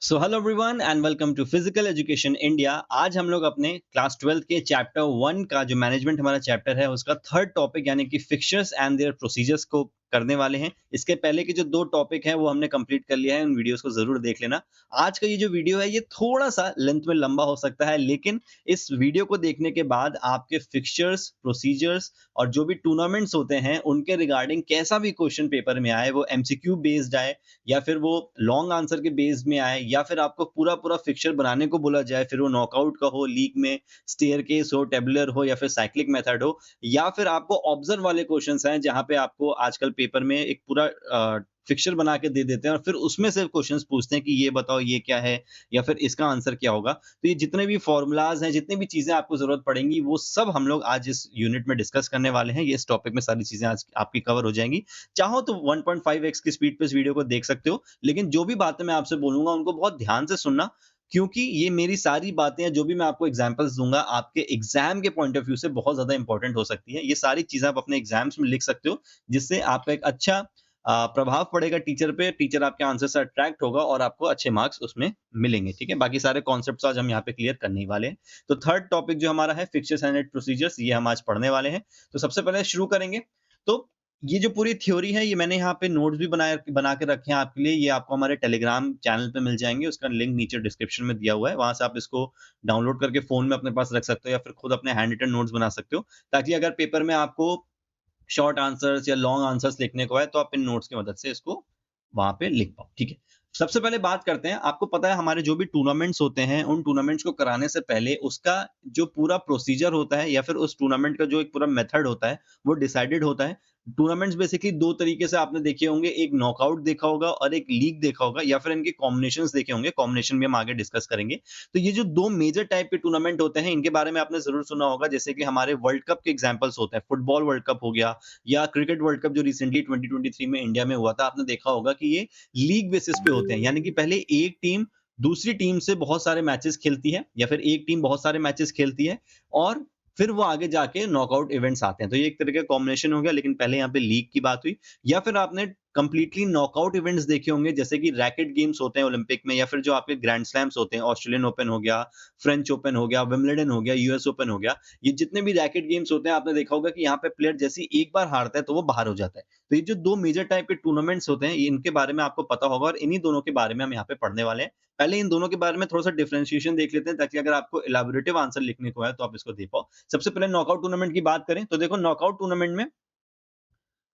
So hello everyone and welcome to physical education India. आज हम लोग अपने क्लास 12 के चैप्टर 1 का जो मैनेजमेंट हमारा चैप्टर है उसका थर्ड टॉपिक यानी कि फिक्सचर्स एंड देयर प्रोसीजर्स को करने वाले हैं। इसके पहले के जो दो टॉपिक हैं वो हमने कंप्लीट कर लिया है, उन वीडियोस को जरूर देख लेना। आज का ये जो वीडियो है ये थोड़ा सा लेंथ में लंबा हो सकता है, लेकिन इस वीडियो को देखने के बाद आपके फिक्सचर्स, प्रोसीजर्स और जो भी टूर्नामेंट्स होते हैं उनके रिगार्डिंग कैसा भी क्वेश्चन पेपर में आए, वो एमसीक्यू बेस्ड आए या फिर वो लॉन्ग आंसर के बेस में आए या फिर आपको पूरा पूरा फिक्सचर बनाने को बोला जाए, फिर वो नॉकआउट का हो, लीग में स्टेयरकेस हो, टेबुलर हो या फिर साइक्लिक मेथड हो, या फिर आपको ऑब्जर्व वाले क्वेश्चंस हैं जहां पे आपको आजकल पेपर में एक पूरा फिक्सचर बना के दे देते हैं और फिर उसमें से क्वेश्चंस पूछते हैं कि ये बताओ ये क्या है या फिर इसका आंसर क्या होगा। तो ये जितने भी फॉर्मूलाज हैं, जितनी भी चीजें आपको जरूरत पड़ेंगी, वो सब हम लोग आज इस यूनिट में डिस्कस करने वाले हैं। ये इस टॉपिक में सारी चीजें आज आपकी कवर हो जाएंगी। चाहो तो 1.5x की स्पीड पे इस वीडियो को देख सकते हो, लेकिन जो भी बातें मैं आपसे बोलूंगा उनको बहुत ध्यान से सुनना, क्योंकि ये मेरी सारी बातें हैं, जो भी मैं आपको एग्जांपल्स दूंगा आपके एग्जाम के पॉइंट ऑफ व्यू से बहुत ज्यादा इंपॉर्टेंट हो सकती है। ये सारी चीजें आप अपने एग्जाम्स में लिख सकते हो, जिससे आपका एक अच्छा प्रभाव पड़ेगा टीचर पे, टीचर आपके आंसर से अट्रैक्ट होगा और आपको अच्छे मार्क्स उसमें मिलेंगे। ठीक है, बाकी सारे कॉन्सेप्ट्स आज हम यहाँ पे क्लियर करने ही वाले हैं। तो थर्ड टॉपिक जो हमारा है फिक्सचर्स एंड प्रोसीजर्स, ये हम आज पढ़ने वाले हैं। तो सबसे पहले शुरू करेंगे। तो ये जो पूरी थ्योरी है ये मैंने यहाँ पे नोट्स भी बना के रखे हैं आपके लिए। ये आपको हमारे टेलीग्राम चैनल पे मिल जाएंगे, उसका लिंक नीचे डिस्क्रिप्शन में दिया हुआ है। वहां से आप इसको डाउनलोड करके फोन में अपने पास रख सकते हो या फिर खुद अपने हैंड रिटन नोट्स बना सकते हो, ताकि अगर पेपर में आपको शॉर्ट आंसर्स या लॉन्ग आंसर्स लिखने को है तो आप इन नोट्स की मदद से इसको वहां पे लिख पाओ। ठीक है, सबसे पहले बात करते हैं। आपको पता है हमारे जो भी टूर्नामेंट्स होते हैं, उन टूर्नामेंट्स को कराने से पहले उसका जो पूरा प्रोसीजर होता है या फिर उस टूर्नामेंट का जो एक पूरा मेथड होता है वो डिसाइडेड होता है। टूर्नामेंट्स बेसिकली दो तरीके से आपने देखे होंगे, एक नॉकआउट देखा होगा और एक लीग देखा होगा, या फिर इनके कॉम्बिनेशंस देखे होंगे। कॉम्बिनेशन भी हम आगे डिस्कस करेंगे। तो ये जो दो मेजर टाइप के टूर्नामेंट होते हैं इनके बारे में आपने जरूर सुना होगा, जैसे कि हमारे वर्ल्ड कप के एग्जांपल्स होते हैं। फुटबॉल वर्ल्ड कप हो गया या क्रिकेट वर्ल्ड कप जो रिसेंटली 2023 में इंडिया में हुआ था, आपने देखा होगा कि ये लीग बेसिस पे होते हैं, यानी कि पहले एक टीम दूसरी टीम से बहुत सारे मैचेस खेलती है या फिर एक टीम बहुत सारे मैचेस खेलती है और फिर वो आगे जाके नॉकआउट इवेंट्स आते हैं। तो ये एक तरह का कॉम्बिनेशन हो गया, लेकिन पहले यहाँ पे लीग की बात हुई। या फिर आपने कंप्लीटली नॉकआउट इवेंट्स देखे होंगे, जैसे कि रैकेट गेम्स होते हैं ओलंपिक में, या फिर जो आपके ग्रैंड स्लैम्स होते हैं, ऑस्ट्रेलियन ओपन हो गया, फ्रेंच ओपन हो गया, विंबलडन हो गया, यूएस ओपन हो गया। ये जितने भी रैकेट गेम्स होते हैं आपने देखा होगा कि यहाँ पे प्लेयर जैसे ही एक बार हारता है तो वो बाहर हो जाता है। तो ये जो दो मेजर टाइप के टूर्नामेंट्स होते हैं इनके बारे में आपको पता होगा और इन्हीं दोनों के बारे में हम यहाँ पे पढ़ने वाले हैं। पहले इन दोनों के बारे में थोड़ा सा डिफरेंशिएशन देख लेते हैं, ताकि अगर आपको इलैबोरेटिव आंसर लिखने को है तो आप इसको दे पाओ। सबसे पहले नॉकआउट टूर्नामेंट की बात करें तो देखो, नॉकआउट टूर्नामेंट में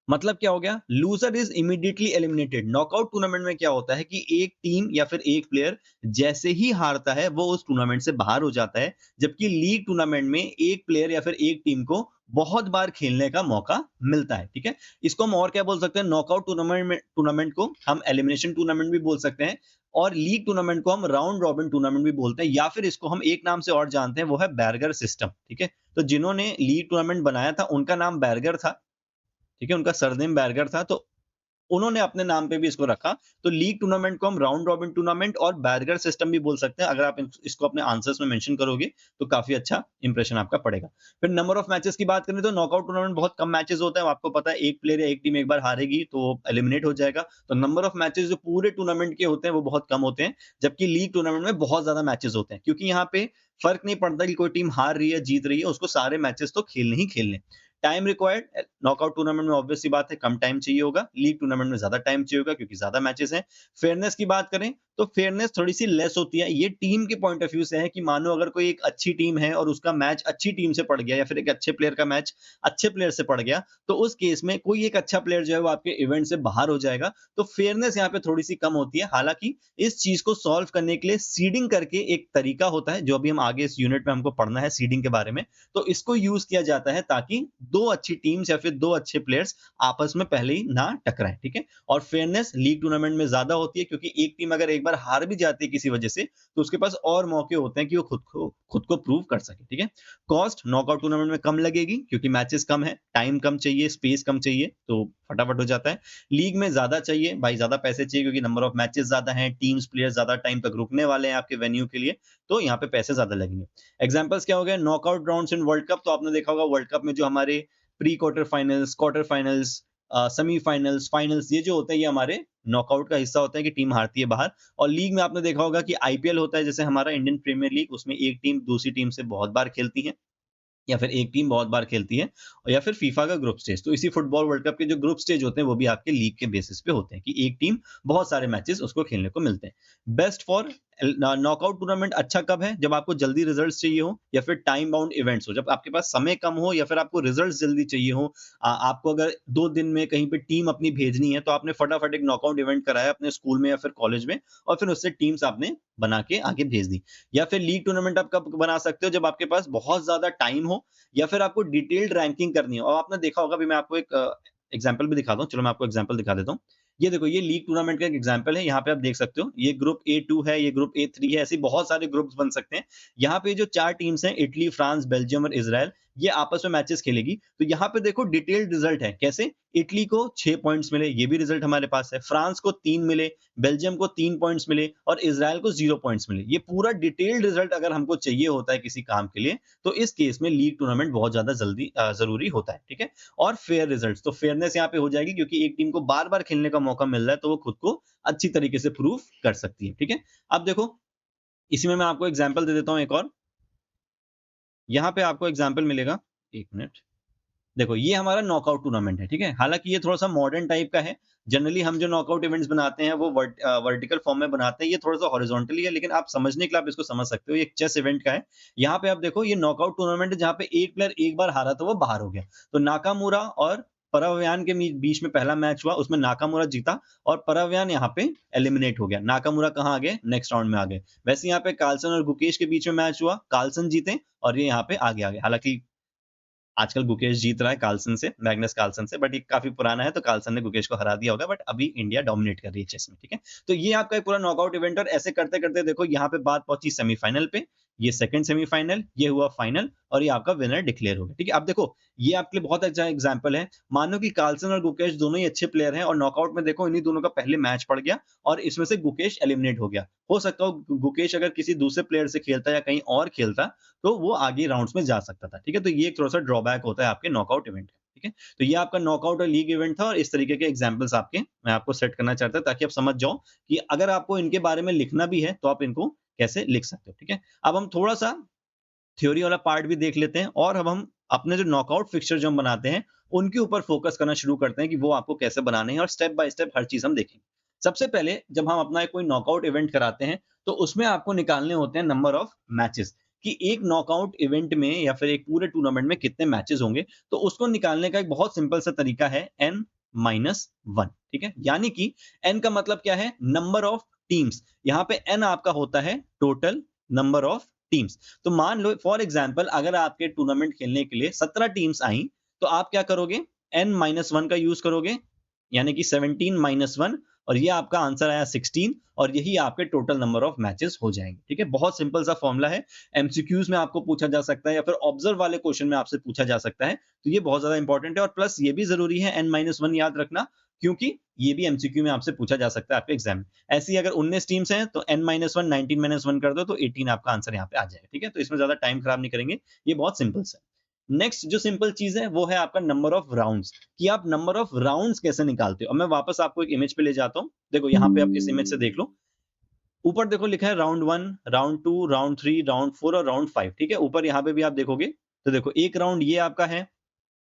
मतलब क्या हो गया, loser is immediately eliminated. Knockout tournament में क्या होता है कि एक टीम या फिर एक प्लेयर जैसे ही हारता है वो उस टूर्नामेंट से बाहर हो जाता है, जबकि लीग टूर्नामेंट में एक प्लेयर या फिर एक टीम को बहुत बार खेलने का मौका मिलता है। ठीक है, इसको हम और क्या बोल सकते हैं, नॉकआउट टूर्नामेंट को हम एलिमिनेशन टूर्नामेंट भी बोल सकते हैं और लीग टूर्नामेंट को हम राउंड रॉबिन टूर्नामेंट भी बोलते हैं, या फिर इसको हम एक नाम से और जानते हैं, वो है बैरगर सिस्टम। ठीक है, तो जिन्होंने लीग टूर्नामेंट बनाया था उनका नाम बैरगर था। ठीक है, उनका सरनेम बैरगर था, तो उन्होंने अपने नाम पे भी इसको रखा। तो लीग टूर्नामेंट को हम राउंड रॉबिन टूर्नामेंट और बैरगर सिस्टम भी बोल सकते हैं। अगर आप इसको अपने आंसर्स में मेंशन करोगे तो काफी अच्छा इंप्रेशन आपका पड़ेगा। फिर नंबर ऑफ मैचेस की बात करें तो नॉकआउट टूर्नामेंट बहुत कम मैचेस होते हैं। आपको पता है एक प्लेयर या एक टीम एक बार हारेगी तो एलिमिनेट हो जाएगा। तो नंबर ऑफ मैचेस जो पूरे टूर्नामेंट के होते हैं वो बहुत कम होते हैं, जबकि लीग टूर्नामेंट में बहुत ज्यादा मैचेस होते हैं, क्योंकि यहाँ पे फर्क नहीं पड़ता कि कोई टीम हार रही है जीत रही है, उसको सारे मैचेस तो खेलने ही खेलने। टाइम रिक्वायर्ड, नॉकआउट टूर्नामेंट में ऑब्वियस सी बात है कम टाइम चाहिए होगा, लीग टूर्नामेंट में ज्यादा टाइम चाहिए होगा क्योंकि ज्यादा मैचेस हैं। फेयरनेस की बात करें तो फेयरनेस थोड़ी सी लेस होती है। ये टीम के पॉइंट ऑफ व्यू से है कि मानो अगर कोई एक अच्छी टीम है और उसका मैच अच्छी टीम से पड़ गया, या फिर एक अच्छे प्लेयर का मैच अच्छे प्लेयर से पड़ गया, तो उस केस में कोई एक अच्छा प्लेयर जो है वो आपके इवेंट से बाहर हो जाएगा। तो फेयरनेस यहाँ पे थोड़ी सी कम होती है। हालांकि इस चीज को सॉल्व करने के लिए सीडिंग करके एक तरीका होता है, जो अभी हम आगे इस यूनिट में हमको पढ़ना है सीडिंग के बारे में। तो इसको यूज किया जाता है ताकि दो अच्छी टीम्स या फिर दो अच्छे प्लेयर्स आपस में पहले ही ना टकराएं। ठीक है, और फेयरनेस लीग टूर्नामेंट में ज्यादा होती है, क्योंकि एक टीम अगर एक बार हार भी जाती है किसी वजह से तो उसके पास और मौके होते हैं कि वो खुद को प्रूव कर सके। ठीक है, कॉस्ट नॉकआउट टूर्नामेंट में कम लगेगी क्योंकि मैचेस कम है, टाइम कम चाहिए, स्पेस कम चाहिए, तो फटाफट हो जाता है। लीग में ज्यादा चाहिए भाई, ज्यादा पैसे चाहिए क्योंकि नंबर ऑफ मैचेस ज्यादा हैं, टीम्स प्लेयर ज्यादा टाइम तक रुकने वाले हैं आपके वेन्यू के लिए, तो यहाँ पे पैसे ज्यादा लगेंगे। एग्जांपल्स क्या हो गए, knockout rounds in world cup. तो आपने देखा होगा वर्ल्ड कप में जो हमारे pre quarter finals, quarter finals, semifinals, finals, ये जो होते हैं ये हमारे नॉकआउट का हिस्सा होता है कि टीम हारती है बाहर। और लीग में आपने देखा होगा कि आईपीएल होता है, जैसे हमारा इंडियन प्रीमियर लीग, उसमें एक टीम दूसरी टीम से बहुत बार खेलती है, या फिर एक टीम बहुत बार खेलती है, और या फिर फीफा का ग्रुप स्टेज। तो इसी फुटबॉल वर्ल्ड कप के जो ग्रुप स्टेज होते हैं वो भी आपके लीग के बेसिस पे होते हैं कि एक टीम बहुत सारे मैचेस उसको खेलने को मिलते हैं। बेस्ट फॉर नॉकआउट टूर्नामेंट अच्छा कब है? जब आपको जल्दी रिजल्ट्स चाहिए हो, या फिर टाइम बाउंड इवेंट्स हो, जब आपके पास समय कम हो, या फिर आपको रिजल्ट्स जल्दी चाहिए हो। आपको अगर 2 दिन में कहीं पे टीम अपनी भेजनी है, तो आपने फटाफट एक नॉकआउट इवेंट कराया अपने स्कूल में या फिर कॉलेज में, और फिर उससे टीम्स आपने बना के आगे भेज दी। या फिर लीग टूर्नामेंट आप कब बना सकते हो? जब आपके पास बहुत ज्यादा टाइम हो, या फिर आपको डिटेल्ड रैंकिंग करनी हो। और आपने देखा होगा, अभी मैं आपको एक एग्जांपल भी दिखाता हूँ। चलो मैं आपको एग्जांपल दिखा देता हूँ। ये देखो, ये लीग टूर्नामेंट का एक एग्जांपल है। यहाँ पे आप देख सकते हो, ये ग्रुप A2 है, ये ग्रुप A3 है, ऐसे बहुत सारे ग्रुप्स बन सकते हैं। यहाँ पे जो 4 टीम्स हैं, इटली, फ्रांस, बेल्जियम और इजराइल, ये आपस में मैचेस खेलेगी। तो यहाँ पे देखो डिटेल्ड रिजल्ट है। कैसे? इटली को 6 पॉइंट्स मिले, ये भी रिजल्ट हमारे पास है। फ्रांस को 3 मिले, बेल्जियम को 3 पॉइंट्स मिले, और इजराइल को 0 पॉइंट्स मिले। ये पूरा डिटेल्ड रिजल्ट अगर हमको चाहिए होता है किसी काम के लिए, तो इस केस में लीग टूर्नामेंट बहुत ज्यादा जरूरी होता है। ठीक है? और फेयर रिजल्ट्स, तो फेयरनेस यहाँ पे हो जाएगी, क्योंकि एक टीम को बार बार खेलने का मौका मिल रहा है, तो वो खुद को अच्छी तरीके से प्रूव कर सकती है। ठीक है? अब देखो, इसी में मैं आपको एग्जाम्पल दे देता हूँ एक और। यहाँ पे आपको एग्जाम्पल मिलेगा, एक मिनट। देखो, ये हमारा नॉकआउट टूर्नामेंट है। ठीक है? हालांकि ये थोड़ा सा मॉडर्न टाइप का है। जनरली हम जो नॉकआउट इवेंट्स बनाते हैं वो वर्टिकल फॉर्म में बनाते हैं। ये थोड़ा सा हॉरिजॉन्टली है, लेकिन आप समझने के लिए आप इसको समझ सकते हो। ये एक चेस इवेंट का है। यहाँ पे आप देखो, ये नॉकआउट टूर्नामेंट है, जहाँ पे एक प्लेयर एक बार हारा तो वो बाहर हो गया। तो नाकामुरा और पराव्यान के बीच में पहला मैच हुआ, उसमें नाकामुरा जीता, और पराव्यान यहाँ पे एलिमिनेट हो गया। नाकामुरा कहाँ आ गए? नेक्स्ट राउंड में आ गए। वैसे यहाँ पे कार्लसन और गुकेश के बीच में मैच हुआ, कार्लसन जीते, और ये यहाँ पे आगे आ गए। हालांकि आजकल गुकेश जीत रहा है कार्लसन से, मैग्नस कार्लसन से, बट ये काफी पुराना है, तो कार्लसन ने गुकेश को हरा दिया होगा। बट अभी इंडिया डोमिनेट कर रही है चेस में। ठीक है? तो ये आपका एक पूरा नॉकआउट इवेंट, और ऐसे करते करते देखो यहाँ पे बात पहुंची सेमीफाइनल पे। ये सेकंड सेमीफाइनल, ये हुआ फाइनल, और ये आपका विनर डिक्लेयर हो गया। ठीक है? अब देखो, ये आपके लिए बहुत अच्छा एग्जाम्पल है। मानो कि कार्लसन और गुकेश दोनों ही अच्छे प्लेयर हैं, और नॉकआउट में देखो इन्हीं दोनों का पहले मैच पड़ गया, और इसमें से गुकेश एलिमिनेट हो गया। हो सकता हो गुकेश अगर किसी दूसरे प्लेयर से खेलता या कहीं और खेलता, तो वो आगे राउंड्स में जा सकता था। ठीक है? तो ये एक थोड़ा सा ड्रॉबैक होता है आपके नॉकआउट इवेंट का। ठीक है? तो ये आपका नॉकआउट और लीग इवेंट था, और इस तरीके के एग्जांपल्स आपके मैं आपको सेट करना चाहता था, ताकि आप समझ जाओ कि अगर आपको इनके बारे में लिखना भी है, तो आप इनको कैसे लिख सकते हो। ठीक है? अब हम थोड़ा सा थ्योरी वाला पार्ट भी देख लेते हैं, और अब हम अपने जो नॉकआउट फिक्सचर जो हम बनाते हैं, उनके ऊपर फोकस करना शुरू करते हैं कि वो आपको कैसे बनाने हैं, और स्टेप बाय स्टेप हर चीज हम देखेंगे। सबसे पहले जब हम अपना कोई नॉकआउट इवेंट कराते हैं, तो उसमें आपको निकालने होते हैं नंबर ऑफ मैचेस, कि एक नॉकआउट इवेंट में या फिर एक पूरे टूर्नामेंट में कितने मैचेस होंगे। तो उसको निकालने का एक बहुत सिंपल सा तरीका है, n-1। ठीक है? यानी कि n का मतलब क्या है? Number of teams. यहाँ पे n आपका होता है टोटल नंबर ऑफ टीम्स। तो मान लो फॉर एग्जांपल, अगर आपके टूर्नामेंट खेलने के लिए 17 टीम्स आई, तो आप क्या करोगे? n-1 का यूज करोगे, यानी कि 17-1, और ये आपका आंसर आया 16, और यही आपके टोटल नंबर ऑफ मैचेस हो जाएंगे। ठीक है? बहुत सिंपल सा फॉर्मूला है। एमसीक्यूज में आपको पूछा जा सकता है, या फिर ऑब्जर्व वाले क्वेश्चन में आपसे पूछा जा सकता है। तो ये बहुत ज्यादा इंपॉर्टेंट है, और प्लस ये भी जरूरी है n-1 याद रखना, क्योंकि ये भी एमसीक्यू में आपसे पूछा जा सकता है आपके एग्जाम में। ऐसे ही अगर 19 टीम्स हैं, तो n-1 19-1 कर दो, तो 18 आपका आंसर यहाँ पे आ जाएगा। ठीक है? तो इसमें ज्यादा टाइम खराब नहीं करेंगे, ये बहुत सिंपल सा है। नेक्स्ट जो सिंपल चीज है, वो है आपका नंबर ऑफ राउंड्स, कि आप नंबर ऑफ राउंड्स कैसे निकालते हो। अब मैं वापस आपको एक इमेज पे ले जाता हूँ। देखो यहाँ पे आप इस इमेज से देख लो, ऊपर देखो लिखा है राउंड 1, राउंड 2, राउंड 3, राउंड 4 और राउंड 5। ठीक है? ऊपर यहाँ पे भी आप देखोगे, तो देखो एक राउंड ये आपका है,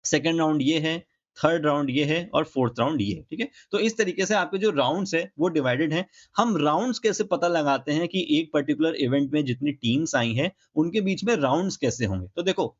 सेकंड राउंड ये है, थर्ड राउंड ये है, और फोर्थ राउंड ये है। ठीक है? तो इस तरीके से आपके जो राउंड्स है वो डिवाइडेड हैं। हम राउंड्स कैसे पता लगाते हैं कि एक पर्टिकुलर इवेंट में जितनी टीम्स आई हैं, उनके बीच में राउंड्स कैसे होंगे? तो देखो,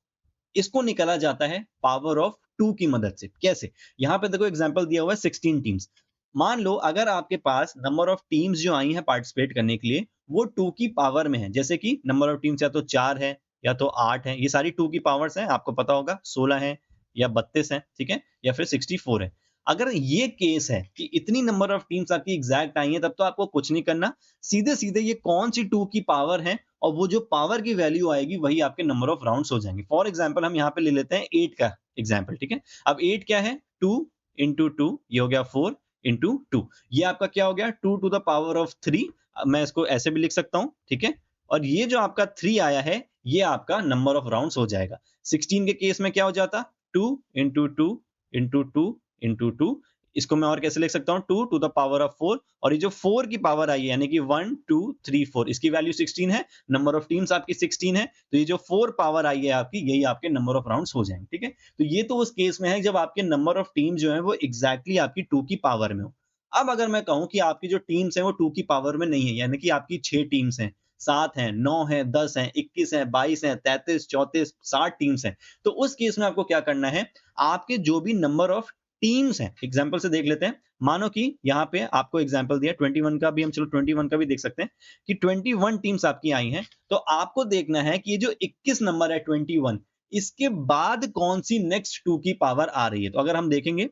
इसको निकाला जाता है पावर ऑफ 2 की मदद से। कैसे? यहाँ पे देखो एग्जांपल दिया हुआ है 16 टीम्स। मान लो अगर आपके पास नंबर ऑफ टीम्स जो आई हैं पार्टिसिपेट करने के लिए, वो 2 की पावर में है। जैसे कि नंबर ऑफ टीम्स या तो 4 है, या तो 8 है, ये सारी 2 की पावर्स हैं, आपको पता होगा 16 है, या 32 है। ठीक है? या फिर 64 है। अगर ये केस है कि इतनी नंबर ऑफ टीम्स आपकी एग्जैक्ट आई हैं, तब तो आपको कुछ नहीं करना, सीधे सीधे ये कौन सी 2 की पावर है, और वो जो पावर की वैल्यू आएगी वही आपके नंबर ऑफ राउंड्स हो जाएंगे। फॉर एग्जांपल हम यहाँ पे ले लेते हैं 8 का एग्जांपल। ठीक है? अब 8 क्या है? 2 इंटू 2, ये हो गया 4 इंटू 2, ये आपका क्या हो गया? 2 टू द पावर ऑफ 3। मैं इसको ऐसे भी लिख सकता हूँ। ठीक है? और ये जो आपका 3 आया है, ये आपका नंबर ऑफ राउंड्स हो जाएगा। 16 के केस में क्या हो जाता? 2 इंटू 2 इंटू 2 इंटू टू, इसको मैं और कैसे लिख सकता हूँ 2 टू द पावर ऑफ 4, और ये जो 4 की पावर आई है यानी कि 1 2 3 4, इसकी वैल्यू 16 है, नंबर ऑफ टीम्स आपकी 16 है, तो ये जो 4 पावर आई है आपकी, यही आपके नंबर ऑफ राउंड्स हो जाएंगे। ठीक है, तो ये तो उस केस में है जब आपके नंबर ऑफ टीम जो है वो एग्जैक्टली आपकी 2 की पावर में हो। अब अगर मैं कहूं कि आपकी जो टीम्स हैं वो 2 की पावर में नहीं है, यानी कि आपकी 6 टीम्स हैं, 7 हैं, 9 हैं, 10 हैं, 21 हैं, 22 हैं, 33, 34, 60 टीम्स हैं, तो उस केस में आपको क्या करना है, आपके जो भी नंबर ऑफ टीम्स हैं, एग्जाम्पल से देख लेते हैं। मानो कि यहाँ पे आपको एग्जाम्पल दिया 21 का भी, हम चलो 21 का भी देख सकते हैं कि 21 टीम्स आपकी आई हैं, तो आपको देखना है कि ये जो 21 नंबर है 21, इसके बाद कौन सी नेक्स्ट 2 की पावर आ रही है। तो अगर हम देखेंगे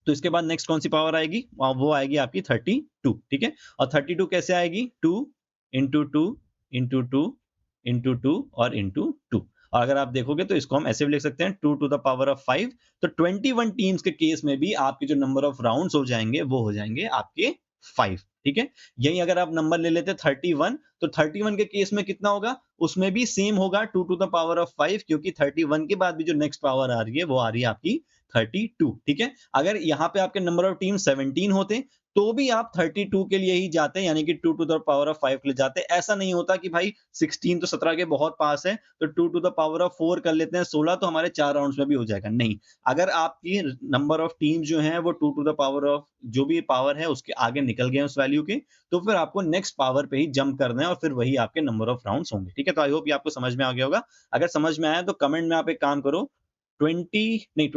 तो इसके बाद नेक्स्ट कौन सी पावर आएगी, वो आएगी आपकी 32। ठीक है, और 32 कैसे आएगी, 2 into two into two into two और इंटू टू। और अगर आप देखोगे तो इसको हम ऐसे भी लिख सकते हैं 2 टू द पावर ऑफ 5। तो 21 टीम्स के केस में भी आपके जो नंबर ऑफ राउंड्स हो जाएंगे वो हो जाएंगे आपके 5। ठीक है, यही अगर आप नंबर ले लेते 31, तो 31 के केस में कितना होगा, उसमें भी सेम होगा 2 टू द पावर ऑफ 5, क्योंकि 31 के बाद भी जो नेक्स्ट पावर आ रही है वो आ रही है आपकी 32। ठीक है, अगर यहाँ पे आपके नंबर ऑफ टीम 17 होते तो भी आप 32 के लिए ही जाते, यानी कि 2 टू द पावर ऑफ 5 के लिए जाते। ऐसा नहीं होता कि भाई 16 तो 17 के बहुत पास है तो 2 टू द पावर ऑफ 4 कर लेते हैं 16, तो हमारे 4 राउंड्स में भी हो जाएगा। नहीं, अगर आपकी नंबर ऑफ टीम जो है वो 2 टू द पावर ऑफ जो भी पावर है उसके आगे निकल गए उस वैल्यू के, तो फिर आपको नेक्स्ट पावर पे ही जंप करना है और फिर वही आपके नंबर ऑफ राउंड्स होंगे। ठीक है, तो आई होप ये आपको समझ में आ गया होगा। अगर समझ में आया तो कमेंट में आप एक काम करो, 29 नहीं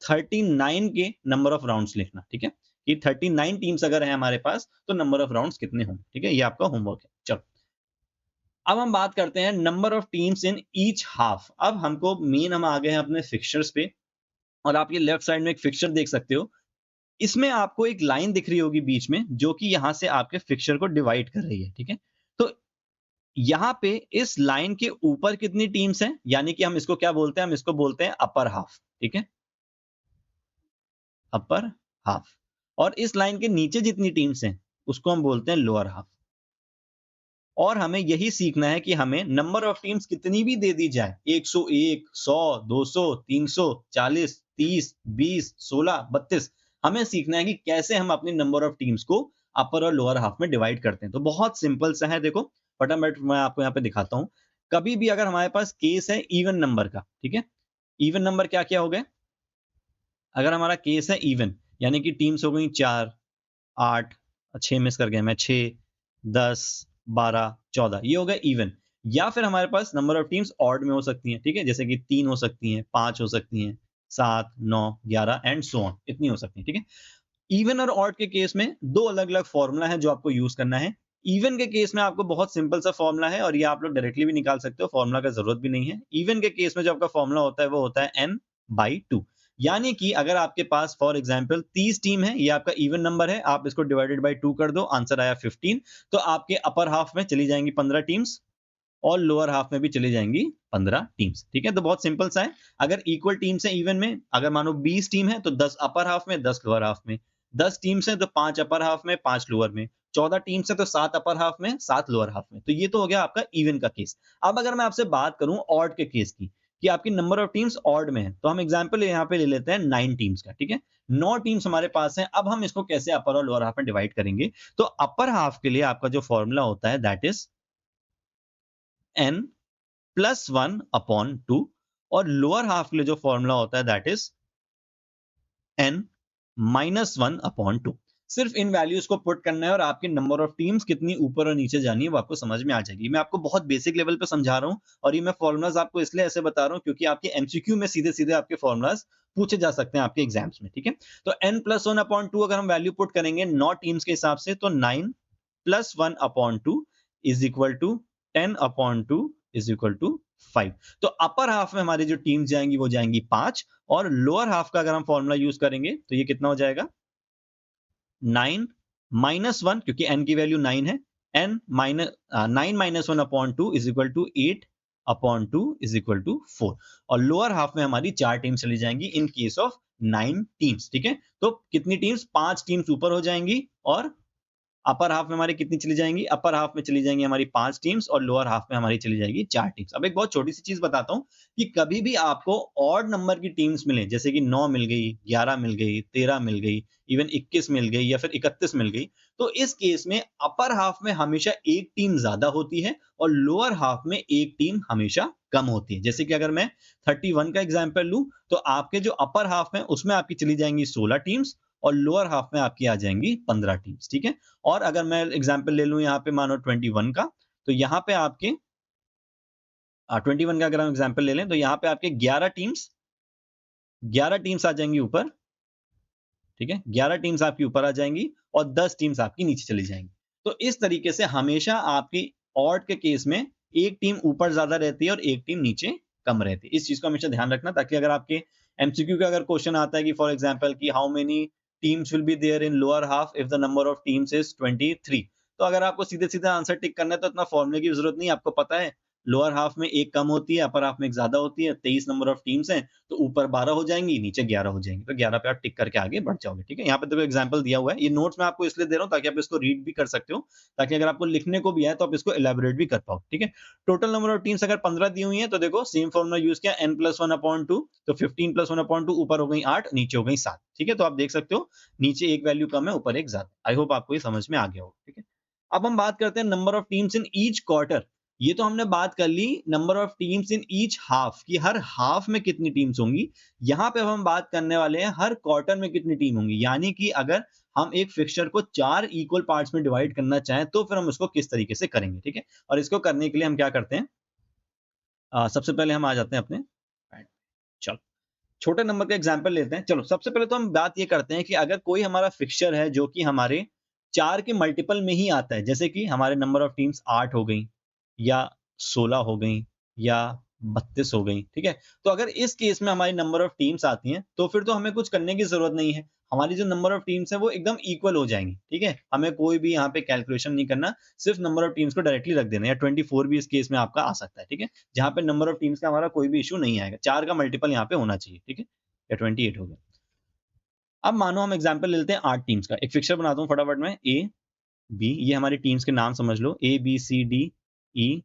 39 के नंबर ऑफ राउंड्स लिखना। ठीक है, कि 39 टीम्स अगर है हमारे पास तो नंबर ऑफ राउंड्स कितने होंगे। ठीक है, ये आपका होमवर्क है। चलो अब हम बात करते हैं number of teams in each half. अब हमको मेन हम आ गए हैं अपने फिक्चर्स पे, और आप ये लेफ्ट साइड में एक फिक्चर देख सकते हो, इसमें आपको एक लाइन दिख रही होगी बीच में जो कि यहां से आपके फिक्चर को डिवाइड कर रही है। ठीक है, तो यहाँ पे इस लाइन के ऊपर कितनी टीम्स हैं, यानी कि हम इसको क्या बोलते हैं, हम इसको बोलते हैं अपर हाफ। ठीक है, अपर हाफ। और इस लाइन के नीचे जितनी टीम्स हैं उसको हम बोलते हैं लोअर हाफ। और हमें यही सीखना है कि हमें नंबर ऑफ टीम्स कितनी भी दे दी जाए, 101, 100, 200, 300, 40, 30, 20, 16, 32, हमें सीखना है कि कैसे हम अपने नंबर ऑफ टीम्स को अपर और लोअर हाफ में डिवाइड करते हैं। तो बहुत सिंपल सा है, देखो फटाफट मैं आपको यहाँ पे दिखाता हूँ। कभी भी अगर हमारे पास केस है इवन नंबर का, ठीक है, इवन नंबर क्या क्या हो गए, अगर हमारा केस है इवन यानी कि टीम्स हो गई 4, 8, 6 मिस कर गए मैं, 6, 10, 12, 14, ये हो गया इवन। या फिर हमारे पास नंबर ऑफ टीम्स ऑड में हो सकती हैं। ठीक है, जैसे कि 3 हो सकती हैं, 5 हो सकती हैं, 7, 9, 11 एंड सो ऑन, इतनी हो सकती है। ठीक है, इवन और ऑड के केस में दो अलग अलग फॉर्मूला है जो आपको यूज करना है। इवन के केस में आपको बहुत सिंपल सा फॉर्मूला है और ये आप लोग डायरेक्टली भी निकाल सकते हो, फॉर्मूला का जरूरत भी नहीं है। इवन के केस में जो आपका फॉर्मूला होता है वो होता है n/2, यानी कि अगर आपके पास फॉर एग्जांपल 30 टीम है, ये आपका इवन नंबर है, आप इसको डिवाइडेड बाय 2 कर दो, आंसर आया 15, तो आपके अपर हाफ में चली जाएंगी 15 टीम्स और लोअर हाफ में भी चली जाएंगी 15 टीम्स। ठीक है, तो बहुत सिंपल सा है। अगर इक्वल टीम्स है इवन में, अगर मानो 20 टीम है तो 10 अपर हाफ में 10 लोअर हाफ में, 10 टीम्स है तो 5 अपर हाफ में 5 लोअर में, 14 टीम्स है तो 7 अपर हाफ में 7 लोअर हाफ में। तो ये तो हो गया आपका इवन का केस। अब अगर मैं आपसे बात करूं ऑड के केस की, कि आपकी नंबर ऑफ टीम्स ऑड में है, तो हम एग्जांपल यहाँ पे ले लेते हैं 9 टीम्स का। ठीक है, 9 टीम्स हमारे पास हैं। अब हम इसको कैसे अपर और लोअर हाफ में डिवाइड करेंगे, तो अपर हाफ के लिए आपका जो फॉर्मूला होता है दैट इज n+1/2, और लोअर हाफ के लिए जो फॉर्मूला होता है दैट इज n-1/2। सिर्फ इन वैल्यूज को पुट करना है और आपके नंबर ऑफ टीम्स कितनी ऊपर और नीचे जानी है वो आपको समझ में आ जाएगी। मैं आपको बहुत बेसिक लेवल पे समझा रहा हूं और ये मैं फॉर्मुलाज आपको इसलिए ऐसे बता रहा हूं क्योंकि आपके एमसीक्यू में सीधे सीधे आपके फॉर्मुलाज पूछे जा सकते हैं आपके एग्जाम्स में। ठीक है, तो n+1/2 अगर हम वैल्यू पुट करेंगे 9 टीम्स के हिसाब से, तो 9+1/2 is equal to 10/2 is equal to 5। तो अपर हाफ में हमारी जो टीम्स जाएंगी वो जाएंगी 5, और लोअर हाफ का अगर हम फॉर्मूला यूज करेंगे तो ये कितना हो जाएगा, 9-1, क्योंकि n की वैल्यू 9 है, 9-1/2 is equal to 8/2 is equal to 4, और लोअर हाफ में हमारी 4 टीम्स चली जाएंगी इन केस ऑफ 9 टीम्स। ठीक है, तो कितनी टीम्स, 5 टीम्स ऊपर हो जाएंगी और अपर हाफ में हमारी कितनी चली जाएंगी, अपर हाफ में चली जाएंगी हमारी 5 टीम्स और लोअर हाफ में हमारी चली जाएगी 4 टीम्स। अब एक बहुत छोटी सी चीज बताता हूँ कि कभी भी आपको ऑड नंबर की टीम्स मिले, जैसे कि 9 मिल गई, 11 मिल गई, 13 मिल गई, इवन 21 मिल गई या फिर 31 मिल गई, तो इस केस में अपर हाफ में हमेशा एक टीम ज्यादा होती है और लोअर हाफ में एक टीम हमेशा कम होती है। जैसे कि अगर मैं 31 का एग्जांपल लूं, तो आपके जो अपर हाफ में उसमें आपकी चली जाएंगी 16 टीम्स और लोअर हाफ में आपकी आ जाएंगी 15 टीम्स, ठीक है। और अगर मैं एग्जांपल ले लूं यहाँ पे मानो 21 का, तो यहाँ पे आपके 21 का अगर हम एग्जांपल ले लें तो यहाँ पे आपके 11 टीम्स आ जाएंगी ऊपर, ठीक है। 11 टीम्स आपकी ऊपर आ जाएंगी और 10 टीम्स आपकी नीचे चली जाएंगी। तो इस तरीके से हमेशा आपकी ऑड के केस में एक टीम ऊपर ज्यादा रहती है और एक टीम नीचे कम रहती है। इस चीज को हमेशा ध्यान रखना, ताकि अगर आपके एमसीक्यू का अगर क्वेश्चन आता है कि फॉर एग्जांपल कि how many teams will be there in lower half if the number of teams is 23, तो अगर आपको सीधे सीधे आंसर टिक करना है तो इतना फॉर्मूले की जरूरत नहीं है। आपको पता है लोअर हाफ में एक कम होती है, अपर हाफ में एक ज्यादा होती है। 23 नंबर ऑफ टीम्स हैं तो ऊपर 12 हो जाएंगी, नीचे 11 हो जाएंगी, तो 11 पे आप टिक करके आगे बढ़ जाओगे, ठीक है। यहाँ पे देखो एग्जांपल दिया हुआ है, ये नोट्स में आपको इसलिए दे रहा हूँ ताकि आप इसको रीड भी कर सकते हो, ताकि अगर आपको लिखने को भी है तो आप इसको एलैबोरेट भी कर पाओ, ठीक है। टोटल नंबर ऑफ टीम्स अगर 15 दी हुई है तो देखो सेम फॉर्मूला यूज किया, n+1/2, तो 15+1/2 ऊपर हो गई 8, नीचे हो गई 7, ठीक है। तो आप देख सकते हो नीचे एक वैल्यू कम है, ऊपर एक ज्यादा। आई होप आपको ये समझ में आ गया हो, ठीक है। अब हम बात करते हैं number of teams in each quarter. ये तो हमने बात कर ली number of teams in each half की हर हाफ में कितनी टीम्स होंगी। यहां पे हम बात करने वाले हैं हर क्वार्टर में कितनी टीम होंगी, यानी कि अगर हम एक फिक्सचर को 4 इक्वल पार्ट्स में डिवाइड करना चाहें तो फिर हम उसको किस तरीके से करेंगे, ठीक है। और इसको करने के लिए हम क्या करते हैं, सबसे पहले हम आ जाते हैं अपने, चलो छोटे नंबर का एग्जाम्पल लेते हैं। चलो सबसे पहले तो हम बात ये करते हैं कि अगर कोई हमारा फिक्सचर है जो कि हमारे 4 के मल्टीपल में ही आता है, जैसे कि हमारे नंबर ऑफ टीम्स 8 हो गई या 16 हो गई या 32 हो गई, ठीक है। तो अगर इस केस में हमारी नंबर ऑफ टीम्स आती हैं तो फिर तो हमें कुछ करने की जरूरत नहीं है, हमारी जो नंबर ऑफ टीम्स है वो एकदम इक्वल हो जाएंगी, ठीक है। हमें कोई भी यहाँ पे कैलकुलेशन नहीं करना, सिर्फ नंबर ऑफ टीम्स को डायरेक्टली रख देना, या 24 भी इस केस में आपका आ सकता है, ठीक है। जहाँ पे नंबर ऑफ टीम्स का हमारा कोई भी इशू नहीं आएगा, 4 का मल्टीपल यहाँ पे होना चाहिए, ठीक है, या 28 हो गया। अब मानो हम एग्जाम्पल ले लेते हैं 8 टीम्स का, एक फिक्सचर बनाता हूँ फटाफट में, ए बी, ये हमारी टीम्स के नाम समझ लो, A B C D E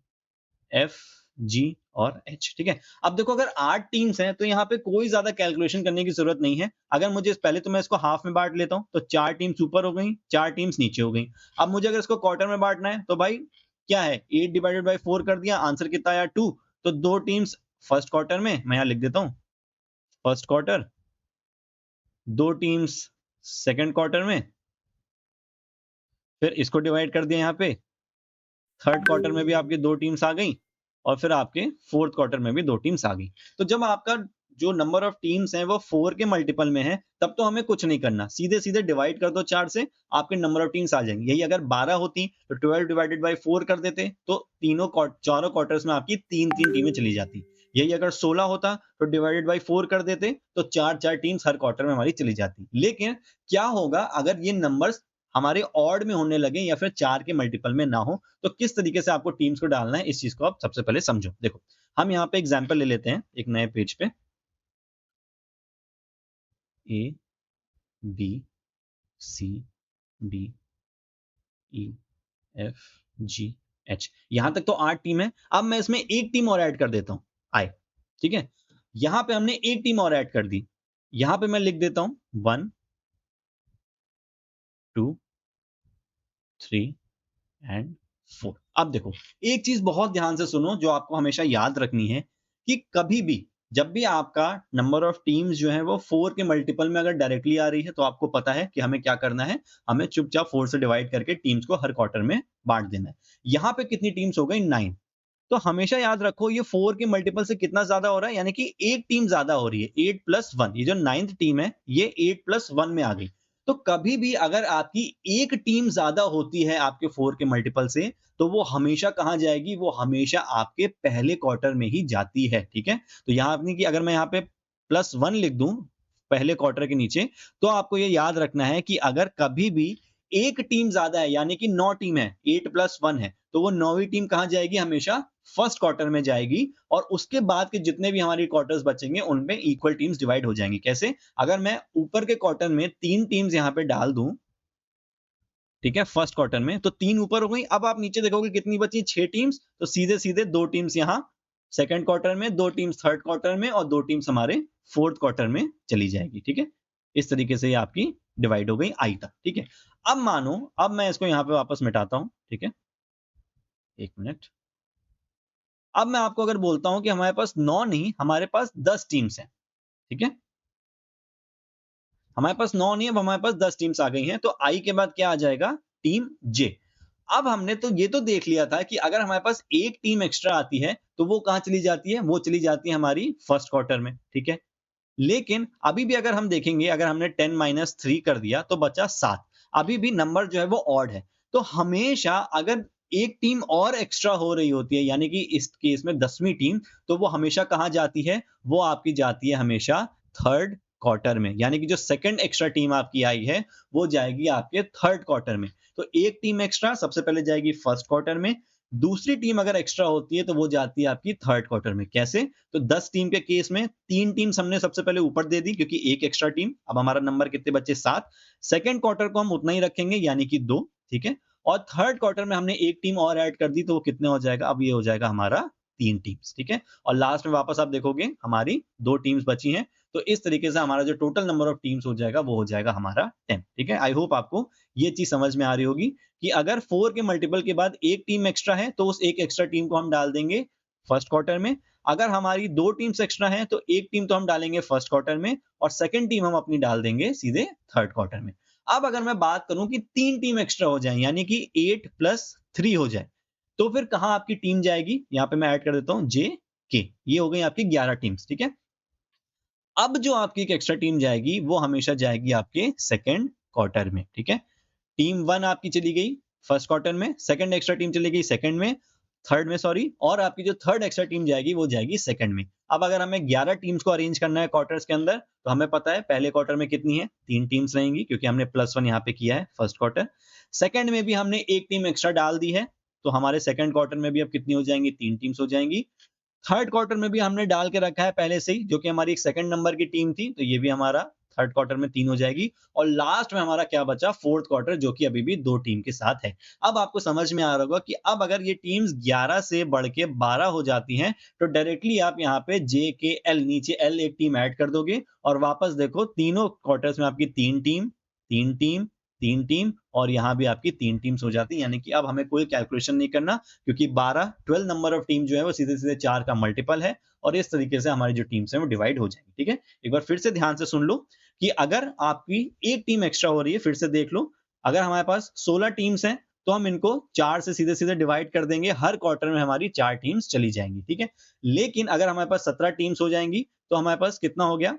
F G और एच, ठीक है। अब देखो अगर 8 टीम्स हैं तो यहाँ पे कोई ज्यादा कैलकुलेशन करने की जरूरत नहीं है। अगर मुझे पहले तो मैं इसको हाफ में बांट लेता हूँ, तो 4 टीम्स ऊपर हो गई, 4 टीम्स नीचे हो गई। अब मुझे अगर इसको क्वार्टर में बांटना है तो भाई क्या है, 8/4 कर दिया, आंसर कितना आया 2, तो 2 टीम्स फर्स्ट क्वार्टर में, मैं यहाँ लिख देता हूँ first quarter, 2 teams second quarter में, फिर इसको डिवाइड कर दिया यहाँ पे, थर्ड क्वार्टर में भी आपकी 2 टीम्स आ गई और फिर आपके फोर्थ क्वार्टर में भी 2 टीम्स आ गई। तो जब आपका जो नंबर ऑफ टीम्स हैं वो 4 के मल्टीपल में है, तब तो हमें कुछ नहीं करना, सीधे सीधे डिवाइड कर दो 4 से, आपके नंबर ऑफ टीम्स आ जाएंगी। यही अगर 12 होती तो 12/4 कर देते, तो चारों क्वार्टर्स में आपकी 3-3 टीमें चली जाती। यही अगर 16 होता तो डिवाइडेड बाई 4 कर देते, तो 4-4 टीम्स हर क्वार्टर में हमारी चली जाती। लेकिन क्या होगा अगर ये नंबर्स हमारे ऑड में होने लगे या फिर 4 के मल्टीपल में ना हो, तो किस तरीके से आपको टीम्स को डालना है, इस चीज को आप सबसे पहले समझो। देखो हम यहाँ पे एग्जांपल ले लेते हैं एक नए पेज पे, A B C D E F G H, यहां तक तो 8 टीम है। अब मैं इसमें एक टीम और ऐड कर देता हूं, आई, ठीक है। यहां पे हमने एक टीम और ऐड कर दी, यहां पे मैं लिख देता हूं 1 2 3 एंड 4। अब देखो एक चीज बहुत ध्यान से सुनो जो आपको हमेशा याद रखनी है, कि कभी भी जब भी आपका नंबर ऑफ टीम्स जो है वो 4 के मल्टीपल में अगर डायरेक्टली आ रही है, तो आपको पता है कि हमें क्या करना है, हमें चुपचाप 4 से डिवाइड करके टीम्स को हर क्वार्टर में बांट देना है। यहां पे कितनी टीम्स हो गई, 9। तो हमेशा याद रखो ये 4 के मल्टीपल से कितना ज्यादा हो रहा है, यानी कि एक टीम ज्यादा हो रही है, 8+1, ये जो 9th टीम है ये 8+1 में आ गई। तो कभी भी अगर आपकी एक टीम ज्यादा होती है आपके 4 के मल्टीपल से, तो वो हमेशा कहां जाएगी, वो हमेशा आपके पहले क्वार्टर में ही जाती है, ठीक है। तो यहां अपनी की अगर मैं यहाँ पे +1 लिख दूं पहले क्वार्टर के नीचे, तो आपको ये याद रखना है कि अगर कभी भी एक टीम ज्यादा है, यानी कि 9 टीम है, 8+1 है, तो वो 9वीं टीम कहां जाएगी, हमेशा फर्स्ट क्वार्टर में जाएगी। और उसके बाद के जितने भी हमारी क्वार्टर्स बचेंगे उनमें इक्वल टीम्स डिवाइड हो जाएंगी। कैसे, अगर मैं ऊपर के क्वार्टर में 3 टीम्स यहां पे डाल दूं, ठीक है, फर्स्ट क्वार्टर में, तो 3 ऊपर हो गई। अब आप नीचे देखोगे कितनी बची, 6 टीम्स, तो सीधे सीधे 2 टीम्स यहाँ सेकंड क्वार्टर में, 2 टीम्स थर्ड क्वार्टर में और 2 टीम्स हमारे फोर्थ क्वार्टर में चली जाएगी। ठीक है, इस तरीके से ये आपकी डिवाइड हो गई आई तक। ठीक है, अब मानो, अब मैं इसको यहाँ पे वापस मिटाता हूँ। ठीक है, 1 मिनट। अब मैं आपको अगर बोलता हूं कि हमारे पास 9 नहीं, हमारे पास 10 टीम्स हैं। ठीक है, हमारे पास 9 नहीं, अब हमारे पास 10 टीम्स आ गई हैं, तो आई के बाद क्या आ जाएगा, टीम जे। अब हमने तो ये तो देख लिया था कि अगर हमारे पास एक टीम एक्स्ट्रा आती है तो वो कहां चली जाती है, वो चली जाती है हमारी फर्स्ट क्वार्टर में। ठीक है, लेकिन अभी भी अगर हम देखेंगे, अगर हमने 10 - 3 कर दिया तो बचा 7, अभी भी नंबर जो है वो ऑड है। तो हमेशा अगर एक टीम और एक्स्ट्रा हो रही होती है, यानी कि इस केस में 10वीं टीम, तो वो हमेशा कहां जाती है, वो आपकी जाती है हमेशा थर्ड क्वार्टर में। यानी कि जो सेकंड एक्स्ट्रा टीम आपकी आई है वो जाएगी आपके थर्ड क्वार्टर में। तो एक टीम एक्स्ट्रा सबसे पहले जाएगी फर्स्ट क्वार्टर में, दूसरी टीम अगर एक्स्ट्रा होती है तो वो जाती है आपकी थर्ड क्वार्टर में। कैसे, तो 10 टीम के केस में 3 टीम्स हमने सबसे पहले ऊपर दे दी क्योंकि एक एक्स्ट्रा टीम। अब हमारा नंबर कितने बचे, 7। सेकंड क्वार्टर को हम उतना ही रखेंगे यानी कि 2। ठीक है, और थर्ड क्वार्टर में हमने एक टीम और ऐड कर दी तो वो कितने हो जाएगा, अब ये हो जाएगा हमारा 3 टीम्स। ठीक है, और लास्ट में वापस आप देखोगे हमारी 2 टीम्स बची हैं। तो इस तरीके से हमारा जो टोटल नंबर ऑफ टीम्स हो जाएगा वो हो जाएगा हमारा 10। ठीक है, आई होप आपको ये चीज समझ में आ रही होगी कि अगर 4 के मल्टीपल के बाद एक टीम एक्स्ट्रा है तो उस एक एक्स्ट्रा टीम को हम डाल देंगे फर्स्ट क्वार्टर में। अगर हमारी 2 टीम्स एक्स्ट्रा हैं तो एक टीम तो हम डालेंगे फर्स्ट क्वार्टर में और सेकंड टीम हम अपनी डाल देंगे सीधे थर्ड क्वार्टर में। अब अगर मैं बात करूं कि 3 टीम एक्स्ट्रा हो जाए यानी कि 8 + 3 हो जाए, तो फिर कहां आपकी टीम जाएगी, यहां पे मैं ऐड कर देता हूं जे के, ये हो गई आपकी 11 टीम्स। ठीक है, अब जो आपकी एक एक्स्ट्रा टीम जाएगी वो हमेशा जाएगी आपके सेकंड क्वार्टर में। ठीक है, टीम 1 आपकी चली गई फर्स्ट क्वार्टर में, सेकंड एक्स्ट्रा टीम चली गई सेकंड में, थर्ड में सॉरी, और आपकी जो थर्ड एक्स्ट्रा टीम जाएगी वो जाएगी सेकंड में। अब अगर हमें 11 टीम्स को अरेंज करना है क्वार्टर्स के अंदर, तो हमें पता है पहले क्वार्टर में कितनी है, 3 टीम्स रहेंगी क्योंकि हमने +1 यहाँ पे किया है फर्स्ट क्वार्टर। सेकंड में भी हमने एक टीम एक्स्ट्रा डाल दी है, तो हमारे सेकंड क्वार्टर में भी अब कितनी हो जाएंगी, 3 टीम्स हो जाएंगी। थर्ड क्वार्टर में भी हमने डाल के रखा है पहले से ही, जो कि हमारी एक सेकंड नंबर की टीम थी, तो ये भी हमारा थर्ड क्वार्टर में 3 हो जाएगी। और लास्ट में हमारा क्या बचा, फोर्थ क्वार्टर, जो कि अभी भी 2 टीम के साथ है। अब आपको समझ में आ रहा होगा कि अब अगर ये टीम्स 11 से बढ़ के 12 हो जाती हैं तो डायरेक्टली आप यहाँ पे जे के एल, नीचे एल एक टीम ऐड कर दोगे और वापस देखो तीनों क्वार्टर्स में आपकी 3 टीम, 3 टीम, 3 टीम और यहाँ भी आपकी 3 टीम्स हो जाती है। यानी कि अब हमें कोई कैलकुलेशन नहीं करना क्योंकि 12 नंबर ऑफ टीम जो है वो सीधे सीधे 4 का मल्टीपल है और इस तरीके से हमारी जो टीम्स हैं वो डिवाइड हो जाएंगी। ठीक है, एक बार फिर से ध्यान से सुन लो कि अगर आपकी एक टीम एक्स्ट्रा हो रही है, फिर से देख लो, अगर हमारे पास 16 टीम्स हैं तो हम इनको 4 से सीधे सीधे डिवाइड कर देंगे, हर क्वार्टर में हमारी 4 टीम्स चली जाएंगी। ठीक है, लेकिन अगर हमारे पास 17 टीम्स हो जाएंगी तो हमारे पास कितना हो गया,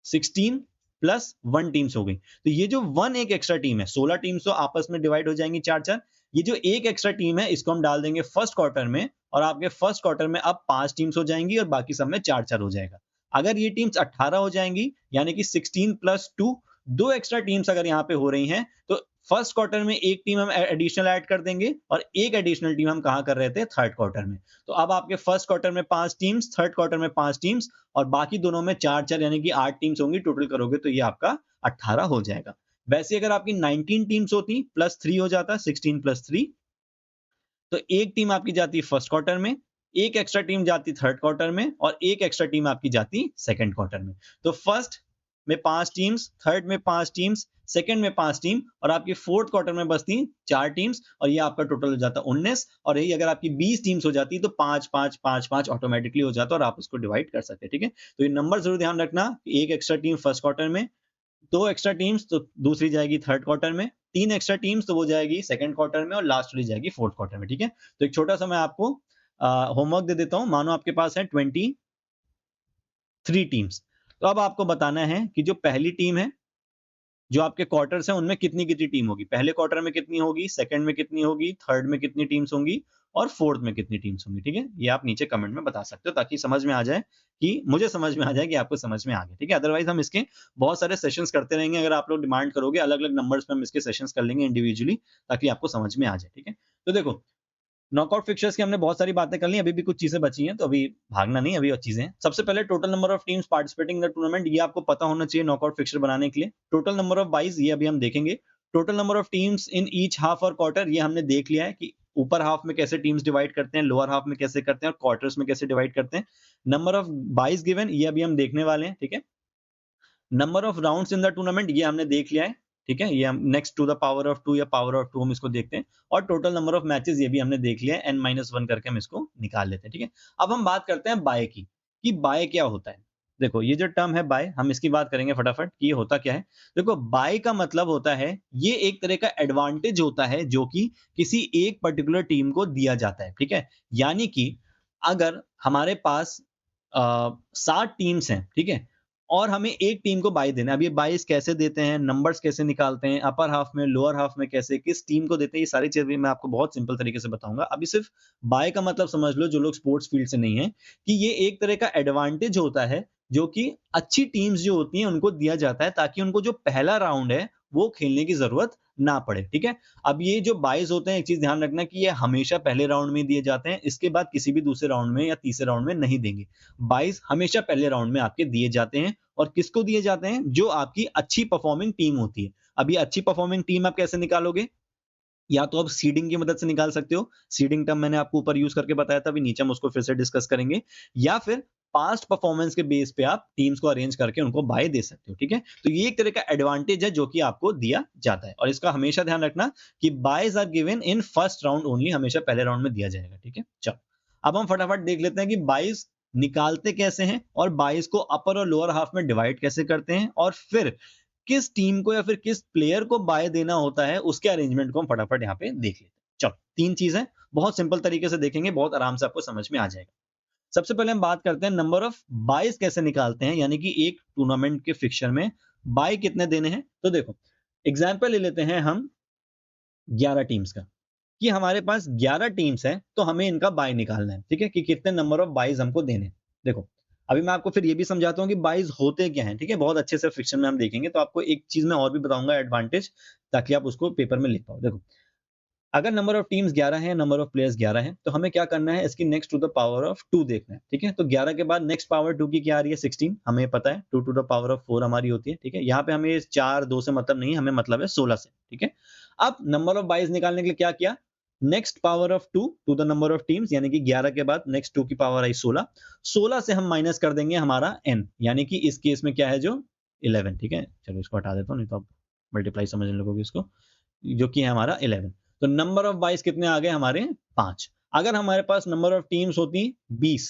16 + 1 टीम्स हो गई। तो ये जो 1 एक एक्स्ट्रा टीम है, 16 टीम्स तो आपस में डिवाइड हो जाएंगी 4-4। ये जो एक एक्स्ट्रा टीम है इसको हम डाल देंगे फर्स्ट क्वार्टर में और आपके फर्स्ट क्वार्टर में अब 5 टीम्स हो जाएंगी और बाकी सब में 4-4 हो जाएगा। अगर ये टीम्स 18 हो जाएंगी यानी कि 16 + 2, 2 एक्स्ट्रा टीम्स अगर यहाँ पे हो रही हैं तो फर्स्ट क्वार्टर में एक टीम हम एडिशनल ऐड कर देंगे और एक एडिशनल टीम हम कहाँ कर रहे थे, थर्ड क्वार्टर में। तो अब आपके फर्स्ट क्वार्टर में 5 टीम्स, थर्ड क्वार्टर में 5 टीम्स और बाकी दोनों में 4-4 यानी कि 8 टीम्स होंगी। टोटल करोगे तो ये आपका 18 हो जाएगा। वैसे अगर आपकी 19 टीम्स होती, +3 हो जाता, 16 + 3, तो एक टीम आपकी जाती फर्स्ट क्वार्टर में, एक एक्स्ट्रा टीम जाती थर्ड क्वार्टर में और एक एक्स्ट्रा टीम आपकी जाती सेकंड क्वार्टर में। तो फर्स्ट में 5 टीम्स, थर्ड में 5 टीम्स, सेकंड में 5 टीम और आपकी फोर्थ क्वार्टर में बचती 4 टीम्स और ये आपका टोटल हो जाता 19। और यही अगर आपकी 20 टीम्स हो जाती तो 5-5-5-5 ऑटोमेटिकली हो जाता और आप उसको डिवाइड कर सकते हैं। ठीक है, तो ये नंबर जरूर ध्यान रखना, एक एक्स्ट्रा टीम फर्स्ट क्वार्टर में, 2 एक्स्ट्रा टीम्स तो दूसरी जाएगी थर्ड क्वार्टर में, 3 एक्स्ट्रा टीम्स तो वो जाएगी सेकंड क्वार्टर में और लास्ट वाली जाएगी फोर्थ क्वार्टर में। ठीक है, तो एक छोटा सा मैं आपको होमवर्क दे देता हूं। मानो आपके पास है 23 टीम्स, तो अब आपको बताना है कि जो पहली टीम है, जो आपके क्वार्टर्स हैं उनमें कितनी कितनी टीम होगी, पहले क्वार्टर में कितनी होगी, सेकंड में कितनी होगी, थर्ड में कितनी टीम्स होंगी और फोर्थ में कितनी टीम्स होंगी। ठीक है, ये आप नीचे कमेंट में बता सकते हो ताकि समझ में आ जाए, कि मुझे समझ में आ जाए कि आपको समझ में आ गया। ठीक है, अदरवाइज हम इसके बहुत सारे सेशंस करते रहेंगे, अगर आप लोग डिमांड करोगे अलग अलग नंबर्स पे हम इसके सेशंस कर लेंगे इंडिविजुअली ताकि आपको समझ में आ जाए। ठीक है, तो देखो नॉकआउट फिक्चर्स की हमने बहुत सारी बातें कर ली, अभी भी कुछ चीजें बची हैं तो अभी भागना नहीं, अभी और चीजें हैं। सबसे पहले total number of teams participating in the tournament, ये आपको पता होना चाहिए नॉकआउट फिक्चर बनाने के लिए। टोटल नंबर ऑफ बाइज ये अभी हम देखेंगे। Total number of teams in each half और क्वार्टर, ये हमने देख लिया है कि ऊपर हाफ में कैसे टीम्स डिवाइड करते हैं, लोअर हाफ में कैसे करते हैं और क्वार्टर्स में कैसे डिवाइड करते हैं। नंबर ऑफ बाइज गिवन, ये अभी हम देखने वाले हैं, ठीक है। Number of rounds in the tournament, ये हमने देख लिया है, ठीक है। ये हम next to the power of 2 या पावर ऑफ 2 हम इसको देखते हैं। और टोटल नंबर ऑफ मैचेस, ये भी हमने देख लिया है, n-1 करके हम इसको निकाल लेते हैं, ठीक है। अब हम बात करते हैं बाय की, कि बाय क्या होता है। देखो ये जो टर्म है बाय, हम इसकी बात करेंगे फटाफट कि ये होता क्या है। देखो बाय का मतलब होता है, ये एक तरह का एडवांटेज होता है जो कि किसी एक पर्टिकुलर टीम को दिया जाता है, ठीक है। यानी कि अगर हमारे पास 7 टीम्स हैं, ठीक है, और हमें एक टीम को बाय देना है। अब ये बाइस कैसे देते हैं, नंबर्स कैसे निकालते हैं, अपर हाफ में, लोअर हाफ में कैसे, किस टीम को देते हैं, ये सारी चीजें मैं आपको बहुत सिंपल तरीके से बताऊंगा। अभी सिर्फ बाय का मतलब समझ लो, जो लोग स्पोर्ट्स फील्ड से नहीं है, कि ये एक तरह का एडवांटेज होता है जो कि अच्छी टीम्स जो होती हैं उनको दिया जाता है, ताकि उनको जो पहला राउंड है वो खेलने की जरूरत ना पड़े, ठीक है। अब ये जो बाइज होते हैं, एक चीज ध्यान रखना कि ये हमेशा पहले राउंड में दिए जाते हैं, इसके बाद किसी भी दूसरे राउंड में या तीसरे राउंड में नहीं देंगे। बाइज हमेशा पहले राउंड में आपके दिए जाते हैं। और किसको दिए जाते हैं, जो आपकी अच्छी परफॉर्मिंग टीम होती है। अब ये अच्छी परफॉर्मिंग टीम आप कैसे निकालोगे, या तो आप सीडिंग की मदद से निकाल सकते हो, सीडिंग टर्म मैंने आपको ऊपर यूज करके बताया था, अभी नीचे हम उसको फिर से डिस्कस करेंगे। या फिर पास्ट परफॉर्मेंस के बेस पे आप टीम्स को अरेंज करके उनको बाय दे सकते हो, ठीक है। तो ये एक तरह का एडवांटेज है जो कि आपको दिया जाता है, और इसका हमेशा ध्यान रखना कि byes are given in first round only, हमेशा पहले राउंड में दिया जाएगा, ठीक है। चलो अब हम फटाफट देख लेते हैं कि बाइज निकालते कैसे हैं, और बाइज को अपर और लोअर हाफ में डिवाइड कैसे करते हैं, और फिर किस टीम को या फिर किस प्लेयर को बाय देना होता है, उसके अरेंजमेंट को हम फटाफट यहाँ पे देख लेते हैं। चलो 3 चीजें बहुत सिंपल तरीके से देखेंगे, बहुत आराम से आपको समझ में आ जाएगा। सबसे पहले हम बात करते हैं नंबर ऑफ बाइज कैसे निकालते हैं, यानी कि एक टूर्नामेंट के फिक्चर में बाय कितने देने हैं। तो देखो एग्जाम्पल ले लेते हैं हम 11 टीम्स का, कि हमारे पास 11 टीम्स हैं, तो हमें इनका बाय निकालना है, ठीक है, कि कितने नंबर ऑफ बाइज हमको देने हैं। देखो अभी मैं आपको फिर ये भी समझाता हूँ कि बाइज होते क्या हैं, ठीक है, बहुत अच्छे से फिक्शन में हम देखेंगे, तो आपको एक चीज मैं और भी बताऊंगा एडवांटेज, ताकि आप उसको पेपर में लिख पाओ। देखो अगर नंबर ऑफ टीम्स 11 है, नंबर ऑफ प्लेयर्स 11 है, तो हमें क्या करना है, इसकी next to the power of 2 देखना है, ठीक है। तो 11 के बाद नेक्स्ट पावर 2 की क्या आ रही है, 16, हमें पता है 2 टू द पावर ऑफ 4 हमारी होती है, ठीक है। यहाँ पे हमें 4 2 से मतलब नहीं, हमें मतलब है 16 से, ठीक है। अब नंबर ऑफ बाइज निकालने के लिए क्या किया, next power of 2 to the number of teams, यानी कि 11 के बाद नेक्स्ट 2 की पावर आई 16, 16 से हम माइनस कर देंगे हमारा n, यानी कि इस केस में क्या है जो 11, ठीक है। चलो इसको हटा देता हूँ, नहीं तो आप मल्टीप्लाई समझने लगोगे इसको, जो कि है हमारा 11। तो नंबर ऑफ बाइस कितने आ गए हमारे, 5। अगर हमारे पास नंबर ऑफ टीम्स होती 20,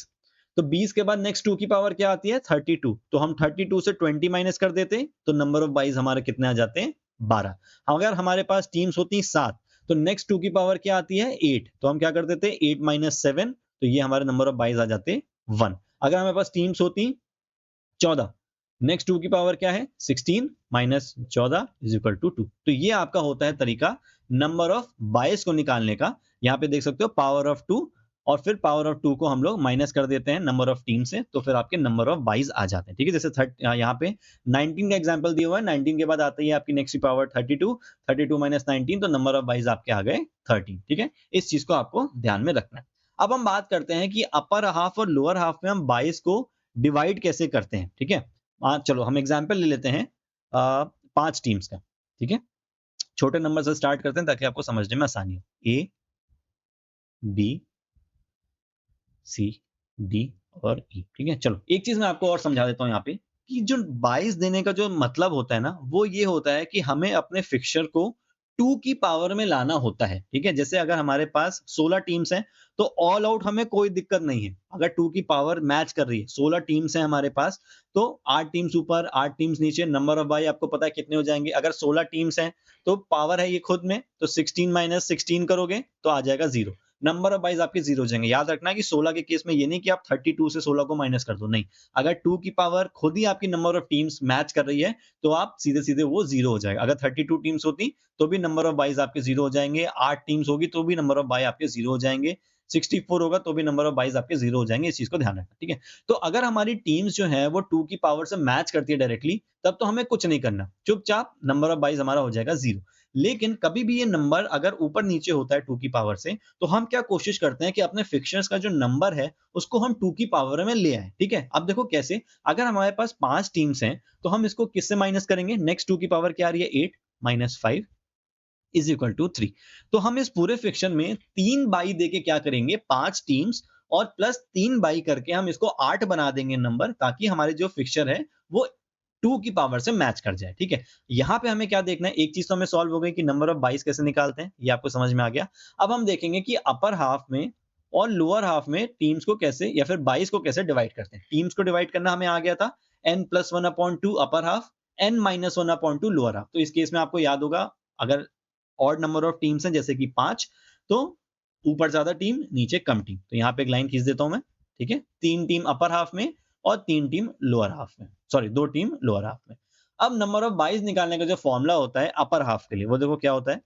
तो 20 के बाद नेक्स्ट 2 की पावर क्या आती है, 32, तो हम 32 से 20 माइनस कर देते, तो नंबर ऑफ बाइस हमारे कितने आ जाते हैं, 12। अगर हमारे पास टीम्स होती 7, तो नेक्स्ट 2 की पावर क्या आती है, 8, तो हम क्या कर देते, 8 माइनस 7, तो ये हमारे नंबर ऑफ बाइस आ जाते 1। अगर हमारे पास टीम्स होती 14, नेक्स्ट 2 की पावर क्या है, 16 माइनस 14 इज इक्वल टू 2। तो ये आपका होता है तरीका नंबर ऑफ बाइस को निकालने का। यहाँ पे देख सकते हो पावर ऑफ 2, और फिर पावर ऑफ 2 को हम लोग माइनस कर देते हैं नंबर ऑफ टीम से, तो फिर आपके नंबर ऑफ बाइस आ जाते हैं, ठीक है। जैसे यहाँ पे 19 का एग्जांपल दिया हुआ है, 19 के बाद आती है आपकी नेक्स्ट पावर 32, 32 माइनस 19, तो नंबर ऑफ बाइस आपके आ गए 13, ठीक है। इस चीज को आपको ध्यान में रखना है। अब हम बात करते हैं कि अपर हाफ और लोअर हाफ में हम बाइस को डिवाइड कैसे करते हैं, ठीक है। चलो हम एग्जाम्पल ले लेते हैं 5 टीम्स का, ठीक है। छोटे नंबर से स्टार्ट करते हैं ताकि आपको समझने में आसानी हो। ए, बी, सी, डी और ई, ठीक है। चलो एक चीज मैं आपको और समझा देता हूँ यहाँ पे, कि जो 22 देने का जो मतलब होता है ना, वो ये होता है कि हमें अपने फिक्सचर को 2 की पावर में लाना होता है, ठीक है। जैसे अगर हमारे पास 16 टीम्स हैं, तो ऑल आउट हमें कोई दिक्कत नहीं है। अगर 2 की पावर मैच कर रही है, 16 टीम्स हैं हमारे पास, तो 8 टीम्स ऊपर 8 टीम्स नीचे, नंबर ऑफ बाई आपको पता है कितने हो जाएंगे। अगर 16 टीम्स हैं तो पावर है ये खुद में, तो 16 माइनस 16 करोगे तो आ जाएगा 0। नंबर ऑफ बाइज आपके 0 हो जाएंगे। याद रखना कि 16 के केस में ये नहीं कि आप 32 से 16 को माइनस कर दो, नहीं। अगर 2 की पावर खुद ही आपकी नंबर ऑफ टीम्स मैच कर रही है, तो आप सीधे सीधे वो 0 हो जाएगा। अगर 32 टीम्स होती तो भी नंबर ऑफ बाइज आपके 0 हो जाएंगे, 8 टीम्स होगी तो भी नंबर ऑफ बाई आपके 0 हो जाएंगे, 64 होगा तो भी नंबर ऑफ बाइज आपके 0 हो जाएंगे। इस चीज को ध्यान रखना, ठीक है। तो अगर हमारी टीम्स जो है वो 2 की पावर से मैच करती है डायरेक्टली, तब तो हमें कुछ नहीं करना, चुपचाप नंबर ऑफ बाइज हमारा हो जाएगा 0। लेकिन कभी भी ये नंबर अगर ऊपर नीचे होता है 2 की पावर से, तो हम क्या कोशिश करते हैं कि अपने फिक्सर्स का जो नंबर है उसको हम 2 की पावर में ले आए, ठीक है। अब देखो कैसे, अगर हमारे पास 5 टीम्स हैं, तो हम इसको किससे माइनस करेंगे, नेक्स्ट 2 की पावर क्या आ रही है, 8 माइनस 5, इज इक्वल टू 3। तो हम इस पूरे फिक्शन में 3 बाई देके क्या करेंगे, 5 टीम्स और प्लस 3 बाई करके हम इसको 8 बना देंगे नंबर, ताकि हमारे जो फिक्चर है वो 2 की पावर से मैच कर जाए। ठीक है, यहाँ पे हमें क्या देखना है, एक चीज तो हमें सॉल्व हो गई कि नंबर ऑफ बाइस कैसे निकालते हैं, ये आपको समझ में आ गया। अब हम देखेंगे कि अपर हाफ में और लोअर हाफ में टीम्स को कैसे या फिर बाइस को कैसे डिवाइड करते हैं। टीम्स को डिवाइड करना हमें आ गया था n+1/2 upper half, n-1/2 lower half. तो इस केस में आपको याद होगा, अगर ऑड नंबर ऑफ टीम्स हैं जैसे कि 5, तो ऊपर ज्यादा टीम नीचे कम टीम। तो यहाँ पे एक लाइन खींच देता हूं मैं। ठीक है, 3 टीम अपर हाफ में और 3 टीम लोअर हाफ में, सॉरी 2 टीम लोअर हाफ में। अब नंबर ऑफ बाइस निकालने का जो फॉर्मूला होता है अपर हाफ के लिए, वो देखो क्या होता है।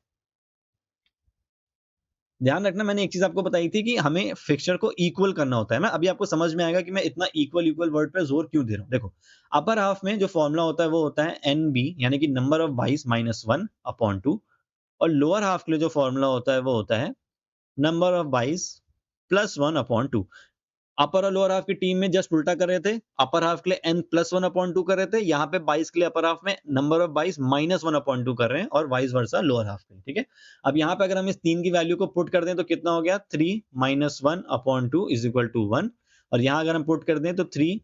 ध्यान रखना, मैंने एक चीज आपको बताई थी कि हमें फिक्सचर को इक्वल करना होता है ना। अभी आपको समझ में आएगा कि मैं इतना इक्वल इक्वल वर्ड पे जोर क्यों दे रहा हूँ। देखो, अपर हाफ में जो फॉर्मूला होता है वो होता है NB, यानी कि नंबर ऑफ बाइस -1/2। और लोअर हाफ के लिए जो फॉर्मूला होता है वो होता है नंबर ऑफ बाइस +1/2। अपर और लोअर हाफ की टीम में जस्ट उल्टा कर रहे थे, अपर हाफ के लिए n+1/2 कर रहे थे, यहाँ पे बाइस के लिए अपर हाफ में नंबर ऑफ बाइस -1/2 कर रहे हैं और वाइस वर्सा लोअर हाफ के लिए। ठीक है, अब यहाँ पे अगर हम इस 3 की वैल्यू को पुट कर दें तो कितना हो गया, 3 -1/2 इज इक्वल टू 1। और यहाँ अगर हम पुट कर दें तो 3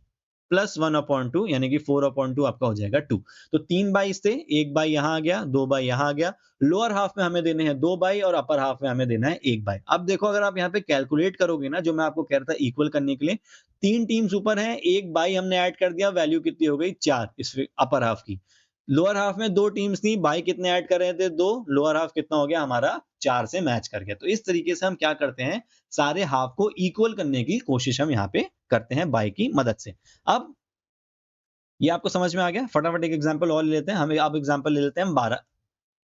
+1/2 यानी कि 4/2 आपका हो जाएगा 2। तो 3 बाइस थे, एक बाई यहाँ आ गया, 2 बाई यहाँ आ गया। लोअर हाफ में हमें देने हैं 2 बाई और अपर हाफ में हमें देना है 1 बाई। अब देखो, अगर आप यहाँ पे कैलकुलेट करोगे ना, जो मैं आपको कह रहा था इक्वल करने के लिए, 3 टीम्स ऊपर हैं, 1 बाई हमने ऐड कर दिया, वैल्यू कितनी हो गई 4 इस अपर हाफ की। लोअर हाफ में 2 टीम्स थी, बाई कितने ऐड कर रहे थे 2, लोअर हाफ कितना हो गया हमारा 4 से मैच कर गया। तो इस तरीके से हम क्या करते हैं, सारे हाफ को इक्वल करने की कोशिश हम यहाँ पे करते हैं बाई की मदद से। अब ये आपको समझ में आ गया। फटाफट एक एग्जांपल और ले लेते हैं। हम अब एग्जांपल ले लेते हैं 12।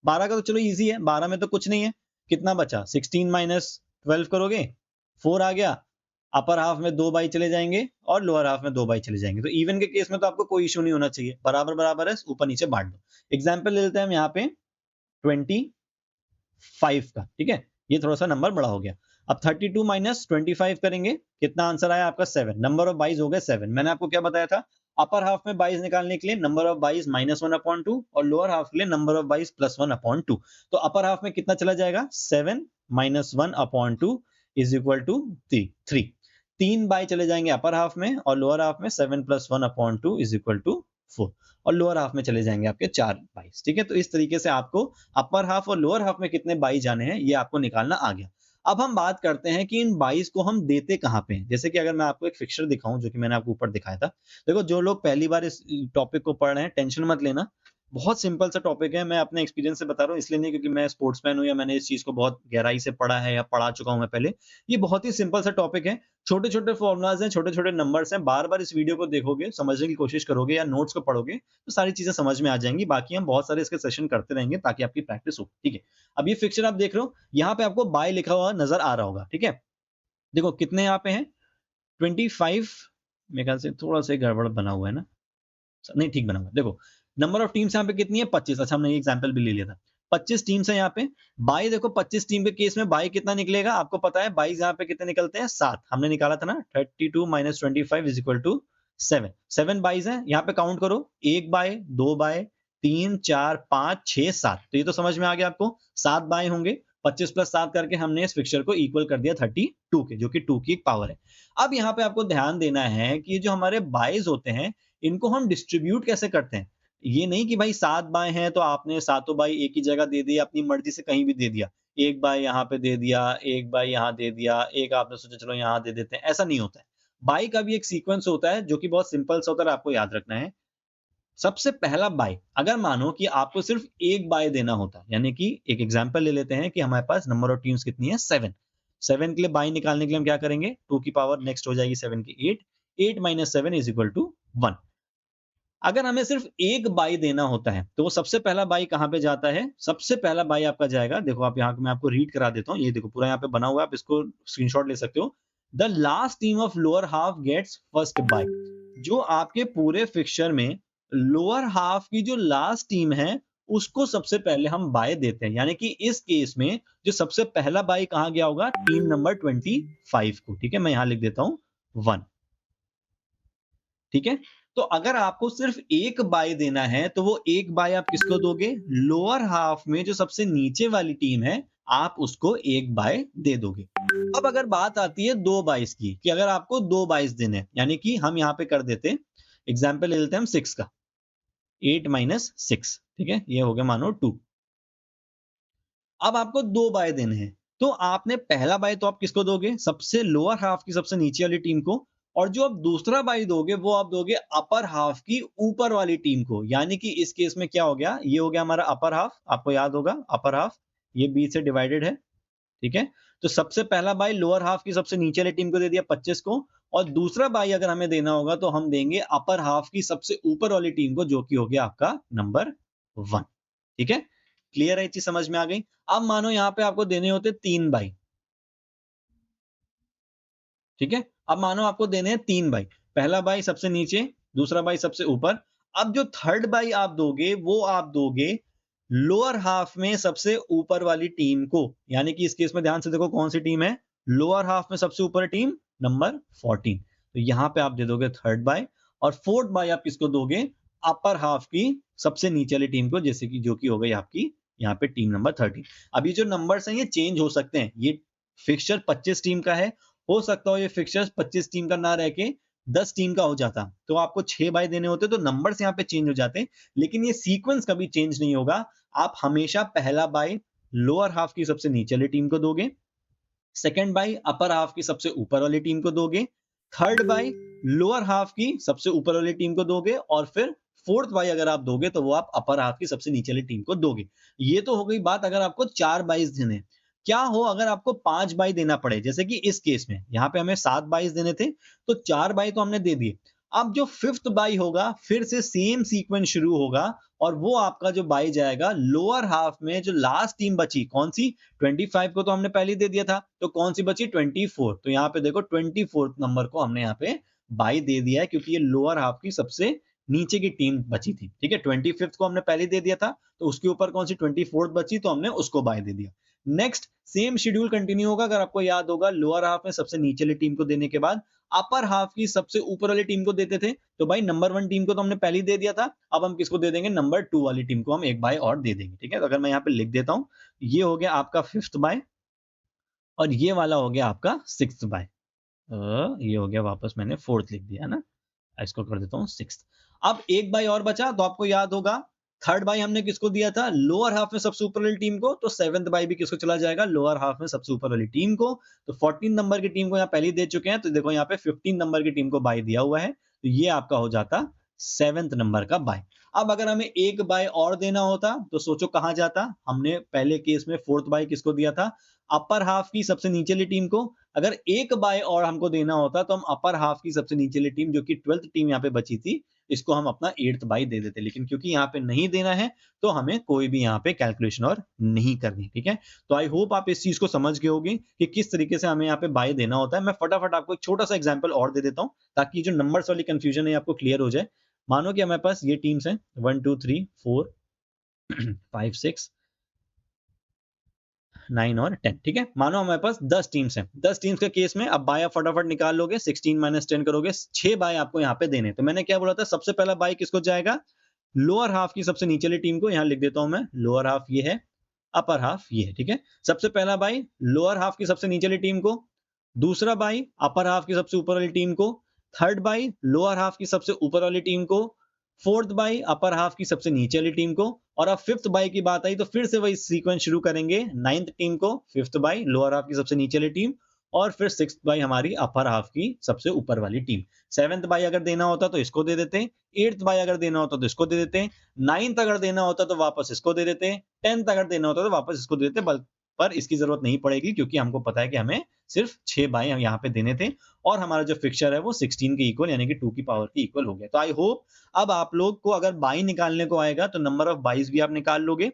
12 का तो चलो इजी है, 12 में तो कुछ नहीं है। कितना बचा, 16 - 12 करोगे, 4 आ गया। अपर हाफ में 2 बाई चले जाएंगे और लोअर हाफ में 2 बाई चले जाएंगे। तो इवन के केस में तो आपको कोई इशू नहीं होना चाहिए, बराबर बराबर है, ऊपर नीचे बांट दो। एग्जाम्पल ले लेते हैं हम यहाँ पे 25 का। ठीक है, ये थोड़ा सा नंबर बड़ा हो गया। अब 32 - 25 करेंगे, कितना आंसर आया आपका 7। नंबर ऑफ बाइज हो गए 7। मैंने आपको क्या बताया था, अपर हाफ में बाइज निकालने के लिए नंबर ऑफ बाइज -1/2 और लोअर हाफ के लिए नंबर ऑफ बाइज +1/2। तो अपर हाफ में कितना चला जाएगा, 7 - 1/2 इज इक्वल टू 3। 3 बाई चले जाएंगे अपर हाफ में और लोअर हाफ में 7 + 1/2 इज इक्वल टू 4। और लोअर हाफ में चले जाएंगे आपके 4 बाइस। ठीक है, तो इस तरीके से आपको अपर हाफ और लोअर हाफ में कितने बाई जाने हैं ये आपको निकालना आ गया। अब हम बात करते हैं कि इन बाइस को हम देते कहाँ पे हैं। जैसे कि अगर मैं आपको एक फिक्सचर दिखाऊं, जो कि मैंने आपको ऊपर दिखाया था। देखो, जो लोग पहली बार इस टॉपिक को पढ़ रहे हैं, टेंशन मत लेना, बहुत सिंपल सा टॉपिक है। मैं अपने एक्सपीरियंस से बता रहा हूँ, इसलिए नहीं क्योंकि मैं स्पोर्ट्समैन हूँ या मैंने इस चीज को बहुत गहराई से पढ़ा है या पढ़ा चुका हूँ मैं पहले। ये बहुत ही सिंपल सा टॉपिक है, छोटे छोटे फॉर्मुलाज हैं, छोटे छोटे नंबर्स हैं। बार बार इस वीडियो को देखोगे, समझने की कोशिश करोगे या नोट्स को पढ़ोगे तो सारी चीजें समझ में आ जाएंगी। बाकी हम बहुत सारे इसके सेशन करते रहेंगे ताकि आपकी प्रैक्टिस हो। ठीक है, अब ये फिक्सचर आप देख रहे हो, यहाँ पे आपको बाय लिखा हुआ नजर आ रहा होगा। ठीक है, देखो कितने यहाँ पे हैं, 25। मेरे ख्याल से थोड़ा सा गड़बड़ बना हुआ है ना, नहीं ठीक बना हुआ है। देखो, नंबर ऑफ टीम्स यहाँ पे कितनी है, 25। अच्छा, हमने ये एग्जांपल भी ले लिया था, 25 टीम्स है यहाँ पे। बाई देखो, 25 टीम के केस में बाई कितना निकलेगा आपको पता है, बाई यहाँ पे कितने निकलते हैं, 7। हमने निकाला था ना, 32 - 25 इज इक्वल टू 7। 7 बाईज है, यहाँ पे काउंट करो, 1 बाय, 2 बाय, 3 4 5 6 7। तो ये तो समझ में आ गया आपको, 7 बाय होंगे। 25 + 7 करके हमने इस फिक्सचर को इक्वल कर दिया 32 के, जो कि 2 की एक पावर है। अब यहाँ पे आपको ध्यान देना है कि जो हमारे बाइज होते हैं, इनको हम डिस्ट्रीब्यूट कैसे करते हैं। ये नहीं कि भाई 7 बाय हैं तो आपने सातों बाई एक ही जगह दे दिया, अपनी मर्जी से कहीं भी दे दिया। एक बाय यहाँ पे दे दिया, एक बाय यहाँ दे दिया, एक आपने सोचा चलो यहाँ दे देते हैं, ऐसा नहीं होता है। बाई का भी एक सीक्वेंस होता है जो कि बहुत सिंपल सा होता है, आपको याद रखना है। सबसे पहला बाय, अगर मानो कि आपको सिर्फ एक बाय देना होता, यानी कि एक एग्जांपल ले लेते हैं कि हमारे पास नंबर ऑफ टीम्स कितनी है, 7। 7 के लिए बाय निकालने के लिए हम क्या करेंगे, 2 की पावर नेक्स्ट हो जाएगी 7 की 8। 8 - 7 इज इक्वल टू 1। अगर हमें सिर्फ एक बाई देना होता है तो वो सबसे पहला बाई कहां पे जाता है, सबसे पहला बाई आपका जाएगा, देखो आप यहाँ मैं आपको रीड करा देता हूँ, ये देखो पूरा यहाँ पे बना हुआ है, आप इसको स्क्रीनशॉट ले सकते हो। The last team of lower half gets first bye. जो आपके पूरे फिक्सचर में लोअर हाफ की जो लास्ट टीम है उसको सबसे पहले हम बाय देते हैं, यानी कि इस केस में जो सबसे पहला बाई कहां गया होगा, टीम नंबर 25 को। ठीक है, मैं यहां लिख देता हूं 1। ठीक है, तो अगर आपको सिर्फ एक बाय देना है तो वो एक बाय आप किसको दोगे? लोअर हाफ में जो सबसे नीचे वाली टीम है आप उसको एक बाय दे दोगे। अब अगर बात आती है दो बाइस की, कि अगर आपको दो बाइस देने हैं, यानी कि हम यहाँ पे कर देते एग्जाम्पल ले लेते हैं हम 6 का, 8 माइनस 6, ठीक है, ये हो गया मानो 2। अब आपको दो बाय देने हैं, तो आपने पहला बाय तो आप किसको दोगे? सबसे लोअर हाफ की सबसे नीचे वाली टीम को, और जो आप दूसरा बाय दोगे वो आप दोगे अपर हाफ की ऊपर वाली टीम को। यानी कि इस केस में क्या हो गया? ये हो गया हमारा अपर हाफ, आपको याद होगा अपर हाफ ये बी से डिवाइडेड है, ठीक है। तो सबसे पहला बाय लोअर हाफ की सबसे नीचे वाली टीम को दे दिया 25 को, और दूसरा बाय अगर हमें देना होगा तो हम देंगे अपर हाफ की सबसे ऊपर वाली टीम को, जो कि हो गया आपका नंबर 1, ठीक है। क्लियर है, चीज समझ में आ गई। अब मानो यहाँ पे आपको देने होते 3 बाई, ठीक है। अब मानो आपको देने हैं 3 बाई, पहला बाई सबसे नीचे, दूसरा बाई सबसे ऊपर। अब जो थर्ड बाई आप दोगे वो आप दोगे लोअर हाफ में सबसे ऊपर वाली टीम को। यानी कि इस केस में ध्यान से देखो कौन सी टीम है, लोअर हाफ में सबसे ऊपर टीम नंबर 14, तो यहां पे आप दे दोगे थर्ड बाय। और फोर्थ बाय आप किसको दोगे? अपर हाफ की सबसे नीचे वाली टीम को, जैसे कि जो कि हो गई आपकी यहाँ पे टीम नंबर 13। अब ये जो नंबर्स हैं ये चेंज हो सकते हैं, ये फिक्सचर 25 टीम का है, हो सकता हो ये फिक्सचर 25 टीम का ना रह के 10 टीम का हो जाता, तो आपको 6 बाय देने होते, तो नंबर्स यहाँ पे चेंज हो जाते, लेकिन ये सीक्वेंस कभी चेंज नहीं होगा। आप हमेशा पहला बाय लोअर हाफ की सबसे नीचे वाली टीम को दोगे, सेकंड बाय अपर हाफ की सबसे ऊपर वाली टीम को दोगे, थर्ड बाय लोअर हाफ की सबसे ऊपर वाली टीम को दोगे, और फिर फोर्थ बाय अगर आप दोगे तो वो आप अपर हाफ की सबसे नीचे वाली टीम को दोगे। ये तो हो गई बात अगर आपको 4 बाइस देने। क्या हो अगर आपको 5 बाई देना पड़े, जैसे कि इस केस में यहाँ पे हमें 7 बाइस देने थे, तो 4 बाई तो हमने दे दिए। अब जो फिफ्थ बाई होगा फिर से सेम सीक्वेंस शुरू होगा, और वो आपका जो बाई जाएगा लोअर हाफ में जो लास्ट टीम बची, कौन सी? 25 को तो हमने पहले दे दिया था, तो कौन सी बची? 24। तो यहाँ पे देखो 24 नंबर को हमने यहाँ पे बाई दे दिया है, क्योंकि ये लोअर हाफ की सबसे नीचे की टीम बची थी, ठीक है। 25 को हमने पहले दे दिया था, तो उसके ऊपर कौन सी 24 बची, तो हमने उसको बाय दे दिया। नेक्स्ट सेम शेड्यूल कंटिन्यू होगा। अगर आपको याद होगा लोअर हाफ में सबसे नीचे वाली टीम को देने के बाद अपर हाफ की सबसे ऊपर वाली टीम को देते थे, तो भाई नंबर 1 टीम को तो हमने पहले ही दे दिया था, अब हम किसको दे देंगे? नंबर 2 वाली टीम को हम एक बाय और दे देंगे, ठीक है। तो अगर मैं यहाँ पे लिख देता हूं, ये हो गया आपका फिफ्थ बाय, और ये वाला हो गया आपका सिक्स्थ बाय। ये हो गया, वापस मैंने फोर्थ लिख दिया ना, इसको कर देता हूँ सिक्स्थ। अब एक बाई और बचा, तो आपको याद होगा थर्ड बाई हमने किसको दिया था? लोअर हाफ में सबसे ऊपर वाली टीम को, तो सेवंथ बाई भी किसको चला जाएगा? लोअर हाफ में सबसे ऊपर वाली टीम को। तो 14 नंबर की टीम को यहाँ पहले ही दे चुके हैं, तो देखो यहाँ पे 15 नंबर की टीम को बाई दिया हुआ है, तो ये आपका हो जाता सेवंथ नंबर का बाय। अब अगर हमें एक बाय और देना होता तो सोचो कहां जाता? हमने पहले केस में फोर्थ बाय किसको दिया था? अपर हाफ की सबसे नीचे वाली टीम को। अगर एक बाय और हमको देना होता तो हम अपर हाफ की सबसे नीचे वाली टीम, जो कि 12th टीम यहाँ पे बची थी, इसको हम अपना 8th बाय दे देते, लेकिन क्योंकि यहाँ पे नहीं देना है तो हमें कोई भी यहाँ पे कैलकुलेशन और नहीं करनी, ठीक है। तो आई होप आप इस चीज को समझ गए होगे कि किस तरीके से हमें यहाँ पे बाय देना होता है। मैं फटाफट आपको एक छोटा सा एग्जांपल और दे देता हूँ, ताकि जो नंबर्स वाली कंफ्यूजन है आपको क्लियर हो जाए। मानो कि हमारे पास ये टीम्स हैं 1 2 3 4 5 6 9 और 10, ठीक है। मानो हमारे पास 10 टीम्स हैं, 10 टीम्स के केस में अब बाय आप फटाफट निकाल लोगे, 16 माइनस 10 करोगे, 6 बाय आपको यहाँ पे देने। तो मैंने क्या बोला था? सबसे पहला बाय किसको जाएगा? लोअर हाफ की सबसे नीचे वाली टीम को। यहाँ लिख देता हूं मैं, लोअर हाफ ये है, अपर हाफ ये है, ठीक है। सबसे पहला बाय लोअर हाफ की सबसे नीचे वाली टीम को, दूसरा बाय अपर हाफ की सबसे ऊपर वाली टीम को, थर्ड बाय लोअर हाफ की सबसे ऊपर वाली टीम को, फोर्थ बाय अपर हाफ की सबसे नीचे वाली टीम को, और अब फिफ्थ बाय की बात आई तो फिर से वही सीक्वेंस शुरू करेंगे। नाइन्थ टीम को, फिफ्थ बाय लोअर हाफ की सबसे नीचे वाली टीम, और फिर सिक्स्थ बाय हमारी अपर हाफ की सबसे ऊपर वाली टीम। सेवंथ बाय अगर देना होता तो इसको दे देते, एट्थ बाय अगर देना होता तो इसको दे देते, नाइन्थ अगर देना होता तो वापस इसको दे देते, टेंथ अगर देना होता तो वापस इसको दे देते, पर इसकी जरूरत नहीं पड़ेगी, क्योंकि हमको पता है कि हमें सिर्फ 6 बाय यहाँ पे देने थे, और हमारा जो फिक्सचर है वो 16 के इक्वल, यानी कि 2 की पावर के इक्वल हो गया। तो आई होप अब आप लोग को अगर बाई निकालने को आएगा तो नंबर ऑफ बाइज भी आप निकाल लोगे,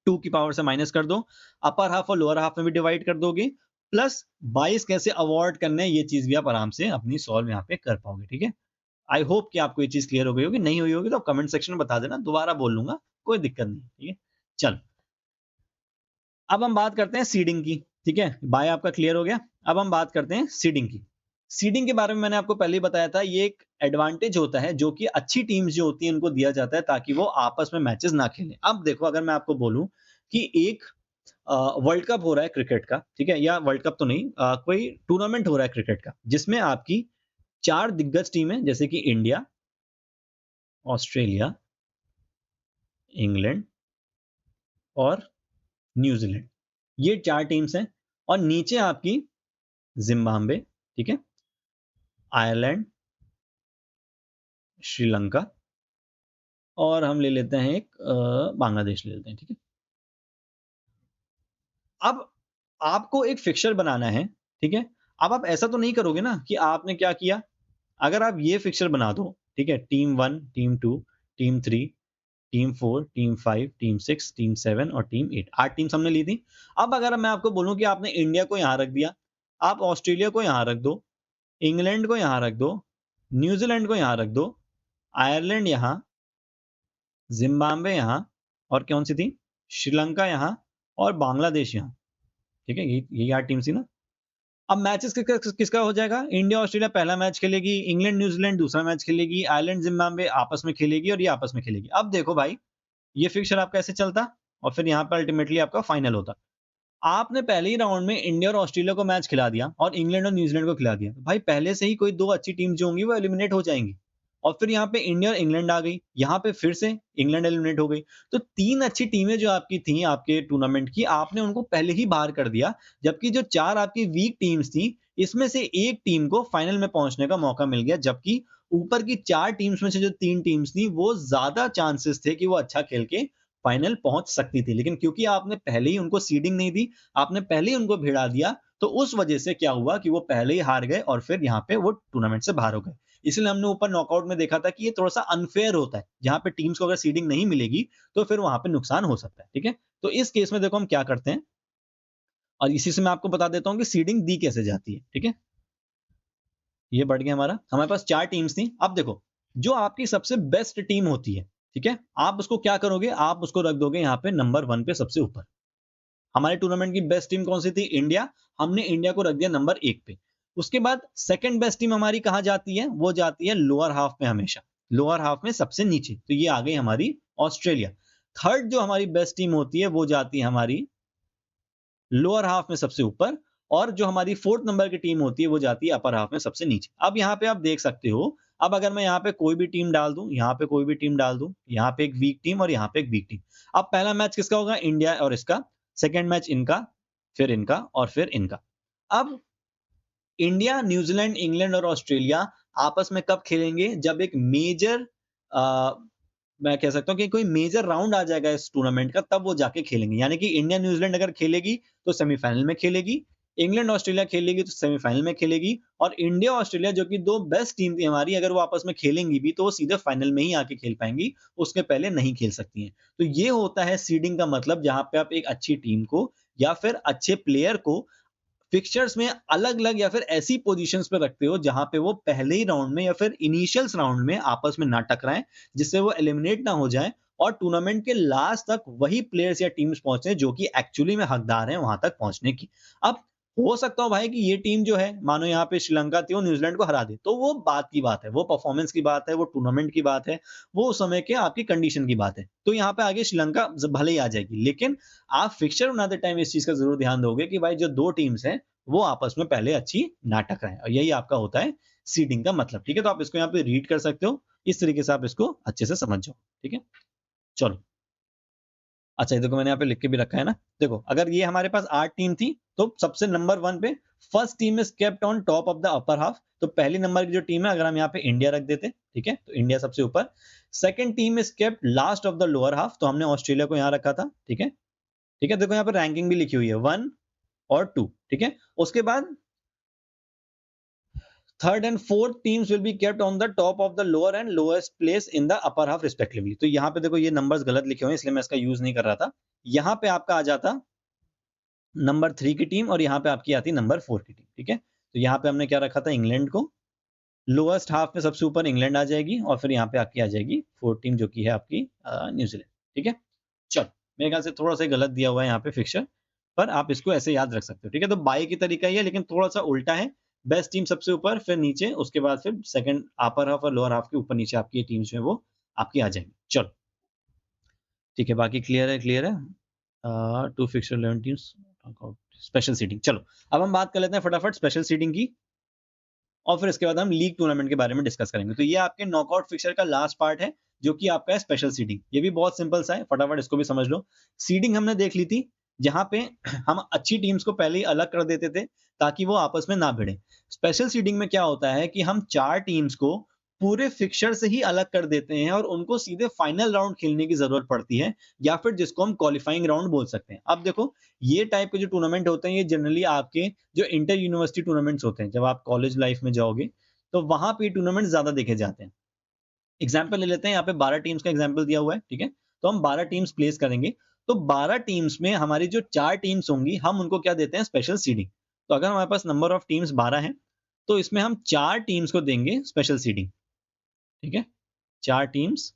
2 की पावर से माइनस कर दो, अपर हाफ और लोअर हाफ में भी डिवाइड कर दोगे, प्लस बाइस कैसे अवॉइड करने ये चीज भी आप आराम से अपनी सॉल्व यहाँ पे कर पाओगे, ठीक है। आई होप कि आपको ये चीज क्लियर हो गई होगी, नहीं हुई होगी तो कमेंट सेक्शन में बता देना, दोबारा बोल लूंगा, कोई दिक्कत नहीं, ठीक है। चलो अब हम बात करते हैं सीडिंग की, ठीक है। बाय आपका क्लियर हो गया, अब हम बात करते हैं सीडिंग की। सीडिंग के बारे में मैंने आपको पहले ही बताया था, ये एक एडवांटेज होता है जो कि अच्छी टीम्स जो होती हैं उनको दिया जाता है ताकि वो आपस में मैचेस ना खेलें। अब देखो, अगर मैं आपको बोलूं कि एक वर्ल्ड कप हो रहा है क्रिकेट का, ठीक है, या वर्ल्ड कप तो नहीं, कोई टूर्नामेंट हो रहा है क्रिकेट का जिसमें आपकी 4 दिग्गज टीमें जैसे कि इंडिया, ऑस्ट्रेलिया, इंग्लैंड और न्यूजीलैंड, ये 4 टीम्स हैं। और नीचे आपकी जिम्बाब्वे, ठीक है, आयरलैंड, श्रीलंका और हम ले लेते हैं एक बांग्लादेश ले लेते हैं, ठीक है। अब आपको एक फिक्सचर बनाना है, ठीक है। अब आप ऐसा तो नहीं करोगे ना कि आपने क्या किया, अगर आप ये फिक्सचर बना दो, ठीक है, team 1, team 2, team 3, team 4, team 5, team 6, team 7 और टीम 8, 8 टीम्स हमने ली थी। अब अगर मैं आपको बोलूं कि आपने इंडिया को यहां रख दिया, आप ऑस्ट्रेलिया को यहां रख दो, इंग्लैंड को यहां रख दो, न्यूजीलैंड को यहां रख दो, आयरलैंड यहां, जिम्बाब्वे यहां, और कौन सी थी, श्रीलंका यहां और बांग्लादेश यहां, ठीक है, यही 8 टीम्स थी ना। अब मैचेस किसका किसका हो जाएगा, इंडिया ऑस्ट्रेलिया पहला मैच खेलेगी, इंग्लैंड न्यूजीलैंड दूसरा मैच खेलेगी, आयरलैंड जिम्बाब्वे आपस में खेलेगी और ये आपस में खेलेगी। अब देखो भाई, ये फिक्सचर आपका ऐसे चलता और फिर यहाँ पर अल्टीमेटली आपका फाइनल होता। आपने पहले ही राउंड में इंडिया और ऑस्ट्रेलिया को मैच खिला दिया और इंग्लैंड और न्यूजीलैंड को खिला दिया, तो भाई पहले से ही कोई 2 अच्छी टीम जो होंगी वो एलिमिनेट हो जाएंगी। और फिर यहाँ पे इंडिया और इंग्लैंड आ गई, यहाँ पे फिर से इंग्लैंड एलिमिनेट हो गई। तो 3 अच्छी टीमें जो आपकी थी आपके टूर्नामेंट की, आपने उनको पहले ही बाहर कर दिया। जबकि जो 4 आपकी वीक टीम्स थी, इसमें से एक टीम को फाइनल में पहुंचने का मौका मिल गया, जबकि ऊपर की 4 टीम्स में से जो 3 टीम्स थी वो ज्यादा चांसेस थे कि वो अच्छा खेल के फाइनल पहुंच सकती थी। लेकिन क्योंकि आपने पहले ही उनको सीडिंग नहीं दी, आपने पहले ही उनको भिड़ा दिया, तो उस वजह से क्या हुआ कि वो पहले ही हार गए और फिर यहाँ पे वो टूर्नामेंट से बाहर हो गए। इसलिए हमने ऊपर नॉकआउट में देखा था कि ये थोड़ा-सा अनफेयर होता है। जहाँ पे टीम्स को अगर सीडिंग नहीं मिलेगी, तो फिर वहाँ पे नुकसान हो सकता है, ठीक है? तो इस केस में देखो हम क्या करते हैं, और इसी से मैं आपको बता देता हूँ कि सीडिंग दी कैसे जाती है, ठीक है? ये बढ़ गया हमारा, हमारे पास 4 टीम्स थी। अब देखो, जो आपकी सबसे बेस्ट टीम होती है, ठीक है? आप उसको क्या करोगे, आप उसको रख दोगे यहाँ पे नंबर 1 पे सबसे ऊपर। हमारे टूर्नामेंट की बेस्ट टीम कौन सी थी, इंडिया। हमने इंडिया को रख दिया नंबर 1 पे। उसके बाद सेकंड बेस्ट टीम हमारी कहाँ जाती है, वो जाती है लोअर हाफ में हमेशा, लोअर हाफ में सबसे नीचे, तो ये आ गई हमारी ऑस्ट्रेलिया। थर्ड जो हमारी बेस्ट टीम होती है वो जाती है हमारी लोअर हाफ में सबसे ऊपर, और जो हमारी फोर्थ नंबर की टीम होती है वो जाती है अपर हाफ में सबसे नीचे। अब यहाँ पे आप देख सकते हो, अब अगर मैं यहाँ पे कोई भी टीम डाल दूं, यहाँ पे कोई भी टीम डाल दूं, यहाँ पे एक वीक टीम और यहाँ पे एक वीक टीम। अब पहला मैच किसका होगा, इंडिया और इसका। सेकेंड मैच इनका, फिर इनका और फिर इनका। अब इंडिया, न्यूजीलैंड, इंग्लैंड और ऑस्ट्रेलिया आपस में कब खेलेंगे, जब एक मेजर, मैं कह सकता हूँ कि कोई मेजर राउंड आ जाएगा इस टूर्नामेंट का, तब वो जाके खेलेंगे। यानी कि इंडिया न्यूजीलैंड अगर खेलेगी तो सेमीफाइनल में खेलेगी, इंग्लैंड ऑस्ट्रेलिया खेलेगी तो सेमीफाइनल में खेलेगी, और इंडिया ऑस्ट्रेलिया जो कि 2 बेस्ट टीम थी हमारी, अगर वो आपस में खेलेंगी भी तो वो सीधे फाइनल में ही आके खेल पाएंगी, उसके पहले नहीं खेल सकती हैं। तो ये होता है सीडिंग का मतलब, जहां पे आप एक अच्छी टीम को या फिर अच्छे प्लेयर को फिक्सचर्स में अलग-अलग या फिर ऐसी पोजीशंस पे रखते हो जहां पे वो पहले ही राउंड में या फिर इनिशियल्स राउंड में आपस में ना टकराएं, जिससे वो एलिमिनेट ना हो जाएं और टूर्नामेंट के लास्ट तक वही प्लेयर्स या टीम्स पहुंचे जो कि एक्चुअली में हकदार हैं वहां तक पहुंचने की। अब हो सकता हो भाई कि ये टीम जो है, मानो यहाँ पे श्रीलंका थी, वो न्यूजीलैंड को हरा दे, तो वो बात की बात है, वो परफॉर्मेंस की बात है, वो टूर्नामेंट की बात है, वो उस समय के आपकी कंडीशन की बात है। तो यहाँ पे आगे श्रीलंका भले ही आ जाएगी, लेकिन आप फिक्सचर बनाते टाइम इस चीज का जरूर ध्यान दोगे कि भाई जो 2 टीम्स हैं वो आपस में पहले अच्छी ना टकराएं, और यही आपका होता है सीडिंग का मतलब, ठीक है। तो आप इसको यहाँ पे रीड कर सकते हो, इस तरीके से आप इसको अच्छे से समझ जाओ, ठीक है। चलो, अच्छा ये देखो मैंने यहाँ पे लिख के भी रखा है ना। देखो, अगर ये हमारे पास 8 टीम थी, तो सबसे नंबर 1 पे first team is kept on top of the upper half, तो पहली नंबर की जो टीम है, अगर हम यहाँ पे इंडिया रख देते, ठीक है, तो इंडिया सबसे ऊपर। Second team is kept last of the lower half, तो हमने ऑस्ट्रेलिया को यहाँ रखा था, ठीक है। ठीक है, देखो यहाँ पे रैंकिंग भी लिखी हुई है 1 और 2, ठीक है। उसके बाद third and fourth teams will be kept on the top of the lower and lowest place in the upper half respectively. तो यहाँ पे देखो ये नंबर्स गलत लिखे हुए हैं, इसलिए मैं इसका यूज नहीं कर रहा था। यहाँ पे आपका आ जाता नंबर 3 की टीम और यहाँ पे आपकी आती नंबर 4 की टीम, ठीक है। तो यहाँ पे हमने क्या रखा था, इंग्लैंड को। लोएस्ट हाफ में सबसे ऊपर इंग्लैंड आ जाएगी और फिर यहाँ पे आपकी आ जाएगी 4 टीम जो कि है आपकी न्यूजीलैंड, ठीक है। चलो, मेरे ख्याल से थोड़ा सा गलत दिया हुआ है यहाँ पे फिक्सचर, पर आप इसको ऐसे याद रख सकते हो, ठीक है। तो बाई की तरीका ही है लेकिन थोड़ा सा उल्टा है। बेस्ट टीम सबसे ऊपर, फिर नीचे, उसके बाद फिर सेकंड अपर हाफ और लोअर हाफ के ऊपर नीचे आपकी टीम्स जो है वो आपकी आ जाएंगी। चलो ठीक है, बाकी क्लियर है, क्लियर है। To fixer 11 teams, special seeding. चलो अब हम बात कर लेते हैं फटाफट स्पेशल सीडिंग की, और फिर इसके बाद हम लीग टूर्नामेंट के बारे में डिस्कस करेंगे। तो ये आपके नॉकआउट फिक्सर का लास्ट पार्ट है, जो कि आपका है स्पेशल सीडिंग। ये भी बहुत सिंपल सा है, फटाफट इसको भी समझ लो। सीडिंग हमने देख ली थी, जहां पे हम अच्छी टीम्स को पहले ही अलग कर देते थे ताकि वो आपस में ना भिड़े। स्पेशल सीडिंग में क्या होता है कि हम 4 टीम्स को पूरे फिक्सर से ही अलग कर देते हैं और उनको सीधे फाइनल राउंड खेलने की जरूरत पड़ती है, या फिर जिसको हम क्वालिफाइंग राउंड बोल सकते हैं। अब देखो, ये टाइप के जो टूर्नामेंट होते हैं, ये जनरली आपके जो इंटर यूनिवर्सिटी टूर्नामेंट्स होते हैं, जब आप कॉलेज लाइफ में जाओगे तो वहां पे टूर्नामेंट ज्यादा देखे जाते हैं। एग्जाम्पल ले लेते हैं, यहाँ पे 12 टीम्स का एग्जाम्पल दिया हुआ है, ठीक है। तो हम 12 टीम्स प्लेस करेंगे, तो 12 टीम्स में हमारी जो 4 टीम्स होंगी, हम उनको क्या देते हैं, स्पेशल सीडिंग। तो अगर हमारे पास नंबर ऑफ टीम्स 12 है, तो इसमें हम 4 टीम्स को देंगे स्पेशल सीडिंग, ठीक है। 4 टीम्स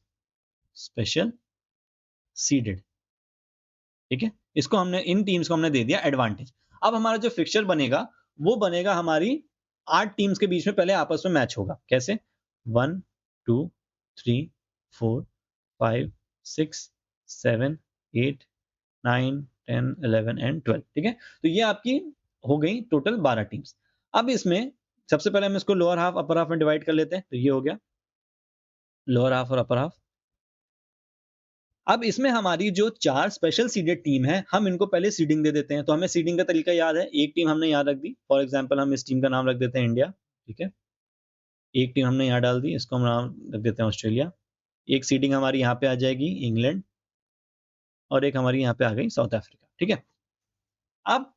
स्पेशल सीडेड, ठीक है। इसको हमने, इन टीम्स को हमने दे दिया एडवांटेज। अब हमारा जो फिक्सचर बनेगा, वो बनेगा हमारी 8 टीम्स के बीच में पहले आपस में मैच होगा। कैसे? 1 2 3 4 5 6 7 8 9 10 11 एंड 12, ठीक है। तो ये आपकी हो गई टोटल 12 टीम्स। अब इसमें सबसे पहले हम इसको लोअर हाफ अपर हाफ में डिवाइड कर लेते हैं, तो ये हो गया लोअर हाफ और अपर हाफ। अब इसमें हमारी जो 4 स्पेशल सीडेड टीम है, हम इनको पहले सीडिंग दे देते हैं। तो हमें सीडिंग का तरीका याद है, एक टीम हमने यहाँ रख दी, फॉर एग्जांपल हम इस टीम का नाम रख देते हैं इंडिया, ठीक है। एक टीम हमने यहाँ डाल दी, इसको हम नाम रख देते हैं ऑस्ट्रेलिया। एक सीडिंग हमारी यहाँ पे आ जाएगी इंग्लैंड, और एक हमारी यहाँ पे आ गई साउथ अफ्रीका, ठीक है। अब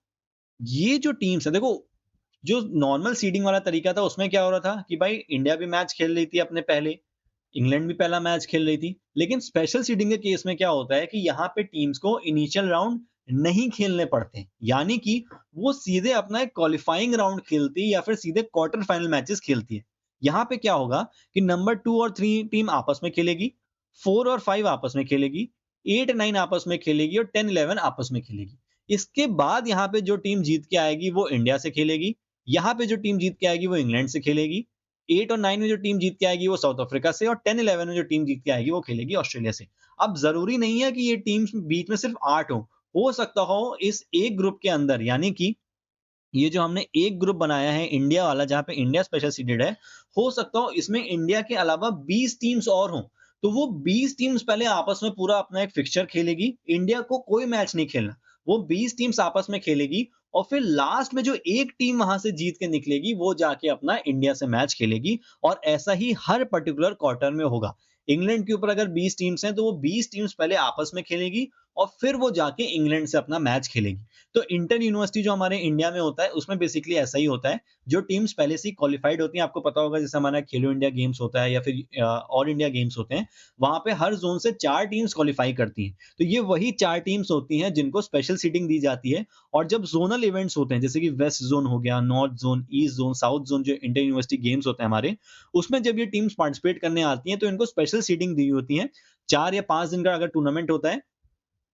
ये जो टीम्स है, देखो, जो नॉर्मल सीडिंग वाला तरीका था उसमें क्या हो रहा था कि भाई इंडिया भी मैच खेल रही थी अपने पहले, इंग्लैंड भी पहला मैच खेल रही थी। लेकिन स्पेशल सीडिंग के केस में क्या होता है कि यहाँ पे टीम्स को इनिशियल राउंड नहीं खेलने पड़ते हैं, यानी कि वो सीधे अपना एक क्वालिफाइंग राउंड खेलती है या फिर सीधे क्वार्टर फाइनल मैचेस खेलती है। यहाँ पे क्या होगा कि नंबर 2 और 3 टीम आपस में खेलेगी, 4 और 5 आपस में खेलेगी, 8 9 आपस में खेलेगी, और 10 11 आपस में खेलेगी। इसके बाद यहाँ पे जो टीम जीत के आएगी वो इंडिया से खेलेगी, यहाँ पे जो टीम जीत के आएगी वो इंग्लैंड से खेलेगी, 8 और 9 में जो टीम जीत के आएगी वो साउथ अफ्रीका से, और 10 11 में जो टीम जीत के आएगी वो खेलेगी ऑस्ट्रेलिया से। अब जरूरी नहीं है कि ये टीम्स बीच में सिर्फ 8 हो सकता हो इस एक ग्रुप के अंदर, यानी कि ये जो हमने एक ग्रुप बनाया है इंडिया वाला, जहां पे इंडिया स्पेशल सीडेड है, हो सकता हो इसमें इंडिया के अलावा 20 टीम्स और हों। तो वो 20 टीम्स पहले आपस में पूरा अपना एक फिक्सचर खेलेगी, इंडिया को कोई मैच नहीं खेलना, वो 20 टीम्स आपस में खेलेगी, और फिर लास्ट में जो एक टीम वहां से जीत के निकलेगी वो जाके अपना इंडिया से मैच खेलेगी। और ऐसा ही हर पर्टिकुलर क्वार्टर में होगा। इंग्लैंड के ऊपर अगर 20 टीम्स हैं, तो वो 20 टीम्स पहले आपस में खेलेगी, और फिर वो जाके इंग्लैंड से अपना मैच खेलेगी। तो इंटर यूनिवर्सिटी जो हमारे इंडिया में होता है, उसमें बेसिकली ऐसा ही होता है। जो टीम्स पहले से ही क्वालिफाइड होती हैं, आपको पता होगा, जैसे हमारा खेलो इंडिया गेम्स होता है या फिर ऑल इंडिया गेम्स होते हैं, वहां पे हर जोन से 4 टीम्स क्वालिफाई करती हैं। तो ये वही 4 टीम्स होती हैं जिनको स्पेशल सीडिंग दी जाती है। और जब जोनल इवेंट्स होते हैं, जैसे कि वेस्ट जोन हो गया, north zone, east zone, south zone, जो इंटर यूनिवर्सिटी गेम्स होते हैं हमारे, उसमें जब ये टीम्स पार्टिसिपेट करने आती हैं, तो इनको स्पेशल सीडिंग दी होती है। 4 या 5 दिन का अगर टूर्नामेंट होता है,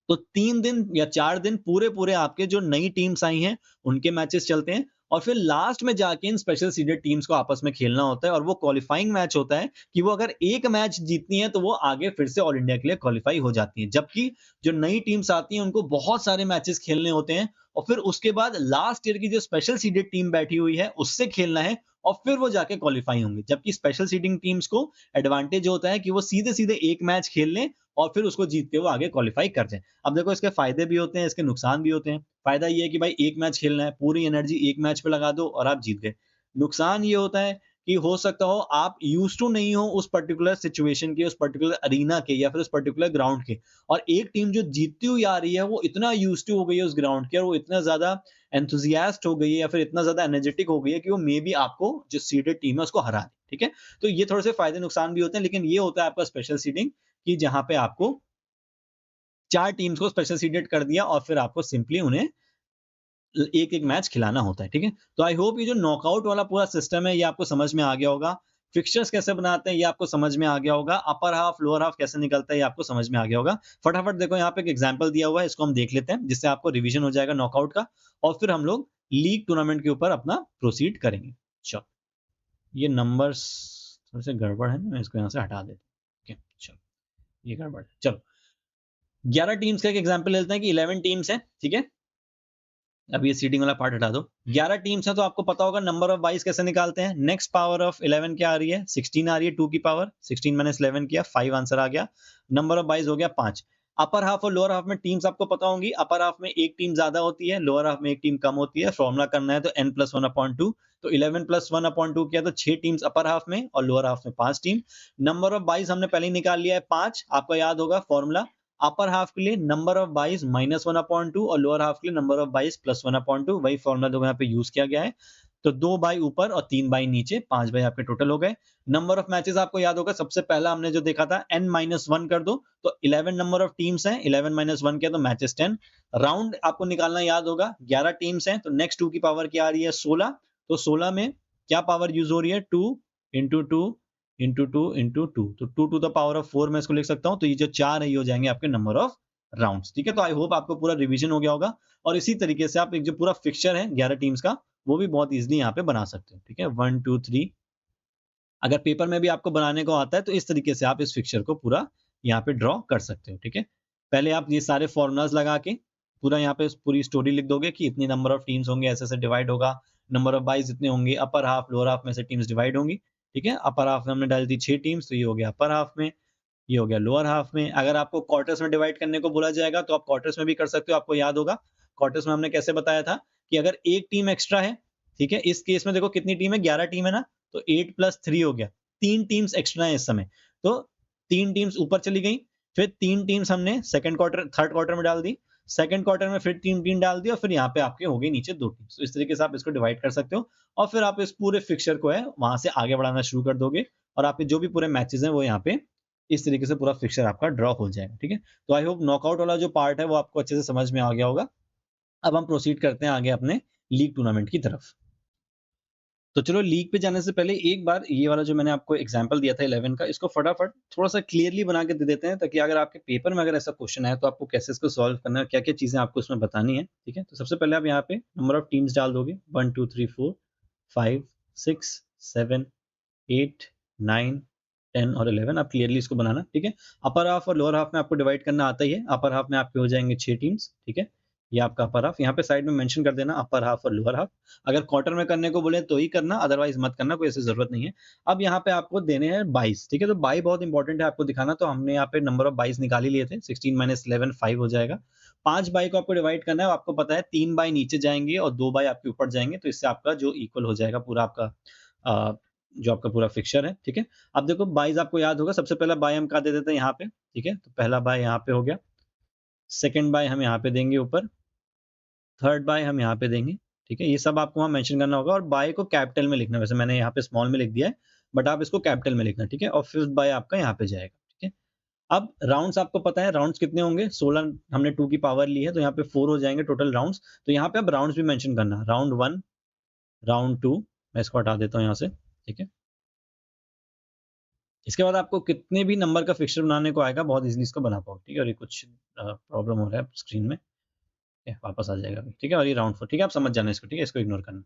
तो 3 दिन या 4 दिन पूरे-पूरे आपके जो नई टीम्स आई हैं, उनके मैचेस चलते हैं, और फिर लास्ट में जाके इन स्पेशल सीडेड टीम्स को आपस में खेलना होता है, और वो क्वालिफाइंग मैच होता है कि वो अगर एक मैच जीतती हैं, तो वो आगे फिर से ऑल इंडिया के लिए क्वालिफाई हो जाती हैं। जबकि जो नई टीम्स आती हैं, उनको बहुत सारे मैचेस खेलने होते हैं, और फिर उसके बाद लास्ट ईयर की जो स्पेशल सीडेड टीम बैठी हुई है, उससे खेलना है, और फिर वो जाके क्वालिफाई होंगे। जबकि स्पेशल सीडिंग टीम्स को एडवांटेज होता है कि वो सीधे-सीधे एक मैच खेल लें, और फिर उसको जीत के वो आगे क्वालिफाई कर जाएँ। अब देखो, इसके फायदे भी होते हैं, इसके नुकसान भी होते हैं। फायदा ये है कि भाई एक मैच खेलना है, पूरी एनर्जी एक मैच पे लगा दो और आप जीत गए। नुकसान ये होता है कि हो सकता हो आप यूज्ड टू नहीं हो उस पर्टिकुलर सिचुएशन के, उस पर्टिकुलर अरीना के, या फिर उस पर्टिकुलर ग्राउंड के, और एक टीम जो जीतती हुई आ रही है वो इतना यूज्ड टू हो गई है उस ग्राउंड के, और वो इतना ज्यादा एंथुसियास्ट हो गई है या फिर इतना ज्यादा एनर्जेटिक हो गई है कि वो मे बी आपको, जो सीडेड टीम है, उसको हरा दे, ठीक है। तो ये थोड़े से फायदे नुकसान भी होते हैं, लेकिन ये होता है आपका स्पेशल सीडिंग, कि जहां पे आपको 4 टीम्स को स्पेशल सीडेड कर दिया, और फिर आपको सिंपली उन्हें एक-एक मैच खिलाना होता है, ठीक है? तो आई होप ये जो नॉकआउट वाला पूरा सिस्टम है, ये आपको समझ में आ गया होगा। फिक्सचर्स कैसे बनाते हैं, ये आपको समझ में आ गया होगा। अपर हाफ, लोअर हाफ कैसे निकलता है, ये आपको समझ में आ गया होगा। फटाफट देखो, यहाँ पे एक एग्जांपल दिया हुआ है, इसको हम देख लेते हैं, जिससे आपको रिवीजन हो जाएगा नॉकआउट का, और फिर हम लोग लीग टूर्नामेंट के ऊपर अपना प्रोसीड करेंगे। चलो ये नंबर्स थोड़े से गड़बड़ है ना, मैं इसको यहाँ से हटा देता हूँ। ओके चलो ये गड़बड़ है। चलो 11 टीम्स का एक एग्जांपल लेते हैं कि 11 टीम्स हैं, ठीक है। अब ये सीटिंग वाला पार्ट हटा दो। 11 टीम्स हैं तो आपको पता होगा नंबर ऑफ बाइस कैसे निकालते हैं। नेक्स्ट पावर ऑफ 11 क्या आ रही है, 16 आ रही है, 2 की पावर 16 माइनस 11 किया 5 आंसर आ गया। नंबर ऑफ बाइस हो गया 5। अपर हाफ और लोअर हाफ में टीम्स आपको पता होंगी। अपर हाफ में एक टीम ज्यादा होती है, लोअर हाफ में एक टीम कम होती है। फॉर्मूला करना है तो n+1/2, तो 11+1/2 किया तो 6 टीम्स अपर हाफ में और लोअर हाफ में 5 टीम। नंबर ऑफ बाइस हमने पहले ही निकाल लिया है 5, आपको याद होगा फॉर्मूला अपर हाफ के लिए नंबर ऑफ बाइस -1/2 और लोअर हाफ के लिए नंबर ऑफ बाइस +1/2, वही फॉर्मूला जो यहाँ पे यूज किया गया है। तो 2 बाई ऊपर और 3 बाई नीचे, 5 बाई आपके टोटल हो गए। नंबर ऑफ मैचेस आपको याद होगा, सबसे पहला हमने जो देखा था n-1 कर दो, तो 11 नंबर ऑफ टीम्स हैं, 11 - 1 किया तो मैचेस 10। राउंड आपको निकालना याद होगा, 11 टीम्स हैं तो नेक्स्ट 2 की पावर क्या आ रही है 16, तो 16 में क्या पावर यूज हो रही है 2 इंटू 2 इंटू 2 इंटू 2, तो 2 टू द पावर ऑफ 4 मैं इसको लिख सकता हूँ। तो ये जो 4 है ये हो जाएंगे आपके नंबर ऑफ राउंड्स, ठीक है। तो आई होप आपको पूरा रिवीजन हो गया होगा और इसी तरीके से आप एक जो पूरा फिक्चर है 11 टीम्स का वो भी बहुत इजीली यहाँ पे बना सकते हो, ठीक है। 1 2 3, अगर पेपर में भी आपको बनाने को आता है तो इस तरीके से आप इस फिक्चर को पूरा यहाँ पे ड्रॉ कर सकते हो, ठीक है। पहले आप ये सारे फॉर्मूलाज लगा के पूरा यहाँ पे पूरी स्टोरी लिख दोगे कि इतनी नंबर ऑफ टीम्स होंगे, ऐसे ऐसे डिवाइड होगा, नंबर ऑफ बाइस इतने होंगे, अपर हाफ लोअर हाफ में से टीम्स डिवाइड होंगी, ठीक है। अपर हाफ में हमने डाल दी 6 टीम्स, तो ये हो गया अपर हाफ में, ये हो गया लोअर हाफ में। अगर आपको क्वार्टर्स में डिवाइड करने को बोला जाएगा तो आप क्वार्टर्स में भी कर सकते हो। आपको याद होगा क्वार्टर्स में हमने कैसे बताया था कि अगर एक टीम एक्स्ट्रा है, ठीक है, इस केस में देखो कितनी टीम है, 11 टीम है ना, तो 8 + 3 हो गया, 3 टीम्स एक्स्ट्रा है इस समय, तो 3 टीम्स ऊपर चली गई। फिर 3 टीम्स हमने सेकंड क्वार्टर थर्ड क्वार्टर में डाल दी, सेकंड क्वार्टर में फिर 3 टीम डाल दी और फिर यहाँ पे आपके हो गई नीचे 2 टीम्स। तो इस तरीके से आप इसको डिवाइड कर सकते हो और फिर आप इस पूरे फिक्चर को है वहां से आगे बढ़ाना शुरू कर दोगे और आपके जो भी पूरे मैचेस हैं वो यहाँ पे इस तरीके से पूरा फिक्चर आपका ड्रॉ हो जाएगा, ठीक है। तो आई होप नॉकआउट वाला जो पार्ट है वो आपको अच्छे से समझ में आ गया होगा। अब हम प्रोसीड करते हैं आगे अपने लीग टूर्नामेंट की तरफ। तो चलो लीग पे जाने से पहले एक बार ये वाला जो मैंने आपको एग्जांपल दिया था 11 का, इसको फटाफट थोड़ा सा क्लियरली बना के दे देते हैं ताकि अगर आपके पेपर में अगर ऐसा क्वेश्चन आए तो आपको कैसे इसको सॉल्व करना है, क्या क्या चीजें आपको इसमें बतानी है, ठीक है। तो सबसे पहले आप यहाँ पे नंबर ऑफ टीम्स डाल दोगे 1 2 3 4 5 6 7 8 9 10 और 11, आप क्लियरली इसको बनाना, ठीक है। अपर हाफ और लोअर हाफ में आपको डिवाइड करना आता ही है। अपर हाफ में आपके हो जाएंगे 6 टीम्स, ठीक है, ये आपका अपर हाफ। यहाँ पे साइड में मेंशन कर देना अपर हाफ और लोअर हाफ। अगर क्वार्टर में करने को बोले तो ही करना, अदरवाइज मत करना, कोई ऐसी जरूरत नहीं है। अब यहाँ पे आपको देने हैं 22, ठीक है। तो 22 बहुत इंपॉर्टेंट है आपको दिखाना, तो हमने यहाँ पे नंबर ऑफ 22 निकाल ही लिए थे। 16 - 11 5 हो जाएगा। 5 बाई को आपको डिवाइड करना है, आपको पता है 3 बाई नीचे जाएंगे और 2 बाई आपके ऊपर जाएंगे, तो इससे आपका जो इक्वल हो जाएगा पूरा आपका जो आपका पूरा फिक्चर है, ठीक है। अब देखो 22 आपको याद होगा, सबसे पहला बाय हम कहा दे देते हैं यहाँ पे, ठीक है। तो पहला बाय यहाँ पे हो गया, सेकंड बाय हम यहाँ पे देंगे ऊपर, थर्ड बाय हम यहाँ पे देंगे, ठीक है। ये सब आपको वहाँ मेंशन करना होगा और बाय को कैपिटल में लिखना है। वैसे मैंने यहाँ पे स्मॉल में लिख दिया है बट आप इसको कैपिटल में लिखना, ठीक है। और फिफ्थ बाय आपका यहाँ पे जाएगा, ठीक है। अब राउंड्स आपको पता है राउंड्स कितने होंगे, 16 हमने 2 की पावर ली है तो यहाँ पे 4 हो जाएंगे टोटल राउंड्स। तो यहाँ पे अब राउंड्स भी मेंशन करना, राउंड 1 राउंड 2, मैं इसको हटा देता हूँ यहाँ से, ठीक है। इसके बाद आपको कितने भी नंबर का फिक्चर बनाने को आएगा, बहुत इजीली इसको बना पाओगे, ठीक है। और ये कुछ प्रॉब्लम हो रहा है स्क्रीन में, वापस आ जाएगा अभी, ठीक है। और ये राउंड 4, ठीक है, आप समझ जाना इसको, ठीक है, इसको इग्नोर करना।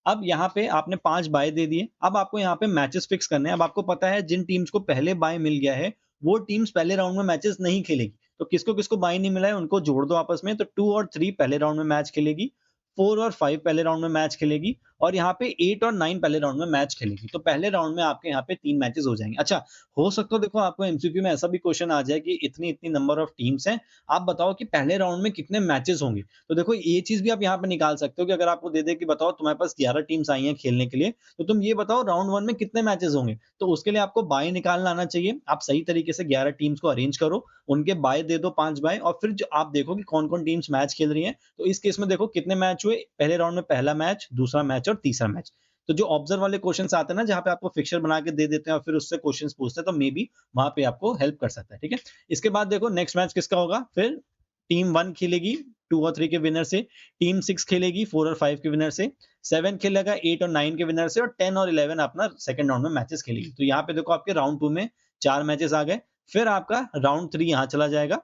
अब यहाँ पे आपने 5 बाय दे दिए, अब आपको यहाँ पे मैचेस फिक्स करने हैं। अब आपको पता है जिन टीम्स को पहले बाय मिल गया है वो टीम्स पहले राउंड में मैचेस नहीं खेलेगी, तो किसको किसको बाय नहीं मिला है उनको जोड़ दो आपस में। तो 2 और 3 पहले राउंड में मैच खेलेगी, 4 और 5 पहले राउंड में मैच खेलेगी और यहाँ पे 8 और 9 पहले राउंड में मैच खेलेगी। तो पहले राउंड में आपके यहाँ पे 3 मैचेस हो जाएंगे। अच्छा, हो सकता है देखो आपको एमसीक्यू में ऐसा भी क्वेश्चन आ जाए कि इतनी इतनी नंबर ऑफ टीम्स हैं, आप बताओ कि पहले राउंड में कितने मैचेस होंगे। तो देखो ये चीज भी आप यहाँ पे निकाल सकते हो कि अगर आपको दे दे कि बताओ तुम्हारे पास 11 टीम्स आई हैं खेलने के लिए, तो तुम ये बताओ राउंड 1 में कितने मैचेस होंगे। तो उसके लिए आपको बाय निकालना आना चाहिए। आप सही तरीके से 11 टीम्स को अरेंज करो, उनके बाय दे दो 5 बाय, और फिर जो आप देखो कि कौन कौन टीम्स मैच खेल रही हैं। तो इस केस में देखो कितने मैच हुए पहले राउंड में, पहला मैच, दूसरा मैच और तीसरा मैच। तो जो ऑब्जर्व वाले क्वेश्चंस आते हैं ना जहां पे आपको फिक्चर बना के दे देते हैं और फिर उससे क्वेश्चंस पूछते हैं, तो मे बी वहां पे आपको हेल्प कर सकता है, ठीक है। इसके बाद देखो नेक्स्ट मैच किसका होगा, फिर टीम 1 खेलेगी 2 और 3 के विनर से, टीम 6 खेलेगी 4 और 5 के विनर से, 7 खेलेगा 8 और 9 के विनर से और 10 और 11 अपना सेकंड राउंड में मैचेस खेलेगी। तो यहाँ पे देखो आपके राउंड 2 में 4 मैचेस आ गए। फिर आपका राउंड 3 यहाँ चला जाएगा,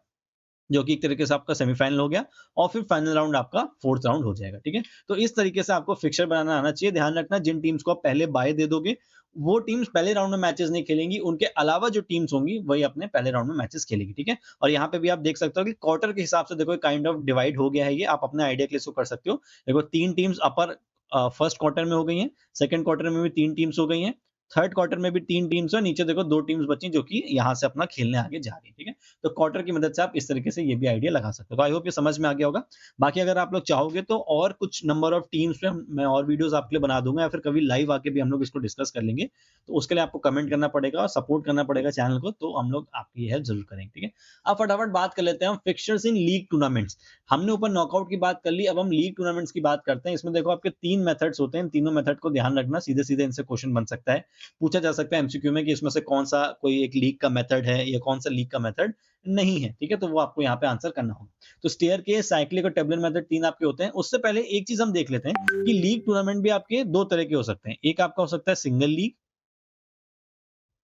जो कि एक तरीके से आपका सेमीफाइनल हो गया, और फिर फाइनल राउंड आपका फोर्थ राउंड हो जाएगा, ठीक है। तो इस तरीके से आपको फिक्सचर बनाना आना चाहिए। ध्यान रखना, जिन टीम्स को आप पहले बाय दे दोगे वो टीम्स पहले राउंड में मैचेस नहीं खेलेंगी, उनके अलावा जो टीम्स होंगी वही अपने पहले राउंड में मैचेस खेलेगी, ठीक है। और यहाँ पे भी आप देख सकते हो कि क्वार्टर के हिसाब से देखो काइंड ऑफ डिवाइड हो गया है ये, आप अपने आइडिया के लिए इसको कर सकते हो। देखो 3 टीम्स अपर फर्स्ट क्वार्टर में हो गई हैं, सेकंड क्वार्टर में भी 3 टीम्स हो गई हैं, थर्ड क्वार्टर में भी 3 टीम्स है, नीचे देखो 2 टीम्स बची जो कि यहाँ से अपना खेलने आगे जा रही है, ठीक है। तो क्वार्टर की मदद से आप इस तरीके से ये भी आइडिया लगा सकते हो। तो आई होप ये समझ में आ गया होगा। बाकी अगर आप लोग चाहोगे तो और कुछ नंबर ऑफ टीम्स पे मैं और वीडियोस आपके लिए बना दूंगा, या फिर कभी लाइव आके भी हम लोग इसको डिस्कस कर लेंगे। तो उसके लिए आपको कमेंट करना पड़ेगा और सपोर्ट करना पड़ेगा चैनल को, तो हम लोग आपकी हेल्प जरूर करेंगे, ठीक है। अब फटाफट बात कर लेते हैं हम फिक्सचर्स इन लीग टूर्नामेंट्स। हमने ऊपर नॉकआउट की बात कर ली, अब हम लीग टूर्नामेंट्स की बात करते हैं। इसमें देखो आपके 3 मेथड्स होते हैं, तीनों मेथड को ध्यान रखना, सीधे सीधे इनसे क्वेश्चन बन सकता है, पूछा जा सकता है एमसीक्यू में कि इसमें से कौन सा कोई एक लीग का मेथड है या कौन सा लीग का मेथड नहीं है, ठीक है। तो वो आपको यहाँ पे आंसर करना होगा। तो स्टेयरकेस, साइक्लिक और टेबुलर मेथड 3 आपके होते हैं। उससे पहले एक चीज हम देख लेते हैं कि लीग टूर्नामेंट भी आपके 2 तरह के हो सकते हैं। एक आपका हो सकता है सिंगल लीग,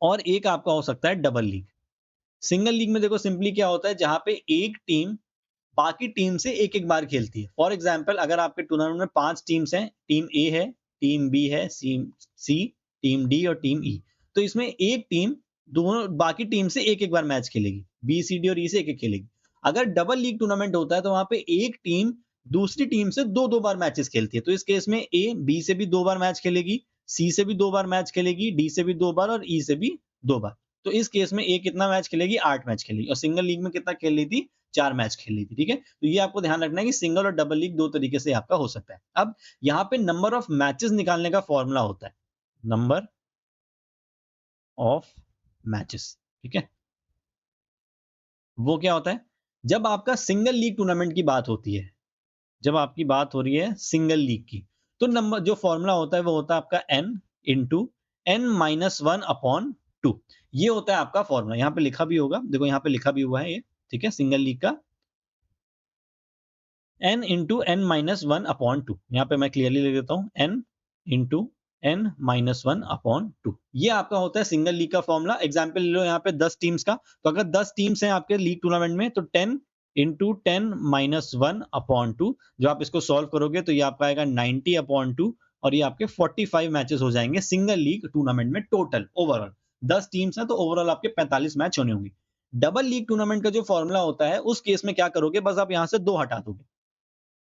और एक आपका हो सकता है डबल लीग। सिंगल लीग में देखो सिंपली क्या होता है, जहां पे एक टीम बाकी टीम से एक एक बार खेलती है। फॉर एग्जाम्पल, अगर आपके टूर्नामेंट में 5 टीम्स हैं, टीम ए है, टीम बी है, सी, टीम डी और टीम ई, तो इसमें एक टीम दोनों बाकी टीम से एक एक बार मैच खेलेगी, बी सी डी और ई से एक एक खेलेगी। अगर डबल लीग टूर्नामेंट होता है तो वहां पे एक टीम दूसरी टीम से दो दो बार मैचेस खेलती है। तो इस केस में ए बी से भी 2 बार मैच खेलेगी, सी से भी 2 बार मैच खेलेगी, डी से भी 2 बार और ई से भी 2 बार। तो इस केस में ए कितना मैच खेलेगी, 8 मैच खेलेगी। और सिंगल लीग में कितना खेल रही थी, 4 मैच खेल ली थी, ठीक है। तो ये आपको ध्यान रखना है कि सिंगल और डबल लीग 2 तरीके से आपका हो सकता है। अब यहाँ पे नंबर ऑफ मैचेस निकालने का फॉर्मूला होता है, नंबर ऑफ मैचेस, ठीक है। वो क्या होता है, जब आपका सिंगल लीग टूर्नामेंट की बात होती है, जब आपकी बात हो रही है सिंगल लीग की, तो नंबर जो फॉर्मूला होता है वो होता है आपका n into n minus 1 upon 2। ये होता है आपका फॉर्मूला, यहाँ पे लिखा भी होगा, देखो यहाँ पे लिखा भी हुआ है ये, ठीक है। सिंगल लीग का n into n minus 1 upon 2, यहाँ पे मैं क्लियरली लिख देता हूँ, n into n minus 1 upon 2। ये आपका होता है सिंगल लीग का फॉर्मूला। एग्जाम्पल ले लो यहाँ पे 10 टीम्स का, तो अगर 10 टीम्स हैं आपके लीग टूर्नामेंट में, तो 10 इंटू 10 माइनस 1 अपॉन 2, जो आप इसको सॉल्व करोगे तो ये आपका आएगा 90 अपॉन 2, और ये आपके 45 मैचेस हो जाएंगे सिंगल लीग टूर्नामेंट में टोटल ओवरऑल। 10 टीम्स हैं तो ओवरऑल आपके 45 मैच होने होंगे। डबल लीग टूर्नामेंट का जो फॉर्मूला होता है, उस केस में क्या करोगे, बस आप यहाँ से 2 हटा दोगे,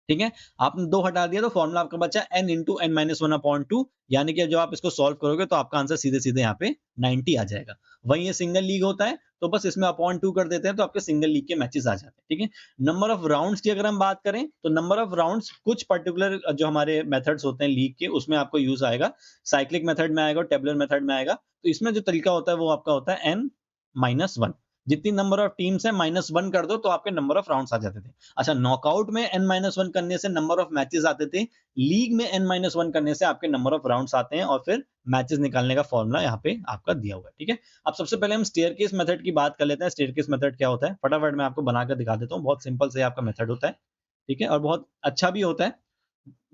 ठीक है। आपने 2 हटा दिया तो फॉर्मूला आपका बचा n into N minus 1 upon 2, यानी कि जब आप इसको सॉल्व करोगे तो आपका आंसर सीधे सीधे यहाँ पे 90 आ जाएगा। वहीं ये सिंगल लीग होता है तो बस इसमें अपॉन 2 कर देते हैं, तो आपके सिंगल लीग के मैचेस आ जाते हैं, ठीक है। नंबर ऑफ राउंड्स की अगर हम बात करें, तो नंबर ऑफ राउंड्स कुछ पर्टिकुलर जो हमारे मेथड्स होते हैं लीग के, उसमें आपको यूज आएगा, साइक्लिक मेथड में आएगा और टेबुलर मेथड में आएगा। तो इसमें जो तरीका होता है वो आपका होता है n माइनस 1। जितनी नंबर ऑफ टीम्स है माइनस 1 कर दो तो आपके नंबर ऑफ राउंड्स आ जाते थे। अच्छा, नॉकआउट में n माइनस 1 करने से नंबर ऑफ मैचेस आते थे, लीग में n माइनस 1 करने से आपके नंबर ऑफ राउंड्स आते हैं, और फिर मैचेस निकालने का फॉर्मूला यहाँ पे आपका दिया हुआ है, ठीक है। अब सबसे पहले हम स्टेयरकेस मेथड की बात कर लेते हैं। स्टेयरकेस मेथड क्या होता है, फटाफट मैं आपको बनाकर दिखा देता हूँ। बहुत सिंपल से आपका मेथड होता है, ठीक है, और बहुत अच्छा भी होता है,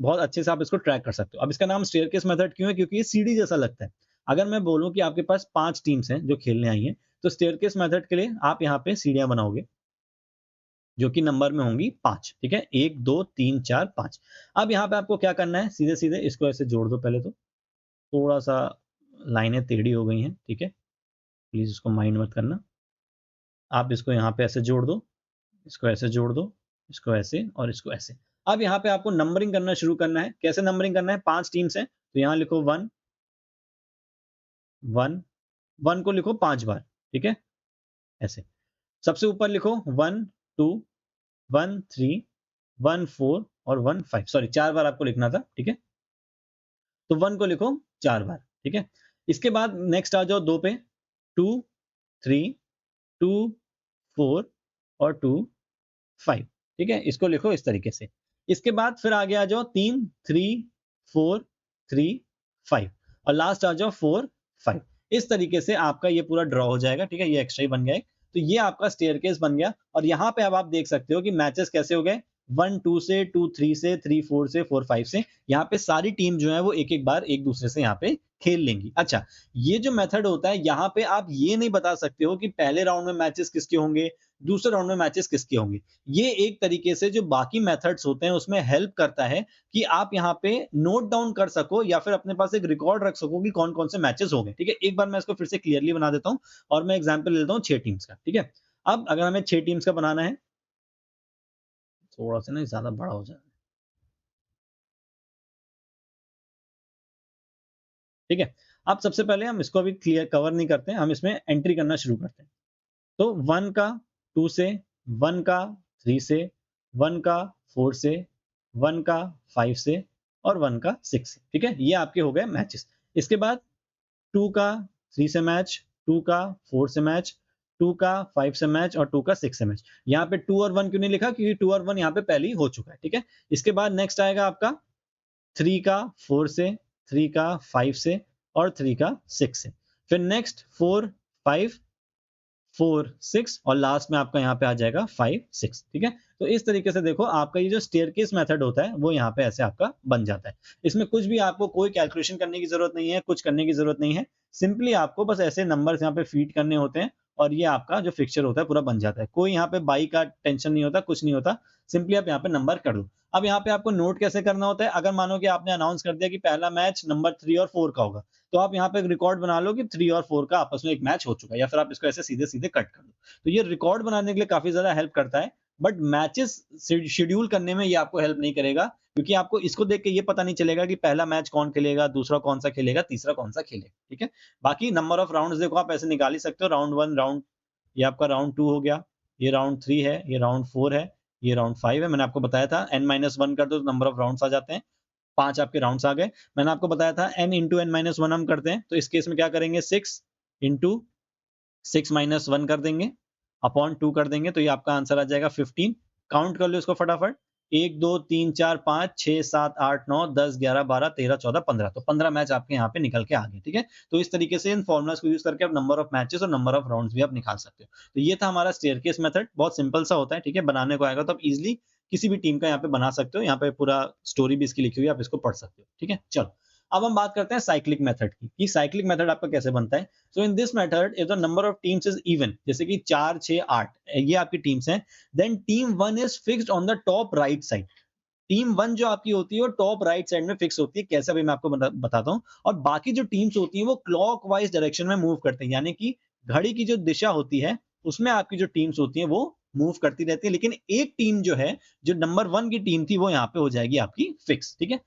बहुत अच्छे से आप इसको ट्रैक कर सकते हो। अब इसका नाम स्टेयरकेस मेथड क्यों है, क्योंकि ये सीढ़ी जैसा लगता है। अगर मैं बोलूं कि आपके पास 5 टीम्स हैं जो खेलने आई हैं, तो स्टेयरकेस मेथड के लिए आप यहाँ पे सीढ़ियां बनाओगे जो कि नंबर में होंगी 5, ठीक है, 1 2 3 4 5। अब यहाँ पे आपको क्या करना है, सीधे सीधे इसको ऐसे जोड़ दो। पहले तो थोड़ा सा लाइनें टेढ़ी हो गई हैं, ठीक है, प्लीज इसको माइंड मत करना। आप इसको यहाँ पे ऐसे जोड़ दो, इसको ऐसे जोड़ दो, इसको ऐसे और इसको ऐसे। अब यहाँ पे आपको नंबरिंग करना शुरू करना है। कैसे नंबरिंग करना है, 5 टीम्स हैं तो यहाँ लिखो 1 1 1 को लिखो 5 बार, ठीक है, ऐसे। सबसे ऊपर लिखो 1 2 1 3 1 4 और 1 5, सॉरी 4 बार आपको लिखना था, ठीक है। तो 1 को लिखो 4 बार, ठीक है। इसके बाद नेक्स्ट आ जाओ 2 पे, 2 3 2 4 और 2 5, ठीक है, इसको लिखो इस तरीके से। इसके बाद फिर आगे आ जाओ 3 3 4 3 5, और लास्ट आ जाओ 4 5। इस तरीके से आपका ये पूरा ड्रॉ हो जाएगा, ठीक है, ये एक्स्ट्रा ही बन गया है। तो ये आपका स्टेयरकेस बन गया, और यहाँ पे अब आप देख सकते हो कि मैचेस कैसे हो गए, 1 2 से, 2 3 से, 3 4 से, 4 5 से। यहाँ पे सारी टीम जो है वो एक एक बार एक दूसरे से यहाँ पे खेल लेंगी। अच्छा, ये जो मेथड होता है यहाँ पे आप ये नहीं बता सकते हो कि पहले राउंड में मैचेस किसके होंगे, दूसरे राउंड में मैचेस किसके होंगे। ये एक तरीके से जो बाकी मेथड्स होते हैं उसमें हेल्प करता है कि आप यहाँ पे नोट डाउन कर सको या फिर अपने पास एक रिकॉर्ड रख सको कि कौन-कौन से मैचेस हो गए। ठीक है? एक बार मैं इसको फिर से क्लियरली बना देता हूँ और मैं एग्जांपल ले लेता हूँ 6 टीम्स का। ठीक है? अब अगर हमें 6 टीम्स का बनाना है, थोड़ा-सा ना ज़्यादा बड़ा हो जाए। ठीक है? अब सबसे पहले हम इसको अभी क्लियर कवर नहीं करते हैं, हम इसमें एंट्री करना शुरू करते हैं। तो 1 का 2 से, 1 का 3 से, 1 का 4 से, 1 का 5 से और 1 का 6 से। ठीक है? ये आपके हो गए मैचेस। इसके बाद 2 का 3 से मैच, 2 का 4 से मैच, 2 का 5 से मैच और 2 का 6 से मैच। यहाँ पे 2 और 1 क्यों नहीं लिखा? क्योंकि 2 और 1 यहाँ पे पहले ही हो चुका है। ठीक है? इसके बाद नेक्स्ट आएगा आपका 3 का 4 से, 3 का 5 से और 3 का 6 से। फिर नेक्स्ट 4, 5, 4, 6 और लास्ट में आपका यहाँ पे आ जाएगा 5, 6। ठीक है? तो इस तरीके से देखो आपका ये जो स्टेयरकेस मेथड होता है वो यहाँ पे ऐसे आपका बन जाता है। इसमें कुछ भी आपको कोई कैलकुलेशन करने की जरूरत नहीं है, कुछ करने की जरूरत नहीं है। सिंपली आपको बस ऐसे नंबर्स यहाँ पे फीड करने होते हैं और ये आपका जो फिक्चर होता है पूरा बन जाता है। कोई यहाँ पे बाई का टेंशन नहीं होता, कुछ नहीं होता। सिंपली आप यहाँ पे नंबर कर दो। अब यहाँ पे आपको नोट कैसे करना होता है? अगर मानो कि आपने अनाउंस कर दिया कि पहला मैच नंबर 3 और 4 का होगा, तो आप यहाँ पे एक रिकॉर्ड बना लो कि 3 और 4 का आपस में एक मैच हो चुका है या फिर आप इसको ऐसे सीधे-सीधे कट कर दो। तो ये रिकॉर्ड बनाने के लिए काफ़ी ज़्यादा हेल्प करता है, बट मैचेस शेड्यूल करने में ये आपको हेल्प नहीं करेगा क्योंकि आपको इसको देख के ये पता नहीं चलेगा कि पहला मैच कौन खेलेगा, दूसरा कौन-सा खेलेगा, तीसरा कौन-सा खेलेगा। ठीक है? बाकी नंबर ऑफ राउंड्स देखो आप ऐसे निकाल ही सकते हो। राउंड 1 राउंड ये आपका राउंड 2 हो गया, ये राउंड 3 है, ये राउंड 4 है, ये राउंड 5 है। मैंने आपको बताया था n-1 कर दो तो नंबर ऑफ राउंड्स आ जाते हैं। 5 आपके राउंड्स आ गए। मैंने आपको बताया था n इंटू n-1 हम करते हैं, तो इस केस में क्या करेंगे 6 इंटू 6-1 कर देंगे, अपॉन 2 कर देंगे, तो ये आपका आंसर आ जाएगा 15। काउंट कर लो इसको फटाफट। 1, 2, 3, 4, 5, 6, 7, 8, 9, 10, 11, 12, 13, 14, 15 तो 15 मैच आपके यहाँ पे निकल के आ गए। ठीक है? तो इस तरीके से इन फॉर्मूलाज को यूज करके आप नंबर ऑफ मैचेस और नंबर ऑफ राउंड्स भी आप निकाल सकते हो। तो ये था हमारा स्टेयरकेस मेथड, बहुत सिंपल सा होता है। ठीक है? बनाने को आएगा तो आप इजिली किसी भी टीम का यहाँ पे बना सकते हो। यहाँ पे पूरा स्टोरी भी इसकी लिखी हुई है, आप इसको पढ़ सकते हो। ठीक है? चलो, अब हम बात करते हैं साइक्लिक मेथड की कि साइक्लिक मेथड आपका कैसे बनता है। So in this method if the number of teams is even, जैसे कि 4, 6, 8 ये आपकी टीम्स हैं, then team 1 is fixed on the top right side. Team 1 जो आपकी होती है वो टॉप राइट साइड में फिक्स होती है। कैसे अभी मैं आपको बताता हूँ। और बाकी जो टीम्स होती हैं वो क्लॉकवाइज डायरेक्शन में मूव करते हैं, यानी कि घड़ी की जो दिशा होती है उसमें आपकी जो टीम्स होती हैं वो मूव करती रहती है, लेकिन एक टीम जो है, जो नंबर 1 की टीम थी, वो यहाँ पे हो जाएगी आपकी फिक्स। ठीक है?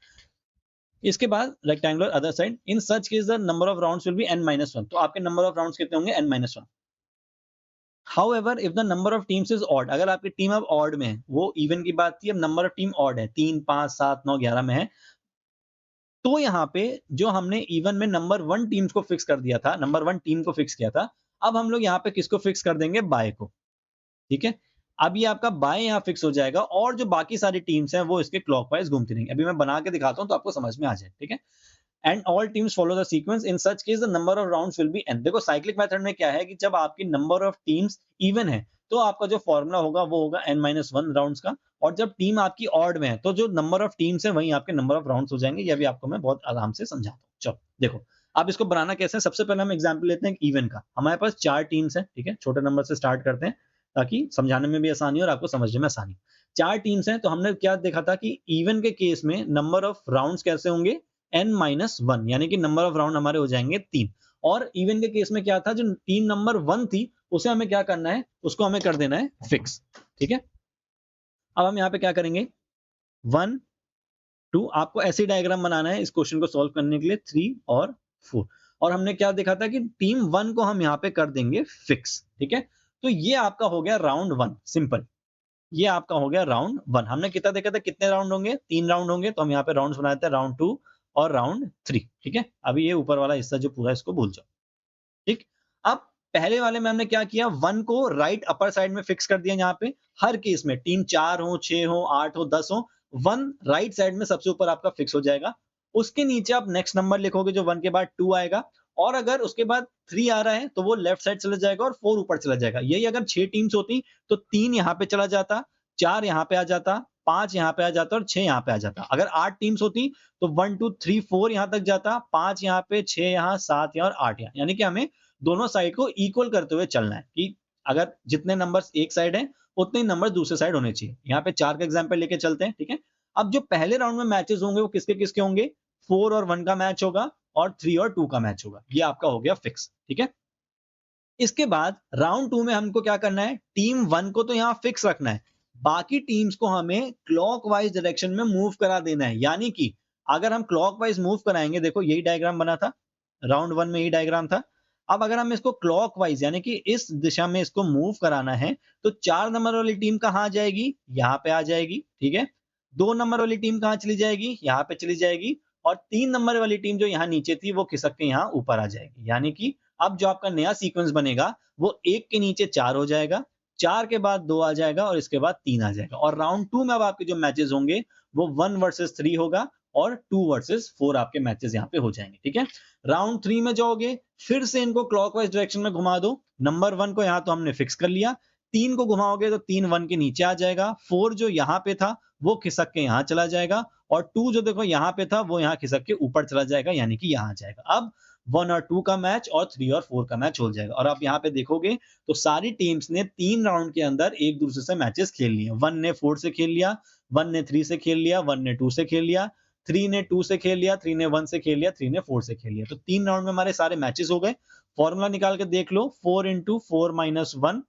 इसके बाद rectangular other side, in such case the number of rounds will be n-1, तो आपके नंबर ऑफ राउंड्स कितने होंगे n-1। However if the number of teams is odd, अगर आपकी टीम अब ऑड में है, वो इवन की बात थी, अब नंबर ऑफ टीम ऑड है, 3, 5, 7, 9, 11 में है, तो यहाँ पे जो हमने इवन में नंबर 1 टीम्स को फिक्स कर दिया था, नंबर 1 टीम को फिक्स किया था, अब हम लोग यहाँ पे किसको फिक्स कर देंगे? बाय को। ठीक है? अब ये आपका बाय यहाँ फिक्स हो जाएगा और जो बाकी सारी टीम्स हैं वो इसके क्लॉकवाइज घूमती रहेंगी। अभी मैं बना के दिखाता हूँ तो आपको समझ में आ जाए। ठीक है? And all teams follow the sequence, in such case the number of rounds will be n। देखो साइक्लिक मेथड में क्या है कि जब आपकी नंबर ऑफ टीम्स इवन है तो आपका जो फॉर्मूला होगा वो होगा n-1 राउंड्स का, और जब टीम आपकी ऑड में है तो जो नंबर ऑफ टीम्स है वही आपके नंबर ऑफ राउंड्स हो जाएंगे। ये भी आपको मैं बहुत आराम से समझाता हूँ। चलो देखो, अब इसको बनाना कैसे है। सबसे पहले हम एग्जाम्पल लेते हैं इवन का। हमारे पास 4 टीम्स है। ठीक है? छोटे नंबर से स्टार्ट करते हैं ताकि समझाने में भी आसानी हो और आपको समझने में आसानी। 4 टीम्स हैं, तो हमने क्या देखा था कि इवन के केस में नंबर ऑफ राउंड्स कैसे होंगे? n-1, यानी कि नंबर ऑफ राउंड हमारे हो जाएंगे 3। और इवन के केस में क्या था, जो टीम नंबर 1 थी उसे हमें क्या करना है? उसको हमें कर देना है फिक्स। ठीक है? अब हम यहाँ पे क्या करेंगे? 1, 2, आपको ऐसी डायग्राम बनाना है इस क्वेश्चन को सॉल्व करने के लिए, 3 और 4। और हमने क्या देखा था कि टीम 1 को हम यहाँ पे कर देंगे फिक्स। ठीक है? तो ये आपका हो गया राउंड 1, सिंपल। ये आपका हो गया राउंड 1। हमने कितना देखा था, कितने राउंड होंगे? 3 राउंड होंगे, तो हम यहाँ पे राउंड्स बनाए थे राउंड 2 और राउंड 3। ठीक है? अभी ये ऊपर वाला हिस्सा जो पूरा इसको भूल जाओ। ठीक? अब पहले वाले में हमने क्या किया, 1 को राइट अपर साइड में फिक्स कर दिया। यहाँ पे हर केस में टीम 4 हो, 6 हो, 8 हो, 10 हो, 1 राइट साइड में सबसे ऊपर आपका फिक्स हो जाएगा। उसके नीचे आप नेक्स्ट नंबर लिखोगे जो 1 के बाद 2 आएगा, और अगर उसके बाद 3 आ रहा है तो वो लेफ्ट साइड चला जाएगा और 4 ऊपर चला जाएगा। यही अगर 6 टीम्स होती तो 3 यहाँ पे चला जाता, 4 यहाँ पे आ जाता, 5 यहाँ पे आ जाता और 6 यहाँ पे आ जाता। अगर 8 टीम्स होती तो 1 2 3 4 यहाँ तक जाता, 5 यहाँ पे, 6 यहाँ, 7 यहाँ और 8 यहाँ। यानी कि हमें दोनों साइड को इक्वल करते हुए चलना है कि अगर जितने नंबर्स एक साइड है उतने ही नंबर दूसरे साइड होने चाहिए। यहाँ पे 4 का एग्जाम्पल लेके चलते हैं, ठीक है। अब जो पहले राउंड में मैचेस होंगे वो किसके किसके होंगे? 4 और 1 का मैच होगा और 3 और 2 का मैच होगा। ये आपका हो गया फिक्स, ठीक है। इसके बाद राउंड 2 में हमको क्या करना है? टीम 1 को तो यहाँ फिक्स रखना है, बाकी टीम्स को हमें क्लॉकवाइज डायरेक्शन में मूव करा देना है। यानी कि अगर हम क्लॉकवाइज मूव कराएंगे, देखो यही डायग्राम बना था, राउंड 1 में यही डायग्राम था। अब अगर हम इसको क्लॉकवाइज यानी कि इस दिशा में इसको मूव कराना है तो 4 नंबर वाली टीम कहाँ आ जाएगी? यहाँ पे आ जाएगी, ठीक है। 2 नंबर वाली टीम कहाँ चली जाएगी? यहाँ पे चली जाएगी। और 3 नंबर वाली टीम जो यहाँ नीचे थी वो खिसक के यहाँ ऊपर आ जाएगी। यानी कि अब जो आपका नया सीक्वेंस बनेगा वो 1 के नीचे 4 हो जाएगा, 4 के बाद 2 आ जाएगा और इसके बाद 3 आ जाएगा। और राउंड 2 में अब आपके जो मैचेस होंगे वो 1 वर्सेस 3 होगा और 2 वर्सेस 4 आपके मैचेस यहाँ पे हो जाएंगे, ठीक है। राउंड 3 में जाओगे, फिर से इनको क्लॉकवाइज डायरेक्शन में घुमा दो। नंबर 1 को यहाँ तो हमने फिक्स कर लिया, 3 को घुमाओगे तो 3 1 के नीचे आ जाएगा, 4 जो यहाँ पे था वो खिसक के यहाँ चला जाएगा और 2 जो देखो यहाँ पे था वो यहाँ खिसक के ऊपर चला जाएगा, यानी कि यहाँ आ जाएगा। अब 1 और 2 का मैच और 3 और 4 का मैच हो जाएगा। और आप यहाँ पे देखोगे तो सारी टीम्स ने 3 राउंड के अंदर एक दूसरे से मैचेस खेल लिए। 1 ने 4 से खेल लिया, 1 ने 3 से खेल लिया, 1 ने 2 से खेल लिया, 3 ने 2 से खेल लिया, 3 ने 1 से खेल लिया, 3 ने 4 से खेल लिया। तो 3 राउंड में हमारे सारे मैचेस हो गए। फॉर्मूला निकाल के देख लो, 4 into 4 - 1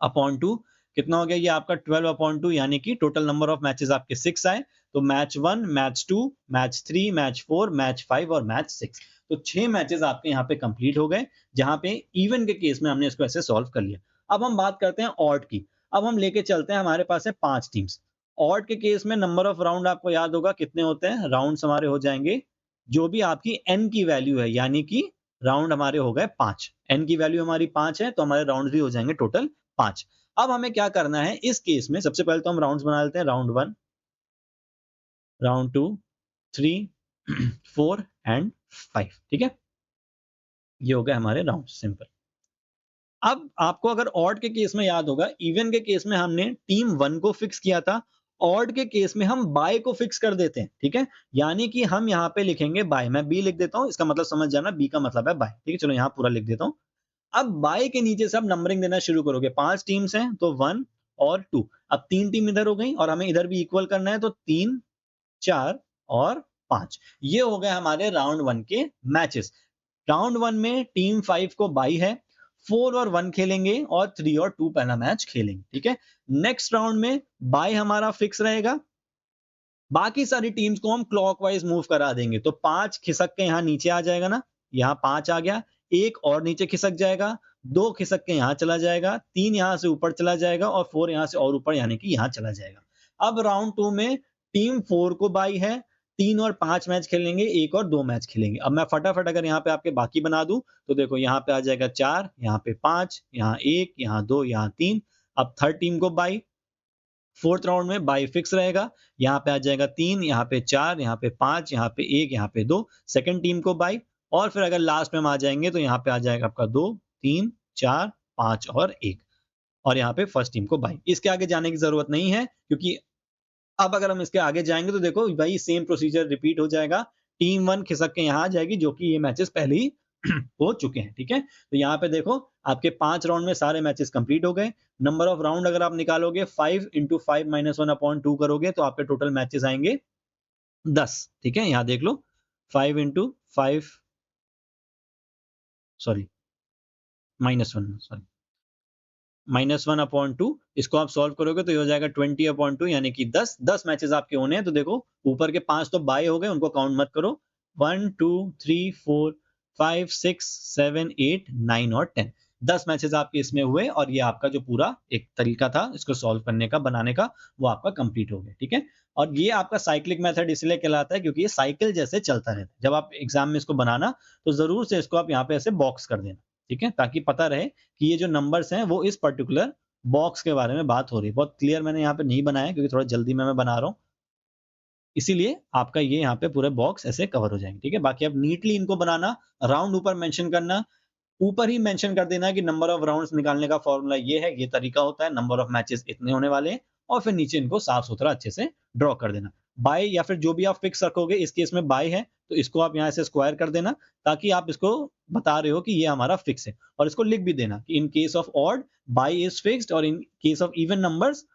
अपॉन 2 कितना हो गया? ये आपका 12 अपॉन 2, यानी कि टोटल नंबर ऑफ मैचेस आपके 6 आए। तो match 1, match 2, match 3, match 4, match 5 और मैच 6। तो 6 मैचेस आपके यहाँ पे कंप्लीट हो गए, जहां पे इवन के केस में हमने इसको ऐसे सॉल्व कर लिया। अब हम बात करते हैं ऑड की। अब हम लेके चलते हैं, हमारे पास है 5 टीम्स। ऑड के केस में नंबर ऑफ राउंड आपको याद होगा कितने होते हैं? राउंड्स हमारे हो जाएंगे जो भी आपकी n की वैल्यू है, यानी कि राउंड हमारे हो गए 5। n की वैल्यू हमारी 5 है तो हमारे राउंड भी हो जाएंगे टोटल 5। अब हमें क्या करना है इस केस में? सबसे पहले तो हम राउंड्स बना लेते हैं, राउंड 1, राउंड 2, 3, 4 एंड 5, ठीक है। ये हो गए हमारे राउंड, सिंपल। अब आपको अगर ऑड के केस में याद होगा, इवन के केस में हमने टीम 1 को फिक्स किया था, ऑड के केस में हम बाय को फिक्स कर देते हैं, ठीक है। यानी कि हम यहाँ पे लिखेंगे बाय, मैं बी लिख देता हूँ, इसका मतलब समझ जाना, बी का मतलब है बाय, ठीक है। चलो यहाँ पूरा लिख देता हूँ। अब बाय के नीचे से आप नंबरिंग देना शुरू करोगे। 5 टीम्स हैं तो 1 और 2। अब 3 टीम इधर हो गई और हमें इधर भी इक्वल करना है, तो 3, 4 और 5। ये हो गए हमारे राउंड 1 के मैचेस। राउंड 1 में टीम 5 को बाई है, 4 और 1 खेलेंगे और 3 और 2 पहला मैच खेलेंगे, ठीक है। नेक्स्ट राउंड में बाई हमारा फिक्स रहेगा, बाकी सारी टीम्स को हम क्लॉकवाइज मूव करा देंगे। तो 5 खिसक के यहाँ नीचे आ जाएगा ना, यहाँ 5 आ गया, 1 और नीचे खिसक जाएगा, 2 खिसक के यहाँ चला जाएगा, 3 यहाँ से ऊपर चला जाएगा और 4 यहाँ से और ऊपर, यानी कि यहाँ चला जाएगा। अब राउंड 2 में टीम 4 को बाई है, 3 और 5 मैच खेलेंगे, 1 और 2 मैच खेलेंगे। अब मैं फटाफट अगर यहाँ पे आपके बाकी बना दूं तो देखो यहाँ पे आ जाएगा 4, यहाँ पे 5, यहाँ 1, यहाँ 2, यहाँ 3। अब थर्ड टीम को बाई, फोर्थ राउंड में बाई फिक्स रहेगा, यहाँ पे आ जाएगा 3, यहाँ पे 4, यहाँ पे 5, यहाँ पे 1, यहाँ पे 2। सेकंड टीम को बाई, और फिर अगर लास्ट में हम आ जाएंगे तो यहाँ पे आ जाएगा आपका 2, 3, 4, 5 और 1। और यहाँ पे फर्स्ट टीम को बाई। इसके आगे जाने की जरूरत नहीं है, क्योंकि अब अगर हम इसके आगे जाएंगे तो देखो भाई सेम प्रोसीजर रिपीट हो जाएगा। टीम 1 खिसक के यहाँ आ जाएगी, जो कि ये मैचेस पहले ही हो चुके हैं, ठीक है। तो यहाँ पे देखो आपके 5 राउंड में सारे मैचेस कंप्लीट हो गए। नंबर ऑफ राउंड अगर आप निकालोगे 5 into 5 - 1 upon 2 करोगे तो आपके टोटल मैचेस आएंगे 10, ठीक है। यहाँ देख लो 5 into 5 सॉरी -1 सॉरी -1 upon 2, इसको आप सॉल्व करोगे तो ये हो जाएगा 20 upon 2, यानी कि 10 मैचेस आपके होने हैं। तो देखो ऊपर के 5 तो बाय हो गए, उनको काउंट मत करो। 1 2 3 4 5 6 7 8 9 और 10 मैचेस आपके इसमें हुए, और ये आपका जो पूरा एक तरीका था इसको सॉल्व करने का, बनाने का, वो आपका कंप्लीट हो गया, ठीक है। और ये आपका साइक्लिक मेथड इसलिए कहलाता है क्योंकि ये साइकिल जैसे चलता रहता है। जब आप एग्जाम में इसको बनाना तो जरूर से इसको आप यहाँ पे ऐसे बॉक्स कर देना, ठीक है, ताकि पता रहे कि ये जो नंबर्स हैं वो इस पर्टिकुलर बॉक्स के बारे में बात हो रही है। बहुत क्लियर मैंने यहाँ पे नहीं बनाया क्योंकि थोड़ा जल्दी में मैं बना रहा हूँ, इसीलिए आपका ये यहाँ पे पूरे बॉक्स ऐसे कवर हो जाएंगे, ठीक है। बाकी अब नीटली इनको बनाना, राउंड ऊपर मेंशन करना, ऊपर ही मेंशन कर देना है कि नंबर ऑफ राउंड्स निकालने का फॉर्मूला ये है, ये तरीका होता है, नंबर ऑफ मैचेस इतने होने वाले हैं, और फिर नीचे इनको साफ सुथरा अच्छे से ड्रॉ कर देना। बाय या फिर जो भी आप फिक्स रखोगे, इस केस में बाय है तो इसको आप यहाँ से स्क्वायर कर देना, ताकि आप इसको बता रहे हो कि ये हमारा फिक्स है। और इसको लिख भी देना कि in case of odd bye is fixed और in case of even numbers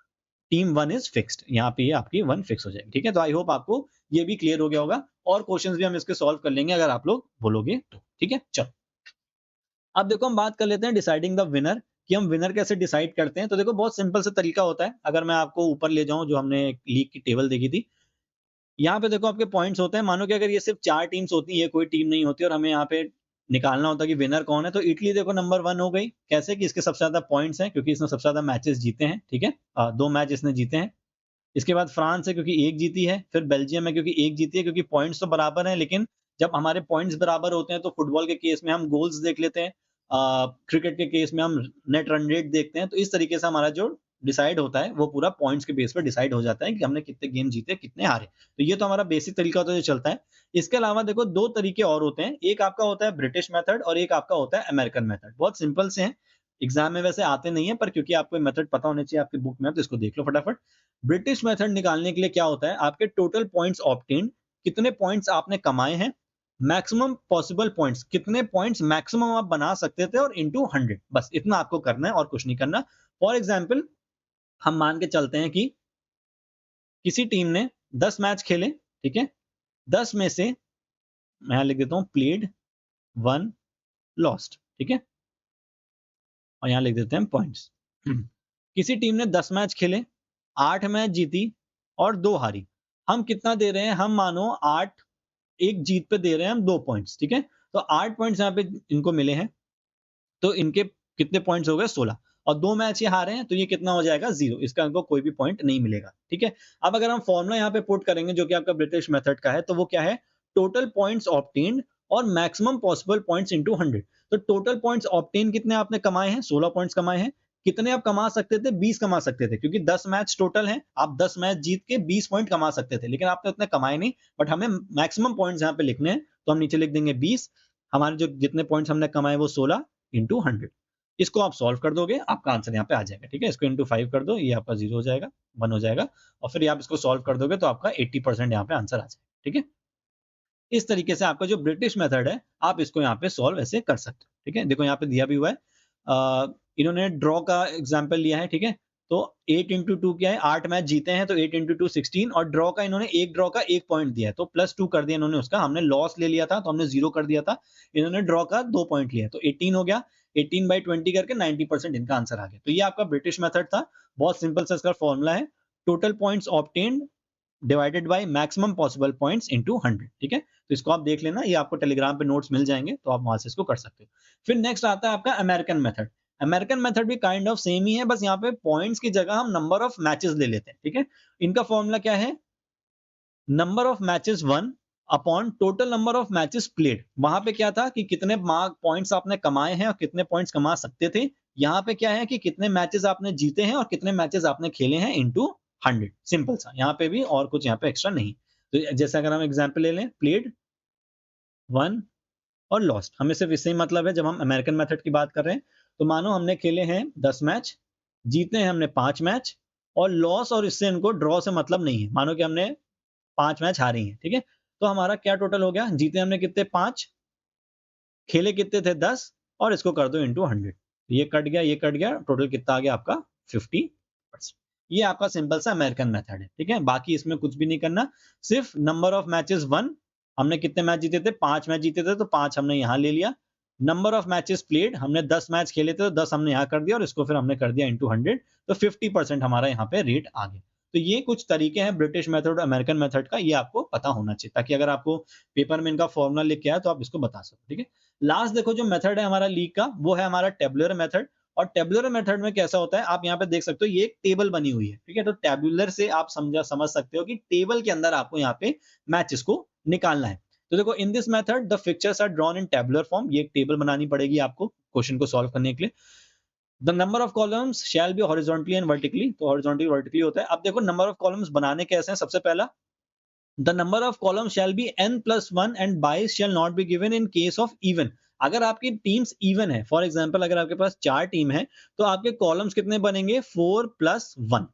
team 1 is fixed. यहाँ पे ये आपकी 1 फिक्स हो जाएगी। ठीक है, तो आई होप आपको ये भी क्लियर हो गया होगा, और क्वेश्चंस भी हम इसके सॉल्व कर लेंगे अगर आप लोग बोलोगे तो। ठीक है, चलो अब देखो हम बात कर लेते हैं डिसाइडिंग द विनर, कि हम विनर कैसे डिसाइड करते हैं। तो देखो बहुत सिंपल सा तरीका होता है। अगर मैं आपको ऊपर ले जाऊं, जो हमने लीग की टेबल देखी थी, यहाँ पे देखो आपके पॉइंट्स होते हैं। मानो कि अगर ये सिर्फ 4 टीम्स होती है, कोई टीम नहीं होती, और हमें यहाँ पे निकालना होता है कि विनर कौन है, तो इटली देखो नंबर 1 हो गई। कैसे कि इसके सबसे ज्यादा पॉइंट्स हैं, क्योंकि इसने सबसे ज्यादा मैचेस जीते हैं। ठीक है, 2 मैच इसने जीते हैं। इसके बाद फ्रांस है, क्योंकि 1 जीती है। फिर बेल्जियम है, क्योंकि 1 जीती है, क्योंकि पॉइंट्स तो बराबर हैं। लेकिन जब हमारे पॉइंट्स बराबर होते हैं तो फुटबॉल के केस में हम गोल्स देख लेते हैं, क्रिकेट के केस में हम नेट रन रेट देखते हैं। तो इस तरीके से हमारा जो डिसाइड होता है वो पूरा पॉइंट्स के बेस पर डिसाइड हो जाता है कि हमने कितने गेम जीते, कितने हारे। तो ये तो हमारा बेसिक तरीका होता है जो चलता है। इसके अलावा देखो 2 तरीके और होते हैं। एक आपका होता है ब्रिटिश मेथड और एक आपका होता है अमेरिकन मेथड। बहुत सिंपल से हैं, एग्जाम में वैसे आते नहीं है, पर क्योंकि आपको मेथड पता होना चाहिए आपकी बुक में, तो इसको देख लो फटाफट। ब्रिटिश मेथड निकालने के लिए क्या होता है, आपके टोटल पॉइंट्स ऑब्टेन्ड, कितने पॉइंट्स आपने कमाए हैं, मैक्सिमम पॉसिबल पॉइंट्स, कितने पॉइंट्स मैक्सिमम आप बना सकते थे, और इनटू 100, बस इतना आपको करना है और कुछ नहीं करना। फॉर एग्जांपल हम मान के चलते हैं कि किसी टीम ने 10 मैच खेले। ठीक है, 10 में से मैं यहां लिख देता हूं प्लेड 1 लॉस्ट। ठीक है, और यहां लिख देते हैं पॉइंट्स। किसी टीम ने 10 मैच खेले, 8 मैच जीती और 2 हारी। हम कितना दे रहे हैं, हम मानो 8 एक जीत पे दे रहे हैं हम 2 पॉइंट्स। ठीक है, तो 8 पॉइंट्स यहाँ पे इनको मिले हैं, तो इनके कितने पॉइंट्स हो गए 16, और 2 मैच ये हारे हैं, तो ये कितना हो जाएगा 0, इसका इनको कोई भी पॉइंट नहीं मिलेगा। ठीक है, अब अगर हम फॉर्मूला यहाँ पे पुट करेंगे जो कि आपका ब्रिटिश मेथड का है, तो वो क्या है, टोटल पॉइंट्स ऑब्टेन्ड और मैक्सिमम पॉसिबल पॉइंट्स इनटू 100। तो टोटल पॉइंट्स ऑब्टेन कितने आपने कमाए हैं, 16 पॉइंट्स कमाए हैं। कितने आप कमा सकते थे, 20 कमा सकते थे, क्योंकि 10 मैच टोटल हैं, आप 10 मैच जीत के 20 पॉइंट कमा सकते थे, लेकिन आपने उतने कमाए नहीं। बट हमें मैक्सिमम पॉइंट्स यहाँ पे लिखने हैं, तो हम नीचे लिख देंगे 20। हमारे जो जितने पॉइंट्स हमने कमाए वो 16 इंटू 100। इसको आप सॉल्व कर दोगे, आपका आंसर यहाँ पे आ जाएगा। ठीक है, इसको इंटू 5 कर दो, ये आपका 0 हो जाएगा, 1 हो जाएगा, और फिर आप इसको सॉल्व कर दोगे तो आपका 80% यहाँ पे आंसर आ जाएगा। ठीक है, इस तरीके से आपका जो ब्रिटिश मेथड है, आप इसको यहाँ पे सॉल्व ऐसे कर सकते हो। ठीक है, देखो यहाँ पे दिया भी हुआ है, इन्होंने ड्रॉ का एग्जाम्पल लिया है। ठीक है, तो 8 इंटू 2 क्या है, 8 मैच जीते हैं, तो 8 इंटू 2 16, और ड्रॉ का इन्होंने एक ड्रॉ का 1 पॉइंट दिया है, तो +2 कर दिया इन्होंने उसका। हमने लॉस ले लिया था तो हमने 0 कर दिया था, इन्होंने ड्रॉ का 2 पॉइंट लिया, तो 18 हो गया। 18/20 करके 90% इनका आंसर आ गया। तो ये आपका ब्रिटिश मेथड था। बहुत सिंपल सा इसका फॉर्मूला है, total points obtained divided by maximum possible points into 100। ठीक है, तो इसको आप देख लेना, ये आपको टेलीग्राम पे नोट्स मिल जाएंगे, तो आप वहां से इसको कर सकते हो। फिर नेक्स्ट आता है आपका अमेरिकन मेथड। अमेरिकन मेथड भी काइंड ऑफ सेम ही है, बस यहाँ पे पॉइंट्स की जगह हम नंबर ऑफ मैचेस ले लेते हैं। ठीक है, इनका फॉर्मूला क्या है, number of matches 1 upon total number of matches played. वहां पे क्या था कि कितने मार्क पॉइंट्स आपने कमाए हैं और कितने पॉइंट्स कमा सकते थे। यहाँ पे क्या है कि कितने मैचेस आपने जीते हैं और कितने मैचेस आपने खेले हैं इनटू 100। सिंपल सा, यहाँ पे भी और कुछ यहाँ पे एक्स्ट्रा नहीं। तो जैसे अगर हम एग्जांपल ले लें, प्लेड 1 और लॉस्ट, हमें सिर्फ इससे ही मतलब है जब हम अमेरिकन मेथड की बात कर रहे हैं। तो मानो हमने खेले हैं 10 मैच, जीते हैं हमने 5 मैच, और लॉस और इससे इनको ड्रॉ से मतलब नहीं है। मानो कि हमने 5 मैच हारे हैं। ठीक है, तो हमारा क्या टोटल हो गया, जीते हमने कितने 5, खेले कितने थे 10, और इसको कर दो इंटू 100, ये कट गया, ये कट गया, टोटल कितना आ गया आपका 50%। ये आपका सिंपल सा अमेरिकन मेथड है। ठीक है, बाकी इसमें कुछ भी नहीं करना, सिर्फ नंबर ऑफ मैचेस 1, हमने कितने मैच जीते थे, 5 मैच जीते थे, तो 5 हमने यहाँ ले लिया। नंबर ऑफ मैचेस प्लेड, हमने 10 मैच खेले थे, तो 10 हमने यहाँ कर दिया, और इसको फिर हमने कर दिया इंटू 100, तो 50% हमारा यहाँ पे रेट आ गया। तो ये कुछ तरीके हैं ब्रिटिश मेथड और अमेरिकन मेथड का, ये आपको पता होना चाहिए, ताकि अगर आपको पेपर में इनका फॉर्मूला लिख के आए तो आप इसको बता सको। ठीक है, लास्ट देखो जो मेथड है हमारा लीग का, वो है हमारा टेबुलर मेथड। और टेबुलर मेथड में कैसा होता है, आप यहाँ पे देख सकते हो, ये एक टेबल बनी हुई है। ठीक है, तो टेबुलर से आप समझ सकते हो कि टेबल के अंदर आपको यहाँ पे मैचेस को निकालना है। तो देखो, in this method the fixtures are drawn in tabular form. ये एक टेबल बनानी पड़ेगी आपको क्वेश्चन को सॉल्व करने के लिए। The number of columns shall B horizontally and vertically, तो हॉरिजॉन्टली वर्टिकली होता है। अब देखो नंबर ऑफ कॉलम्स बनाने कैसे हैं। सबसे पहला, the number of columns shall be n+1 and byes shall not be given in case of even. अगर आपकी टीम्स इवन है, फॉर एग्जांपल अगर आपके पास 4 टीम है, तो आपके कॉलम्स कितने बनेंगे, 4+1।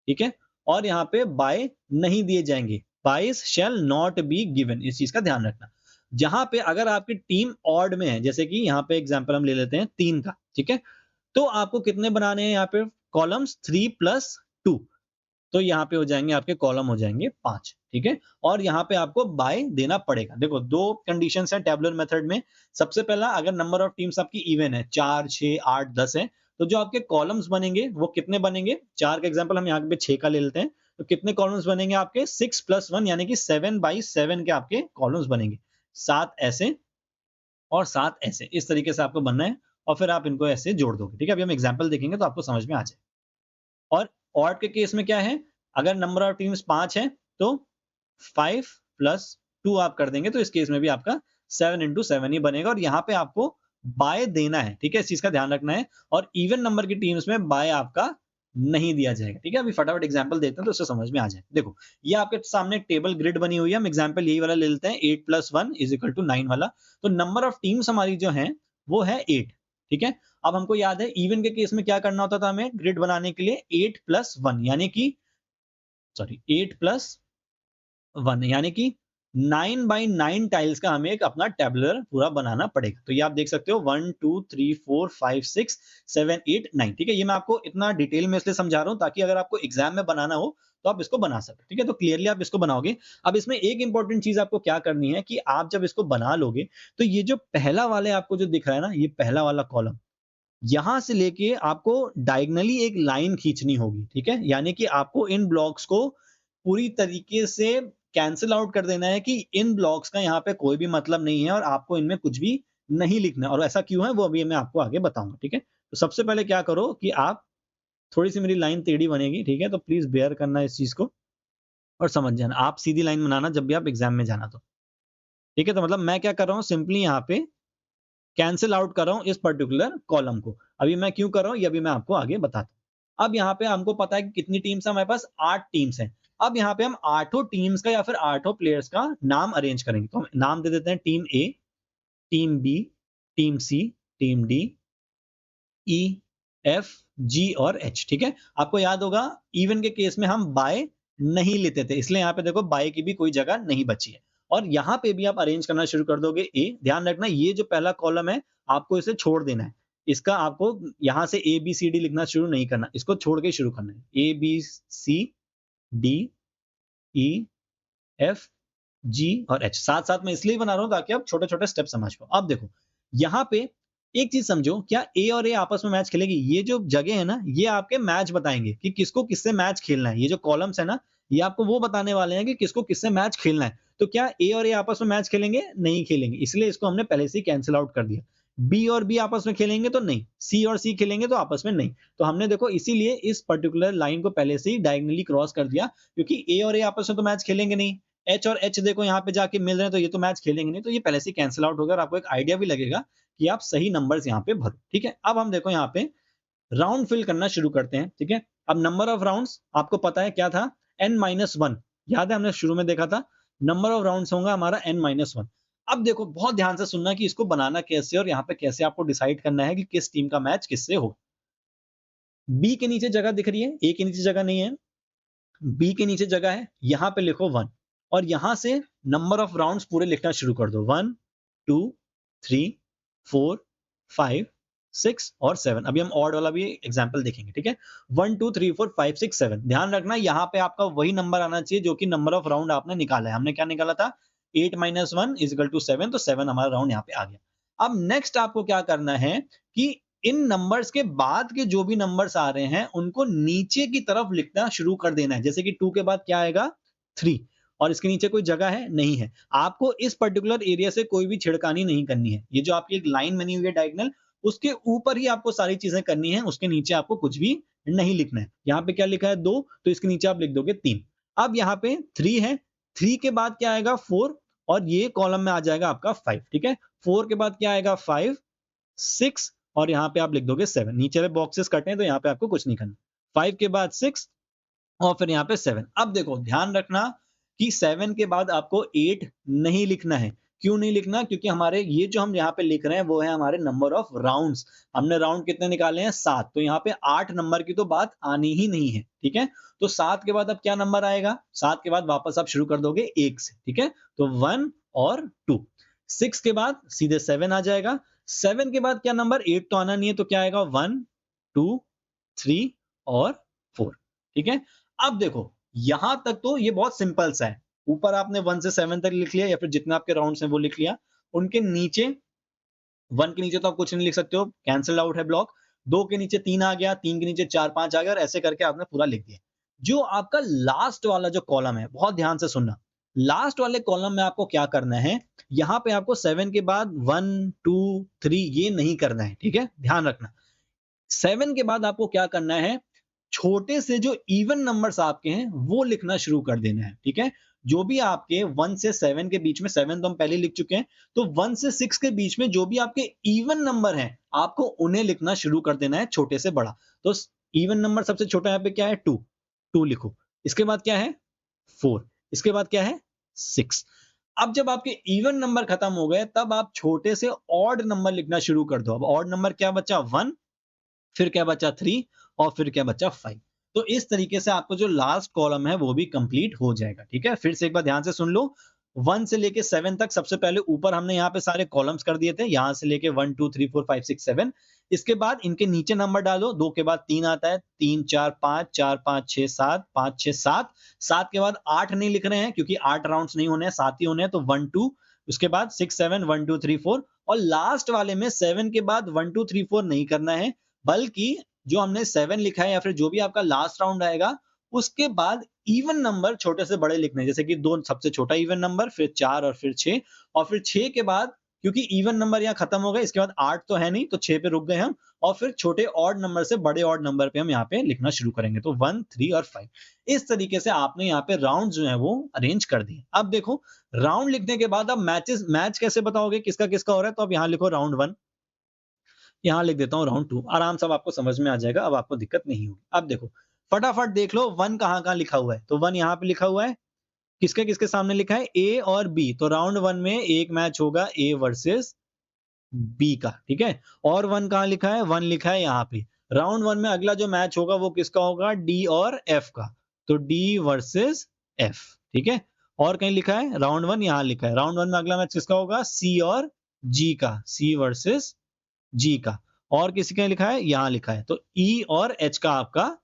ठीक है, और यहाँ पे बाय नहीं दिए जाएंगे, बाइस शैल नॉट बी गिवन, इस चीज का ध्यान रखना। जहां पे अगर आपकी टीम ऑड में है, जैसे कि यहाँ पे एग्जांपल हम ले लेते हैं 3 का, ठीक है, तो आपको कितने बनाने हैं यहाँ पे कॉलम्स 3 प्लस 2, तो यहाँ पे हो जाएंगे आपके कॉलम हो जाएंगे 5, ठीक है, और यहाँ पे आपको बाय देना पड़ेगा। देखो 2 कंडीशंस हैं टेबुलर मेथड में। सबसे पहला, अगर नंबर ऑफ टीम्स आपकी इवन है 4 6 8 10 है, तो जो आपके कॉलम्स बनेंगे वो कितने बनेंगे, 4 का एग्जांपल हम यहाँ पे 6 का ले लेते हैं, तो कितने कॉलम्स बनेंगे आपके 6 प्लस 1 यानी कि 7/7 के आपके कॉलम्स बनेंगे, 7 ऐसे और 7 ऐसे, इस तरीके से आपको बनना है और फिर आप इनको ऐसे जोड़ दोगे, ठीक है। अभी हम एग्जांपल देखेंगे तो आपको समझ में आ जाए। और ऑड के केस में क्या है, अगर नंबर ऑफ टीम्स 5 है तो 5 प्लस 2 आप कर देंगे, तो इस केस में भी आपका 7 इंटू 7 ही बनेगा और यहाँ पे आपको बाय देना है, ठीक है, इस चीज का ध्यान रखना है। और इवन नंबर की टीम्स में बाय आपका नहीं दिया जाएगा, ठीक है। अभी फटाफट एग्जांपल देते हैं तो उससे समझ में आ जाए। देखो ये आपके सामने एक टेबल ग्रिड बनी हुई है, हम एग्जांपल यही वाला ले लेते हैं 8 प्लस 1 इज इक्वल टू 9 वाला। तो नंबर ऑफ टीम्स हमारी जो है वो है 8, ठीक है। अब हमको याद है इवन के केस में क्या करना होता था हमें ग्रिड बनाने के लिए, 8 प्लस 1 यानी कि सॉरी 8 प्लस 1 यानी कि 9/9 टाइल्स का हमें एक अपना टेबुलर पूरा बनाना पड़ेगा। तो ये आप देख सकते हो 1 2 3 4 5 6 7 8 9, ठीक है। ये मैं आपको इतना डिटेल में इसलिए समझा रहा हूं ताकि अगर आपको एग्जाम में बनाना हो तो आप इसको बना सको, ठीक है। तो क्लियरली आप इसको बनाओगे। अब इसमें एक इंपॉर्टेंट चीज आपको क्या करनी है कि आप जब इसको बना लोगे तो ये जो पहला वाले आपको जो दिख रहा है ना, ये पहला वाला कॉलम, यहां से लेके आपको डायगनली एक लाइन खींचनी होगी, ठीक है। यानी कि आपको इन ब्लॉक्स को पूरी तरीके से कैंसिल आउट कर देना है कि इन ब्लॉक्स का यहाँ पे कोई भी मतलब नहीं है और आपको इनमें कुछ भी नहीं लिखना है। और ऐसा क्यों है वो अभी मैं आपको आगे बताऊंगा, ठीक है। तो सबसे पहले क्या करो कि आप, थोड़ी सी मेरी लाइन टेढ़ी बनेगी, ठीक है, तो प्लीज बेयर करना इस चीज को और समझ जाना। आप सीधी लाइन बनाना जब भी आप एग्जाम में जाना, तो ठीक है। तो मतलब मैं क्या कर रहा हूँ, सिंपली यहाँ पे कैंसिल आउट कर रहा हूं इस पर्टिकुलर कॉलम को। अभी मैं क्यों कर रहा हूं ये अभी मैं आपको आगे बताता हूं। अब यहाँ पे हमको पता है कि कितनी टीम्स है हमारे पास, 8 टीम्स हैं। अब यहाँ पे हम आठों टीम्स का या फिर आठों प्लेयर्स का नाम अरेंज करेंगे। तो हम नाम दे देते हैं टीम ए, टीम बी, टीम सी, team D, E, F, G और एच, ठीक है। आपको याद होगा इवन के केस में हम बाय नहीं लेते थे, इसलिए यहाँ पे देखो बाय की भी कोई जगह नहीं बची है। और यहाँ पे भी आप अरेंज करना शुरू कर दोगे ए। ध्यान रखना ये जो पहला कॉलम है आपको इसे छोड़ देना है, इसका आपको यहाँ से ए बी सी डी लिखना शुरू नहीं करना, इसको छोड़ के शुरू करना है, A B C D E F G और एच, साथ साथ में इसलिए बना रहा हूं ताकि आप छोटे छोटे स्टेप समझ पाओ। अब देखो यहाँ पे एक चीज समझो, क्या ए और ए आपस में मैच खेलेगी? ये जो जगह है ना, ये आपके मैच बताएंगे कि किसको किससे मैच खेलना है। ये जो कॉलम्स है ना, ये आपको वो बताने वाले हैं कि किसको किससे मैच खेलना है। तो क्या ए और ए आपस में मैच खेलेंगे? नहीं खेलेंगे, इसलिए इसको हमने पहले से ही कैंसिल आउट कर दिया। बी और बी आपस में खेलेंगे तो नहीं, सी और सी खेलेंगे तो आपस में नहीं। तो हमने देखो इसीलिए इस पर्टिकुलर लाइन को पहले से ही डायगनली क्रॉस कर दिया, क्योंकि ए और ए आपस में तो मैच खेलेंगे नहीं। एच और एच देखो यहाँ पे जाके मिल रहे हैं तो ये तो मैच खेलेंगे नहीं, तो ये पहले से कैंसिल आउट होगा और आपको एक आइडिया भी लगेगा कि आप सही नंबर्स यहाँ पे भरो, ठीक है। अब हम देखो यहाँ पे राउंड फिल करना शुरू करते हैं, ठीक है। अब नंबर ऑफ राउंड्स आपको पता है क्या था, n-1, याद है हमने शुरू में देखा था नंबर ऑफ राउंड्स होगा हमारा n-1। अब देखो बहुत ध्यान से सुनना कि इसको बनाना कैसे और यहाँ पे कैसे आपको डिसाइड करना है कि किस टीम का मैच किससे हो। बी के नीचे जगह दिख रही है, ए के नीचे जगह नहीं है, बी के नीचे जगह है, यहाँ पे लिखो 1 और यहाँ से नंबर ऑफ राउंड्स पूरे लिखना शुरू कर दो, 1 2 3 4 5 6 और 7। अभी हम ऑड वाला भी एग्जांपल देखेंगे, ठीक है। 1 2 3 4 5 6 7, ध्यान रखना यहाँ पे आपका वही नंबर आना चाहिए जो कि नंबर ऑफ राउंड आपने निकाला है। हमने क्या निकाला था, 8-1 इज इक्वल टू 7, तो 7 हमारा राउंड यहाँ पे आ गया। अब नेक्स्ट आपको क्या करना है कि इन नंबर्स के बाद के जो भी नंबर्स आ रहे हैं उनको नीचे की तरफ लिखना शुरू कर देना है। जैसे कि 2 के बाद क्या आएगा, 3, और इसके नीचे कोई जगह है नहीं है। आपको इस पर्टिकुलर एरिया से कोई भी छिड़कानी नहीं करनी है। ये जो आपकी एक लाइन बनी हुई है डायगोनल, उसके ऊपर ही आपको सारी चीजें करनी है, उसके नीचे आपको कुछ भी नहीं लिखना है। यहाँ पे क्या लिखा है 2, तो इसके नीचे आप लिख दोगे 3। अब यहाँ पे 3 है, 3 के बाद क्या आएगा 4 और ये कॉलम में आ जाएगा आपका 5, ठीक है। 4 के बाद क्या आएगा 5 6 और यहाँ पे आप लिख दोगे 7। नीचे वाले बॉक्सेस कटे हैं तो यहाँ पे आपको कुछ नहीं करना। 5 के बाद 6 और फिर यहाँ पे 7। अब देखो ध्यान रखना कि 7 के बाद आपको 8 नहीं लिखना है, क्यों नहीं लिखना? क्योंकि हमारे ये जो हम यहाँ पे लिख रहे हैं वो है हमारे नंबर ऑफ राउंड्स। हमने राउंड कितने निकाले हैं? 7। तो यहाँ पे 8 नंबर की तो बात आनी ही नहीं है, ठीक है? तो 7 के बाद अब क्या नंबर आएगा? 7 के बाद वापस आप शुरू कर दोगे 1 से, ठीक है? तो 1 और 2। 6 के बाद सीधे 7 आ जाएगा। 7 के बाद क्या नंबर? 8 तो आना नहीं है, तो क्या आएगा? 1, 2, 3 और 4, ठीक है? अब देखो, यहां तक तो ये बहुत सिंपल सा है। ऊपर आपने 1 से 7 तक लिख लिया या फिर जितने आपके राउंड्स हैं वो लिख लिया। उनके नीचे 1 के नीचे तो आप कुछ नहीं लिख सकते हो, कैंसल आउट है ब्लॉक। 2 के नीचे 3 आ गया, 3 के नीचे 4, 5 आ गया और ऐसे करके आपने पूरा लिख दिया। जो आपका लास्ट वाला जो कॉलम है, बहुत ध्यान से सुनना। लास्ट वाले कॉलम में आपको क्या करना है? यहाँ पे आपको 7 के बाद 1, 2, 3 ये नहीं करना है, ठीक है? ध्यान रखना। 7 के बाद आपको क्या करना है? छोटे से जो इवन नंबर्स आपके हैं वो लिखना शुरू कर देना है, ठीक है? जो भी आपके 1 से 7 के बीच में, 7 तो हम पहले लिख चुके हैं, तो 1 से 6 के बीच में जो भी आपके इवन नंबर हैं, आपको उन्हें लिखना शुरू कर देना है छोटे से बड़ा। तो इवन नंबर सबसे छोटा यहाँ पे क्या है? 2, 2 लिखो। इसके बाद क्या है? 4। इसके बाद क्या है? 6। अब जब आपके इवन नंबर खत्म हो गए, तब आप छोटे से ऑड नंबर लिखना शुरू कर दो। अब ऑड नंबर क्या बचा? 1, फिर क्या बचा? 3 और फिर क्या बचा? 5। तो इस तरीके से आपको जो लास्ट कॉलम है वो भी कंप्लीट हो जाएगा, ठीक है? फिर से एक बार ध्यान से सुन लो। 1 से लेके 7 तक सबसे पहले ऊपर हमने यहाँ पे सारे कॉलम्स कर दिए थे, यहाँ से लेके 1, 2, 3, 4, 5, 6, 7। इसके बाद इनके नीचे नंबर डालो। 2 के बाद 3 आता है, 3, 4, 5, 4, 5, 6, 7, 5, 6, 7। 7 के बाद 8 नहीं लिख रहे हैं क्योंकि 8 राउंड्स नहीं होने हैं, 7 ही होने हैं, तो 1, 2। उसके बाद 6, 7, 1, 2, 3, 4 और लास्ट वाले में 7 के बाद 1, 2, 3, 4 नहीं करना है, बल्कि जो हमने 7 लिखा है या फिर जो भी आपका लास्ट राउंड आएगा, उसके बाद इवन नंबर छोटे से बड़े लिखने हैं। जैसे कि 2 सबसे छोटा इवन नंबर, फिर 4 और फिर 6 और फिर 6 के बाद क्योंकि इवन नंबर यहाँ खत्म हो गए, इसके बाद 8 तो है नहीं, तो 6 पे रुक गए हम और फिर छोटे ऑड नंबर से बड़े ऑड नंबर पे हम यहाँ पे लिखना शुरू करेंगे। तो 1, 3 और 5। इस तरीके से आपने यहाँ पे राउंड जो है वो अरेंज कर दिए। अब देखो, राउंड लिखने के बाद अब मैच कैसे बताओगे किसका किसका हो रहा है? तो अब यहाँ लिखो राउंड 1, यहाँ लिख देता हूँ राउंड 2। आराम से अब आपको समझ में आ जाएगा, अब आपको दिक्कत नहीं होगी। अब देखो, फटाफट देख लो 1 कहाँ-कहाँ लिखा हुआ है। तो 1 यहाँ पे लिखा हुआ है। किसके-किसके सामने लिखा है? ए और बी। तो राउंड 1 में एक मैच होगा ए वर्सेस बी का, ठीक है? और 1 कहाँ लिखा है? 1 लिखा है यहाँ पे। राउंड 1 में अगला जो मैच होगा वो किसका होगा? डी और एफ का। तो डी वर्सेस एफ, ठीक है? और कहीं लिखा है? राउंड 1 यहाँ लिखा है। राउंड 1 में अगला मैच किसका होगा? सी और जी का। सी वर्सेस जी का। और किसी का लिखा है? यहाँ लिखा है। तो ई और एच का आपका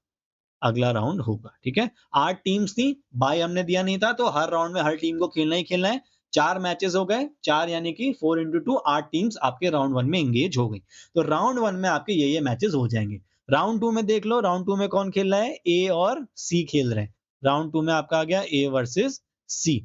अगला राउंड होगा, ठीक है? 8 टीम्स थी, बाय हमने दिया नहीं था, तो हर राउंड में हर टीम को खेलना ही खेलना है। 4 मैचेस हो गए, 4 यानी कि 4 into 2 8 टीम्स आपके राउंड 1 में एंगेज हो गई। तो राउंड 1 में आपके ये मैचेस हो जाएंगे। राउंड 2 में देख लो, राउंड 2 में कौन खेल रहा है? ए और सी खेल रहे हैं। राउंड 2 में आपका आ गया ए वर्सेस सी।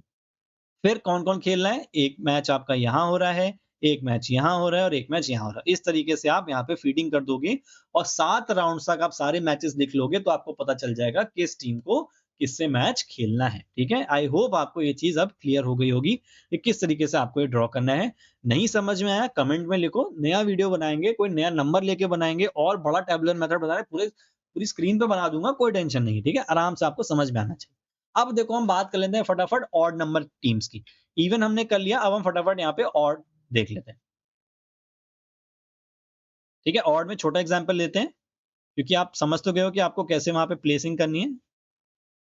फिर कौन-कौन खेल रहा है? एक मैच आपका यहाँ हो रहा है, एक मैच यहाँ हो रहा है और एक मैच यहाँ हो रहा है। इस तरीके से आप यहाँ पे फीडिंग कर दोगे और 7 राउंड्स तक आप सारे मैचेस लिख लोगे तो आपको पता चल जाएगा किस टीम को किससे मैच खेलना है, ठीक है? आई होप आपको ये चीज़ अब क्लियर हो गई होगी कि किस तरीके से आपको ये ड्रॉ करना है। नहीं समझ में आया कमेंट में लिखो, नया वीडियो बनाएँगे, कोई नया नंबर लेके बनाएँगे और बड़ा टैबुलर मेथड बना रहे पूरी स्क्रीन पे बना दूँगा, कोई टेंशन नहीं है, ठीक है? आराम से आपको समझ में आना चाहिए। अब देखो हम बात कर लेते हैं फटाफट ऑड नंबर टीम्स की। इवन हमने कर लिया, अब हम फटाफट यहाँ पे ऑड देख लेते हैं। ठीक है? ऑड में छोटा एग्जांपल लेते हैं, क्योंकि आप समझ तो गए हो कि आपको कैसे वहाँ पे प्लेसिंग करनी है।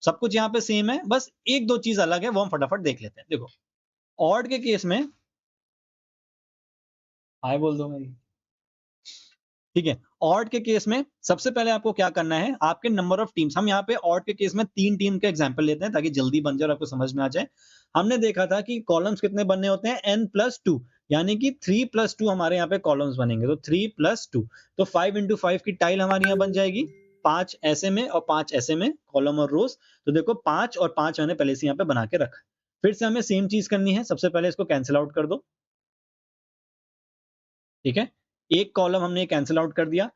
सब कुछ यहाँ पे सेम है, बस 1-2 चीज़ अलग है, वो हम फटाफट देख लेते हैं। देखो, ऑड के केस में हाय बोल दो मेरी। ठीक है? ऑड के केस में सबसे पहले आपको क्या करना है, आपके नंबर ऑफ टीम्स हम यहाँ पे ऑड के केस में 3 टीम का एग्जांपल लेते हैं ताकि जल्दी बन जाए और आपको समझ में आ जाए। हमने देखा था कि कॉलम्स कितने बनने होते हैं n+2 यानी कि 3+2 हमारे यहाँ पे कॉलम्स बनेंगे। तो 3+2 तो 5 into 5 की टाइल हमारी यहाँ बन जाएगी। 5 ऐसे में और 5 ऐसे में कॉलम और रोज। तो देखो 5 और 5 मैंने पहले से यहाँ पे बना के रखा है। फिर से हमें सेम चीज करनी है। सबसे पहले इसको कैंसिल आउट कर दो। ठीक है? एक कॉलम हमने कैंसिल आउट कर दिया।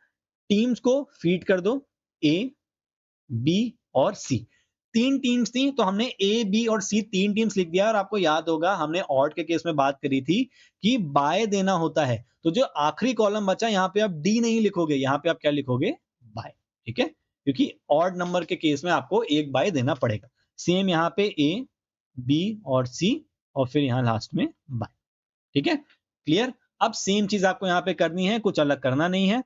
टीम्स को फीड कर दो ए, बी और सी। 3 टीम्स थी तो हमने ए, बी और सी 3 टीम्स लिख दिया और आपको याद होगा हमने ऑड के केस में बात करी थी कि बाय देना होता है। तो जो आखिरी कॉलम बचा यहाँ पे आप डी नहीं लिखोगे, यहाँ पे आप क्या लिखोगे? बाय। ठीक है? क्योंकि ऑड नंबर के केस में आपको एक बाय देना पड़ेगा। सेम यहाँ पे ए, बी और सी और फिर यहाँ लास्ट में बाय। ठीक है, क्लियर। अब सेम चीज आपको यहाँ पे करनी है, कुछ अलग करना नहीं है।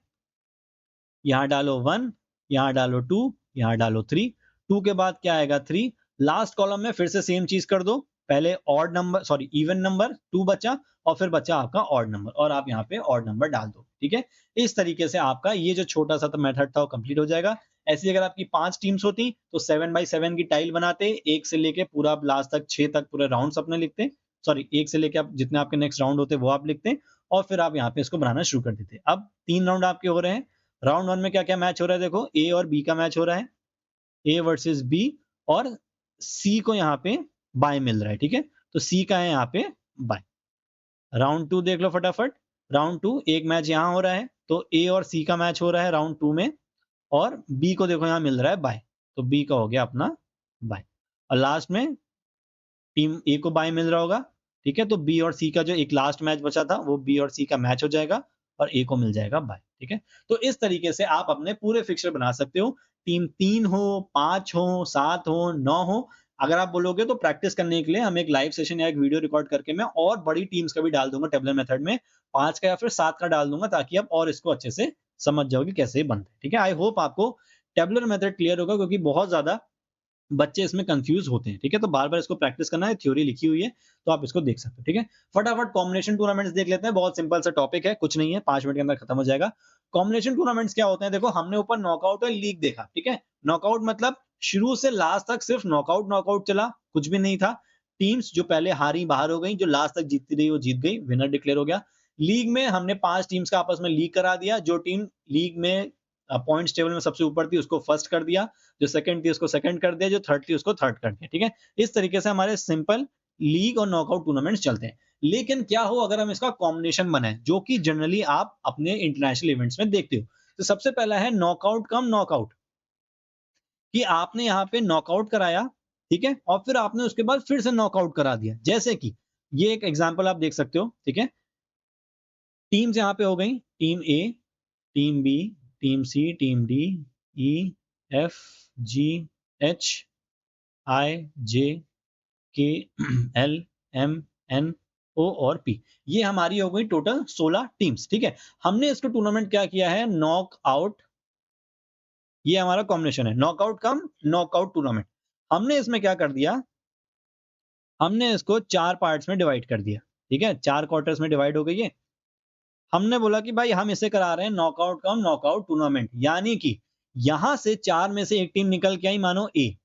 यहाँ डालो 1, यहाँ डालो 2, यहाँ डालो 3, 2 के बाद क्या आएगा 3, लास्ट कॉलम में फिर से सेम चीज कर दो, पहले odd number sorry even number 2 बचा और फिर बचा आपका ऑड नंबर और आप यहाँ पे ऑड नंबर डाल दो। ठीक है, इस तरीके से आपका ये जो छोटा सा मेथड था वो कंप्लीट हो जाएगा। ऐसी अगर आपकी 5 टीम्स होती तो 7x7 की टाइल बनाते, एक से लेके पूरा लास्ट तक 6 तक पूरे राउंड अपने लिखते, सॉरी एक से लेके आप जितने आपके नेक्स्ट राउंड होते वो आप लिखते और फिर आप यहाँ पे इसको बनाना शुरू कर देते। अब 3 राउंड आपके हो रहे हैं। राउंड 1 में क्या क्या मैच हो रहा है, देखो ए और बी का मैच हो रहा है, ए वर्सेस बी और सी को यहाँ पे बाय मिल रहा है। ठीक है, तो सी का है यहाँ पे बाय। राउंड 2 देख लो फटाफट। राउंड 2 एक मैच यहाँ हो रहा है, तो ए और सी का मैच हो रहा है राउंड 2 में और बी को देखो यहाँ मिल रहा है बाय, तो बी का हो गया अपना बाय। और लास्ट में टीम ए को बाय मिल रहा होगा। ठीक है, तो बी और सी का जो एक लास्ट मैच बचा था वो बी और सी का मैच हो जाएगा और ए को मिल जाएगा बाय। ठीक है, तो इस तरीके से आप अपने पूरे फिक्सचर बना सकते हो। टीम 3 हो, 5 हो, 7 हो, 9 हो, अगर आप बोलोगे तो प्रैक्टिस करने के लिए हम एक लाइव सेशन या एक वीडियो रिकॉर्ड करके मैं और बड़ी टीम्स का भी डाल दूंगा टेबलर मेथड में, 5 का या फिर 7 का डाल दूंगा ताकि आप और इसको अच्छे से समझ जाओगे कैसे ये बनता है। ठीक है, आई होप आपको टेबलर मेथड क्लियर होगा क्योंकि बहुत ज्यादा बच्चे इसमें कंफ्यूज होते हैं। ठीक है, तो बार बार इसको प्रैक्टिस करना है, थ्योरी लिखी हुई है तो आप इसको देख सकते हो। ठीक है, फटाफट कॉम्बिनेशन टूर्नामेंट्स देख लेते हैं, बहुत सिंपल सा टॉपिक है, कुछ नहीं है, 5 मिनट के अंदर खत्म हो जाएगा। कॉम्बिनेशन टूर्नामेंट्स क्या होते हैं, देखो हमने ऊपर नॉकआउट और लीग देखा। ठीक है, नॉकआउट मतलब शुरू से लास्ट तक सिर्फ नॉकआउट नॉकआउट चला, कुछ भी नहीं था। टीम्स जो पहले हारी बाहर हो गई, जो लास्ट तक जीतती रही वो जीत गई, विनर डिक्लेयर हो गया। लीग में हमने 5 टीम्स का आपस में लीग करा दिया, जो टीम लीग में पॉइंट्स टेबल में सबसे ऊपर थी उसको फर्स्ट कर दिया, जो सेकंड थी उसको सेकंड कर दिया, जो थर्ड थी उसको थर्ड कर दिया। ठीक है, इस तरीके से हमारे सिंपल लीग और नॉकआउट टूर्नामेंट्स चलते हैं। लेकिन क्या हो अगर हम इसका कॉम्बिनेशन बनाए, जो कि जनरली आप अपने इंटरनेशनल इवेंट्स में देखते हो। तो सबसे पहला है नॉकआउट कम नॉकआउट, कि आपने यहाँ पे नॉकआउट कराया, ठीक है, और फिर आपने उसके बाद फिर से नॉकआउट करा दिया। जैसे कि ये एक एग्जांपल आप देख सकते हो। ठीक है, टीम्स यहाँ पे हो गई, टीम ए, टीम बी, टीम सी, team D, E, F, G, H, आई, जे, के, एल, एम, एन, ओ और पी। ये हमारी हो गई टोटल 16 टीम्स। ठीक है, हमने इसको टूर्नामेंट क्या किया है, नॉकआउट, ये हमारा कॉम्बिनेशन है, नॉकआउट कम नॉकआउट टूर्नामेंट। हमने इसमें क्या कर दिया, हमने इसको 4 पार्ट्स में डिवाइड कर दिया। ठीक है, 4 क्वार्टर्स में डिवाइड हो गई है। हमने बोला कि भाई हम इसे करा रहे हैं नॉकआउट कम नॉकआउट टूर्नामेंट, यानी कि यहां से 4 में से एक टीम निकल के आई मानो ए,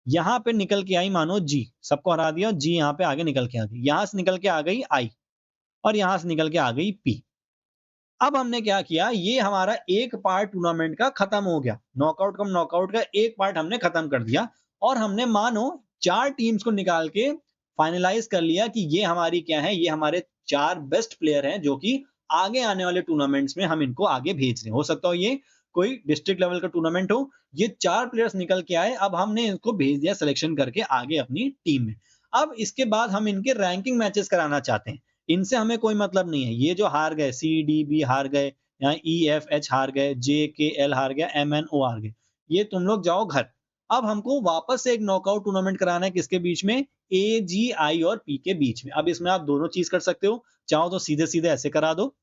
यहां पे निकल के आई मानो जी, सबको हरा दिया, जी यहां पे आगे निकल के आ गई, यहां से निकल के आ गई आई और यहां से निकल के आ गई पी। अब हमने क्या किया, ये हमारा एक पार्ट टूर्नामेंट का खत्म हो गया, नॉकआउट कम नॉकआउट का एक पार्ट हमने खत्म कर दिया और हमने मानो 4 टीम्स को निकाल के फाइनलाइज कर लिया कि ये हमारी क्या है, ये हमारे 4 बेस्ट प्लेयर हैं जो कि आगे आने वाले टूर्नामेंट्स में हम इनको आगे भेज रहे हैं। हो सकता हो ये कोई डिस्ट्रिक्ट लेवल का टूर्नामेंट हो, ये 4 प्लेयर्स निकल के आए, अब हमने इनको भेज दिया सिलेक्शन करके आगे अपनी टीम में। अब इसके बाद हम इनके रैंकिंग मैचेस कराना चाहते हैं, इनसे हमें कोई मतलब नहीं है, ये जो हार गए सी डी बी हार गए, यहाँ ई एफ एच हार गए, जे के एल हार गया, एम एन ओ हार गए, ये तुम लोग जाओ घर। अब हमको वापस से एक नॉकआउट टूर्नामेंट कराना है, किसके बीच में, ए जी आई और पी के बीच में। अब इसमें आप दोनों चीज कर सकते हो, चाहो तो सीधे सीधे ऐसे करा दो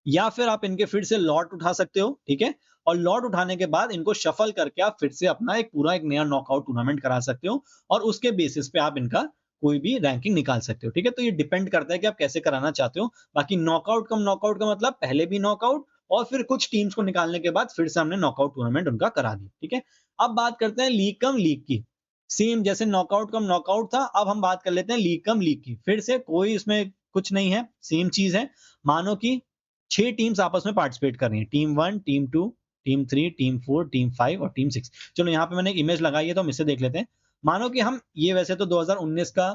या फिर आप इनके फिर से लॉट उठा सकते हो। ठीक है, और लॉट उठाने के बाद इनको शफल करके आप फिर से अपना एक पूरा एक नया नॉकआउट टूर्नामेंट करा सकते हो और उसके बेसिस पे आप इनका कोई भी रैंकिंग निकाल सकते हो। ठीक है, तो ये डिपेंड करता है कि आप कैसे कराना चाहते हो। बाकी नॉकआउट कम नॉकआउट का मतलब पहले भी नॉकआउट और फिर कुछ टीम्स को निकालने के बाद फिर से हमने नॉकआउट टूर्नामेंट उनका करा दिया। ठीक है, अब बात करते हैं लीग कम लीग की। सेम जैसे नॉकआउट कम नॉकआउट था, अब हम बात कर लेते हैं लीग कम लीग की। फिर से कोई इसमें कुछ नहीं है, सेम चीज है। मानो कि 6 टीम्स आपस में पार्टिसिपेट कर रही हैं, team 1, team 2, team 3, team 4, team 5 और टीम 6। चलो यहाँ पे मैंने एक इमेज लगाई है तो हम इसे देख लेते हैं। मानो कि हम, ये वैसे तो 2019 का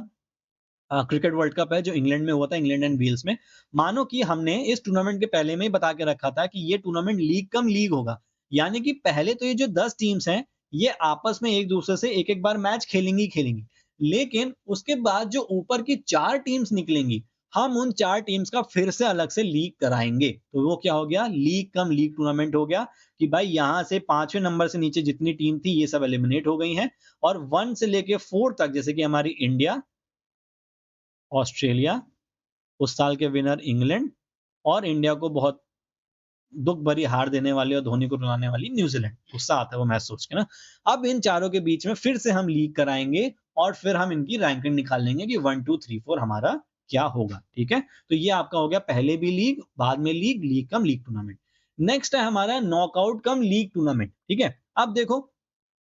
क्रिकेट वर्ल्ड कप है जो इंग्लैंड में हुआ था, इंग्लैंड एंड वेल्स में। मानो कि हमने इस टूर्नामेंट के पहले में ही बता के रखा था कि ये टूर्नामेंट लीग कम लीग होगा, यानी कि पहले तो ये जो 10 टीम्स हैं ये आपस में एक दूसरे से एक एक बार मैच खेलेंगी खेलेंगी, लेकिन उसके बाद जो ऊपर की 4 टीम्स निकलेंगी, हम उन 4 टीम्स का फिर से अलग से लीग कराएंगे। तो वो क्या हो गया, लीग कम लीग टूर्नामेंट हो गया कि भाई यहां से 5वें नंबर से नीचे जितनी टीम थी ये सब एलिमिनेट हो गई हैं और 1 से लेके 4 तक, जैसे कि हमारी इंडिया, ऑस्ट्रेलिया, उस साल के विनर इंग्लैंड, और इंडिया को बहुत दुख भरी हार देने वाली और धोनी को रुलाने वाली न्यूजीलैंड। गुस्सा आता है वो मैच सोच के ना। अब इन चारों के बीच में फिर से हम लीग कराएंगे और फिर हम इनकी रैंकिंग निकाल लेंगे कि 1 2 3 4 हमारा क्या होगा, ठीक है। तो ये आपका हो गया पहले भी लीग, बाद में league, league cum league tournament. Next है हमारा नॉकआउट कम लीग टूर्नामेंट, ठीक है। अब देखो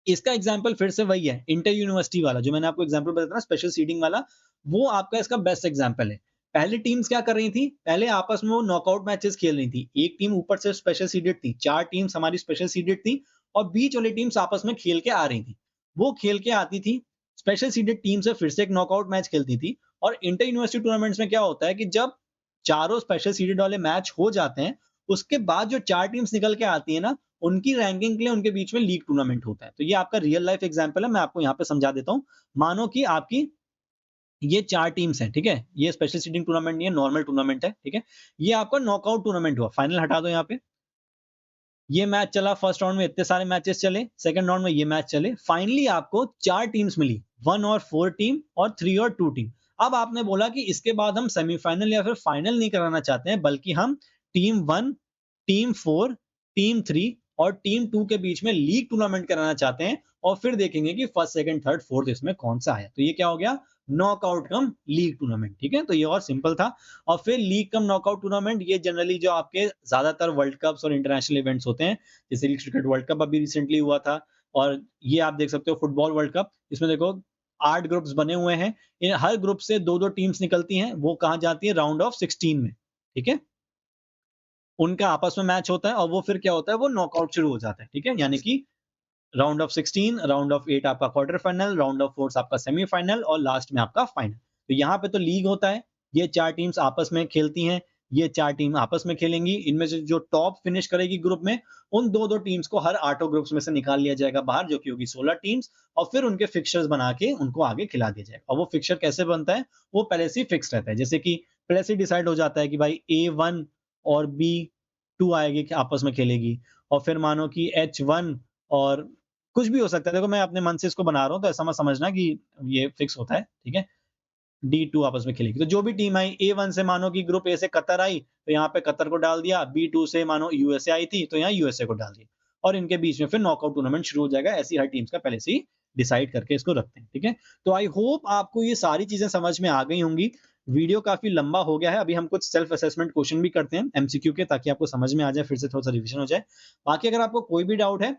इसका एग्जाम्पल फिर से वही है, इंटर यूनिवर्सिटी वाला जो मैंने आपको एग्जाम्पल बताया था, स्पेशल सीडिंग वाला, वो आपका इसका बेस्ट एग्जाम्पल है। पहले टीम्स क्या कर रही थी, पहले आपस में वो नॉकआउट मैचेस खेल रही थी। एक टीम ऊपर से स्पेशल सीडेड थी, 4 टीम्स हमारी स्पेशल सीडेड थी, और बीच वाली टीम्स आपस में खेल के आ रही थी। वो खेल के आती थी, स्पेशल सीडेड टीम से फिर से एक नॉकआउट मैच खेलती थी। और इंटर यूनिवर्सिटी टूर्नामेंट्स में क्या होता है कि जब चारों स्पेशल सीडेड वाले मैच हो जाते हैं, उसके बाद जो 4 टीम्स निकल के आती है ना, उनकी रैंकिंग के लिए उनके बीच में लीग टूर्नामेंट होता है। तो ये आपका रियल लाइफ एग्जांपल है, मैं आपको यहाँ पे समझा देता हूँ। मानो कि आपकी ये 4 टीम्स हैं, ठीक है? ये स्पेशल सीडिंग टूर्नामेंट नहीं है, नॉर्मल टूर्नामेंट है, ठीक है? ये आपका नॉकआउट टूर्नामेंट हुआ, फाइनल हटा दो यहाँ पे। ये मैच चला, फर्स्ट राउंड में इतने सारे मैचेस चले, सेकंड राउंड में ये मैच चले, फाइनली आपको 4 टीम्स मिली, 1 और 4 टीम और 3 और 2 टीम। अब आपने बोला कि इसके बाद हम सेमीफाइनल या फिर फाइनल नहीं कराना चाहते हैं, बल्कि हम टीम 1, टीम 4, टीम 3 और टीम 2 के बीच में लीग टूर्नामेंट कराना चाहते हैं, और फिर देखेंगे कि फर्स्ट, सेकंड, थर्ड, फोर्थ इसमें कौन सा आया। तो ये क्या हो गया, नॉकआउट कम लीग टूर्नामेंट, ठीक है। तो ये और सिंपल था। और फिर लीग कम नॉकआउट टूर्नामेंट, ये जनरली जो आपके ज्यादातर वर्ल्ड कप्स और इंटरनेशनल इवेंट्स होते हैं, जैसे क्रिकेट वर्ल्ड कप अभी रिसेंटली हुआ था, और ये आप देख सकते हो फुटबॉल वर्ल्ड कप, इसमें देखो 8 ग्रुप्स बने हुए हैं। इन हर ग्रुप से दो दो टीम्स निकलती हैं, वो कहाँ जाती है, राउंड ऑफ 16 में, ठीक है। उनका आपस में मैच होता है, और वो फिर क्या होता है, वो नॉकआउट शुरू हो जाता है, ठीक है। यानी कि राउंड ऑफ 16, राउंड ऑफ 8 आपका क्वार्टर फाइनल, राउंड ऑफ 4 आपका सेमीफाइनल, और लास्ट में आपका फाइनल। तो यहाँ पे तो लीग होता है, ये 4 टीम्स आपस में खेलती हैं, ये 4 टीम आपस में खेलेंगी। इनमें से जो टॉप फिनिश करेगी ग्रुप में, उन दो दो टीम्स को हर 8 ग्रुप्स में से निकाल लिया जाएगा बाहर, जो कि होगी 16 टीम्स, और फिर उनके फिक्चर्स बना के उनको आगे खिला दिया जाएगा। और वो फिक्चर कैसे बनता है, वो पहले से ही फिक्स रहता है। जैसे कि पहले से डिसाइड हो जाता है कि भाई A1 और B2 आएगी कि आपस में खेलेगी, और फिर मानो कि H1 और कुछ भी हो सकता है। देखो मैं अपने मन से इसको बना रहा हूँ, तो ऐसा मत समझना कि ये फिक्स होता है, ठीक है। D2 आपस में खेलेगी, तो जो भी टीम आई, A1 से मानो कि ग्रुप ए से कतर आई, तो यहाँ पे कतर को डाल दिया। B2 से मानो यूएसए आई थी, तो यहाँ यूएसए को डाल दिया, और इनके बीच में फिर नॉकआउट टूर्नामेंट शुरू हो जाएगा। ऐसी हर टीम्स का पहले से ही डिसाइड करके इसको रखते हैं, ठीक है। तो आई होप आपको ये सारी चीजें समझ में आ गई होंगी। वीडियो काफी लंबा हो गया है, अभी हम कुछ सेल्फ असेसमेंट क्वेश्चन भी करते हैं एमसीक्यू के, ताकि आपको समझ में आ जाए, फिर से थोड़ा सा रिविजन हो जाए। बाकी अगर आपको कोई भी डाउट है,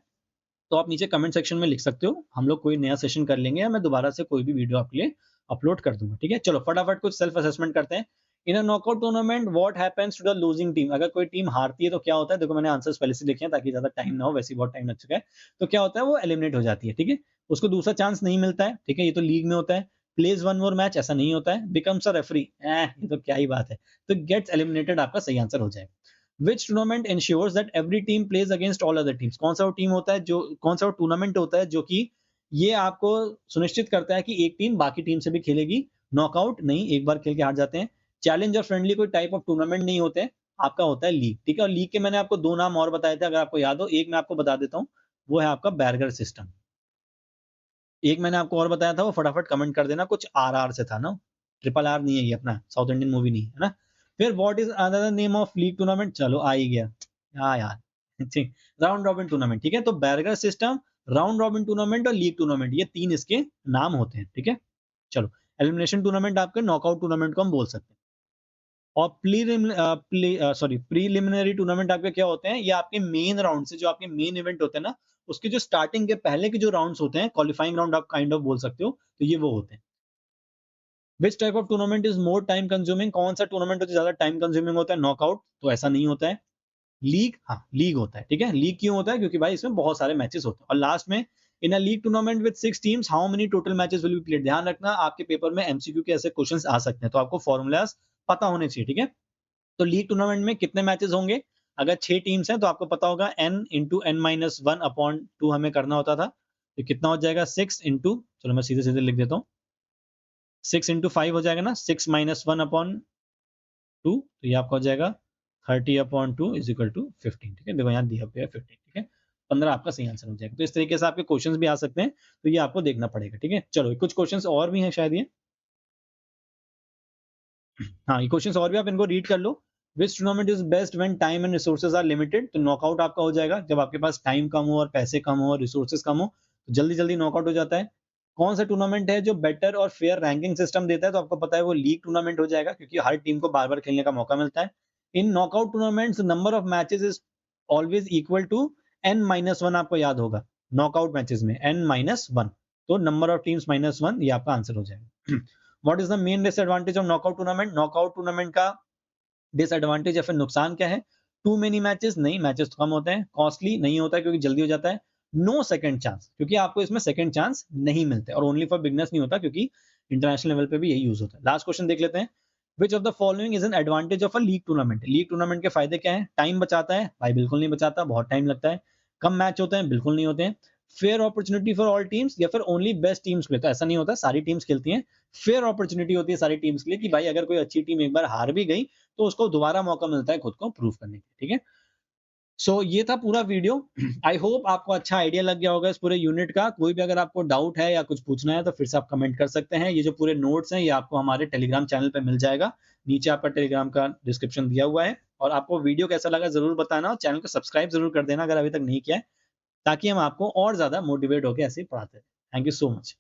तो आप नीचे कमेंट सेक्शन में लिख सकते हो, हम लोग कोई नया सेशन कर लेंगे, या मैं दोबारा से कोई भी वीडियो आपके लिए अपलोड कर दूंगा, ठीक है। चलो फटाफट कुछ सेल्फ असेसमेंट करते हैं। In a knockout tournament what happens to the losing team, अगर कोई टीम हारती है तो क्या होता है। देखो मैंने आंसर्स पहले से लिखे हैं ताकि ज्यादा टाइम ना हो, वैसे ही बहुत टाइम लग चुका है। तो क्या होता है, वो एलिमिनेट हो जाती है, ठीक है। उसको दूसरा चांस नहीं मिलता है, ठीक है। ये तो लीग में होता है। प्लेज वन मोर मैच, ऐसा नहीं होता है। बिकम्स अ रेफरी, ये तो क्या ही बात है। तो गेट्स एलिमिनेटेड आपका सही आंसर हो जाएगा। Which tournament ensures that every team plays against all other teams, कौन सा वो टीम होता है जो, कौन सा वो टूर्नामेंट होता है जो कि ये आपको सुनिश्चित करता है कि एक टीम बाकी टीम से भी खेलेगी, नॉकआउट नहीं, एक बार खेल के हार जाते हैं। चैलेंज और फ्रेंडली कोई टाइप ऑफ टूर्नामेंट नहीं होते हैं, आपका होता है लीग, ठीक है। और लीग के मैंने आपको 2 नाम और बताए थे, अगर आपको याद हो। एक मैं आपको बता देता हूँ, वो है आपका बैरगर सिस्टम। एक मैंने आपको और बताया था, वो फटाफट कमेंट कर देना, कुछ RR से था ना, ट्रिपल आर नहीं है ये, अपना साउथ इंडियन मूवी नहीं है ना। फिर what is another name of league tournament, चलो आ ही गया, हाँ यार ठीक, राउंड रॉबिन टूर्नामेंट, ठीक है। तो बैरगर सिस्टम, राउंड रॉबिन टूर्नामेंट और लीग टूर्नामेंट, ये 3 इसके नाम होते हैं, ठीक है। चलो एलिमिनेशन टूर्नामेंट आपके नॉकआउट टूर्नामेंट को हम बोल सकते हैं। और प्रीलिमिनरी टूर्नामेंट आपके क्या होते हैं, ये आपके मेन राउंड से, जो आपके मेन इवेंट होते हैं ना, उसके जो स्टार्टिंग के पहले के जो राउंड्स होते हैं, क्वालिफाइंग राउंड आप काइंड ऑफ बोल सकते हो, तो ये वो होते हैं। Which type of tournament is more time consuming, कौन सा टूर्नामेंट होता है ज्यादा टाइम कंज्यूमिंग होता है, नॉकआउट, तो ऐसा नहीं होता है। लीग, हाँ लीग होता है, ठीक है। लीग क्यों होता है, क्योंकि भाई इसमें बहुत सारे मैचेस होते हैं। और लास्ट में, in a league tournament with 6 teams how many total matches will be played, ध्यान रखना आपके पेपर में एमसीक्यू के ऐसे क्वेश्चंस आ सकते हैं, तो आपको फॉर्मूलाज पता होने चाहिए, ठीक है। तो लीग टूर्नामेंट में कितने मैचेस होंगे, अगर 6 टीम्स हैं तो आपको पता होगा n into N minus one upon two हमें करना होता था। तो कितना हो जाएगा, 6 इंटू, चलो मैं सीधे सीधे लिख देता हूँ, 6 इंटू 5 हो जाएगा ना, 6 माइनस वन अपॉन टू, तो ये आपका हो जाएगा 30 upon two is equal to 15, ठीक है। देखो यहाँ दिया हुआ है 15, ठीक है। 15 आपका सही आंसर हो जाएगा। तो इस तरीके से आपके क्वेश्चंस भी आ सकते हैं, तो ये आपको देखना पड़ेगा, ठीक है। चलो कुछ क्वेश्चंस और भी हैं शायद ये, हाँ, ये क्वेश्चन और भी आप इनको रीड कर लो। Which tournament is best when time and resources are limited, तो नॉकआउट आपका हो जाएगा जब आपके पास टाइम कम हो और पैसे कम हो और रिसोर्सेज कम हो, तो जल्दी जल्दी नॉकआउट हो जाता है। कौन सा टूर्नामेंट है जो बेटर और फेयर रैंकिंग सिस्टम देता है, तो आपको पता है वो लीग टूर्नामेंट हो जाएगा, क्योंकि हर टीम को बार बार खेलने का मौका मिलता है। In knockout tournaments number of matches is always equal to n-1, आपको याद होगा नॉकआउट मैचेस में n-1, तो नंबर ऑफ टीम्स -1, ये आपका आंसर हो जाएगा। What is the main disadvantage of knockout tournament, knockout tournament का डिसएडवांटेज या फिर नुकसान क्या है? टू मेनी मैचेस, नहीं मैचेस तो कम होते हैं। कॉस्टली, नहीं होता है क्योंकि जल्दी हो जाता है। नो सेकंड चांस, क्योंकि आपको इसमें सेकंड चांस नहीं मिलते, और ओनली फॉर बिगनर्स नहीं होता, क्योंकि इंटरनेशनल लेवल पे भी यही यूज होता है। लास्ट क्वेश्चन देख लेते हैं। Which of the following is an advantage of a league tournament, league tournament के फायदे क्या है? टाइम बचाता है, भाई बिल्कुल नहीं बचाता, बहुत टाइम लगता है। कम मैच होते हैं, बिल्कुल नहीं होते हैं। Fair opportunity for all teams, या फिर ओनली बेस्ट टीम्स के लिए, तो ऐसा नहीं होता, सारी टीम्स खेलती हैं। फेयर अपॉर्चुनिटी होती है सारी टीम्स के लिए, कि भाई अगर कोई अच्छी टीम एक बार हार भी गई तो उसको दोबारा मौका मिलता है खुद को प्रूव करने की, ठीक है। ये था पूरा वीडियो। आई होप आपको अच्छा आइडिया लग गया होगा इस पूरे यूनिट का। कोई भी अगर आपको डाउट है या कुछ पूछना है तो फिर से आप कमेंट कर सकते हैं। ये जो पूरे नोट्स हैं ये आपको हमारे टेलीग्राम चैनल पे मिल जाएगा, नीचे आपका टेलीग्राम का डिस्क्रिप्शन दिया हुआ है। और आपको वीडियो कैसा लगा जरूर बताना, और चैनल को सब्सक्राइब जरूर कर देना अगर अभी तक नहीं किया है, ताकि हम आपको और ज्यादा मोटिवेट होकर ऐसे ही पढ़ाते हैं। Thank you so much.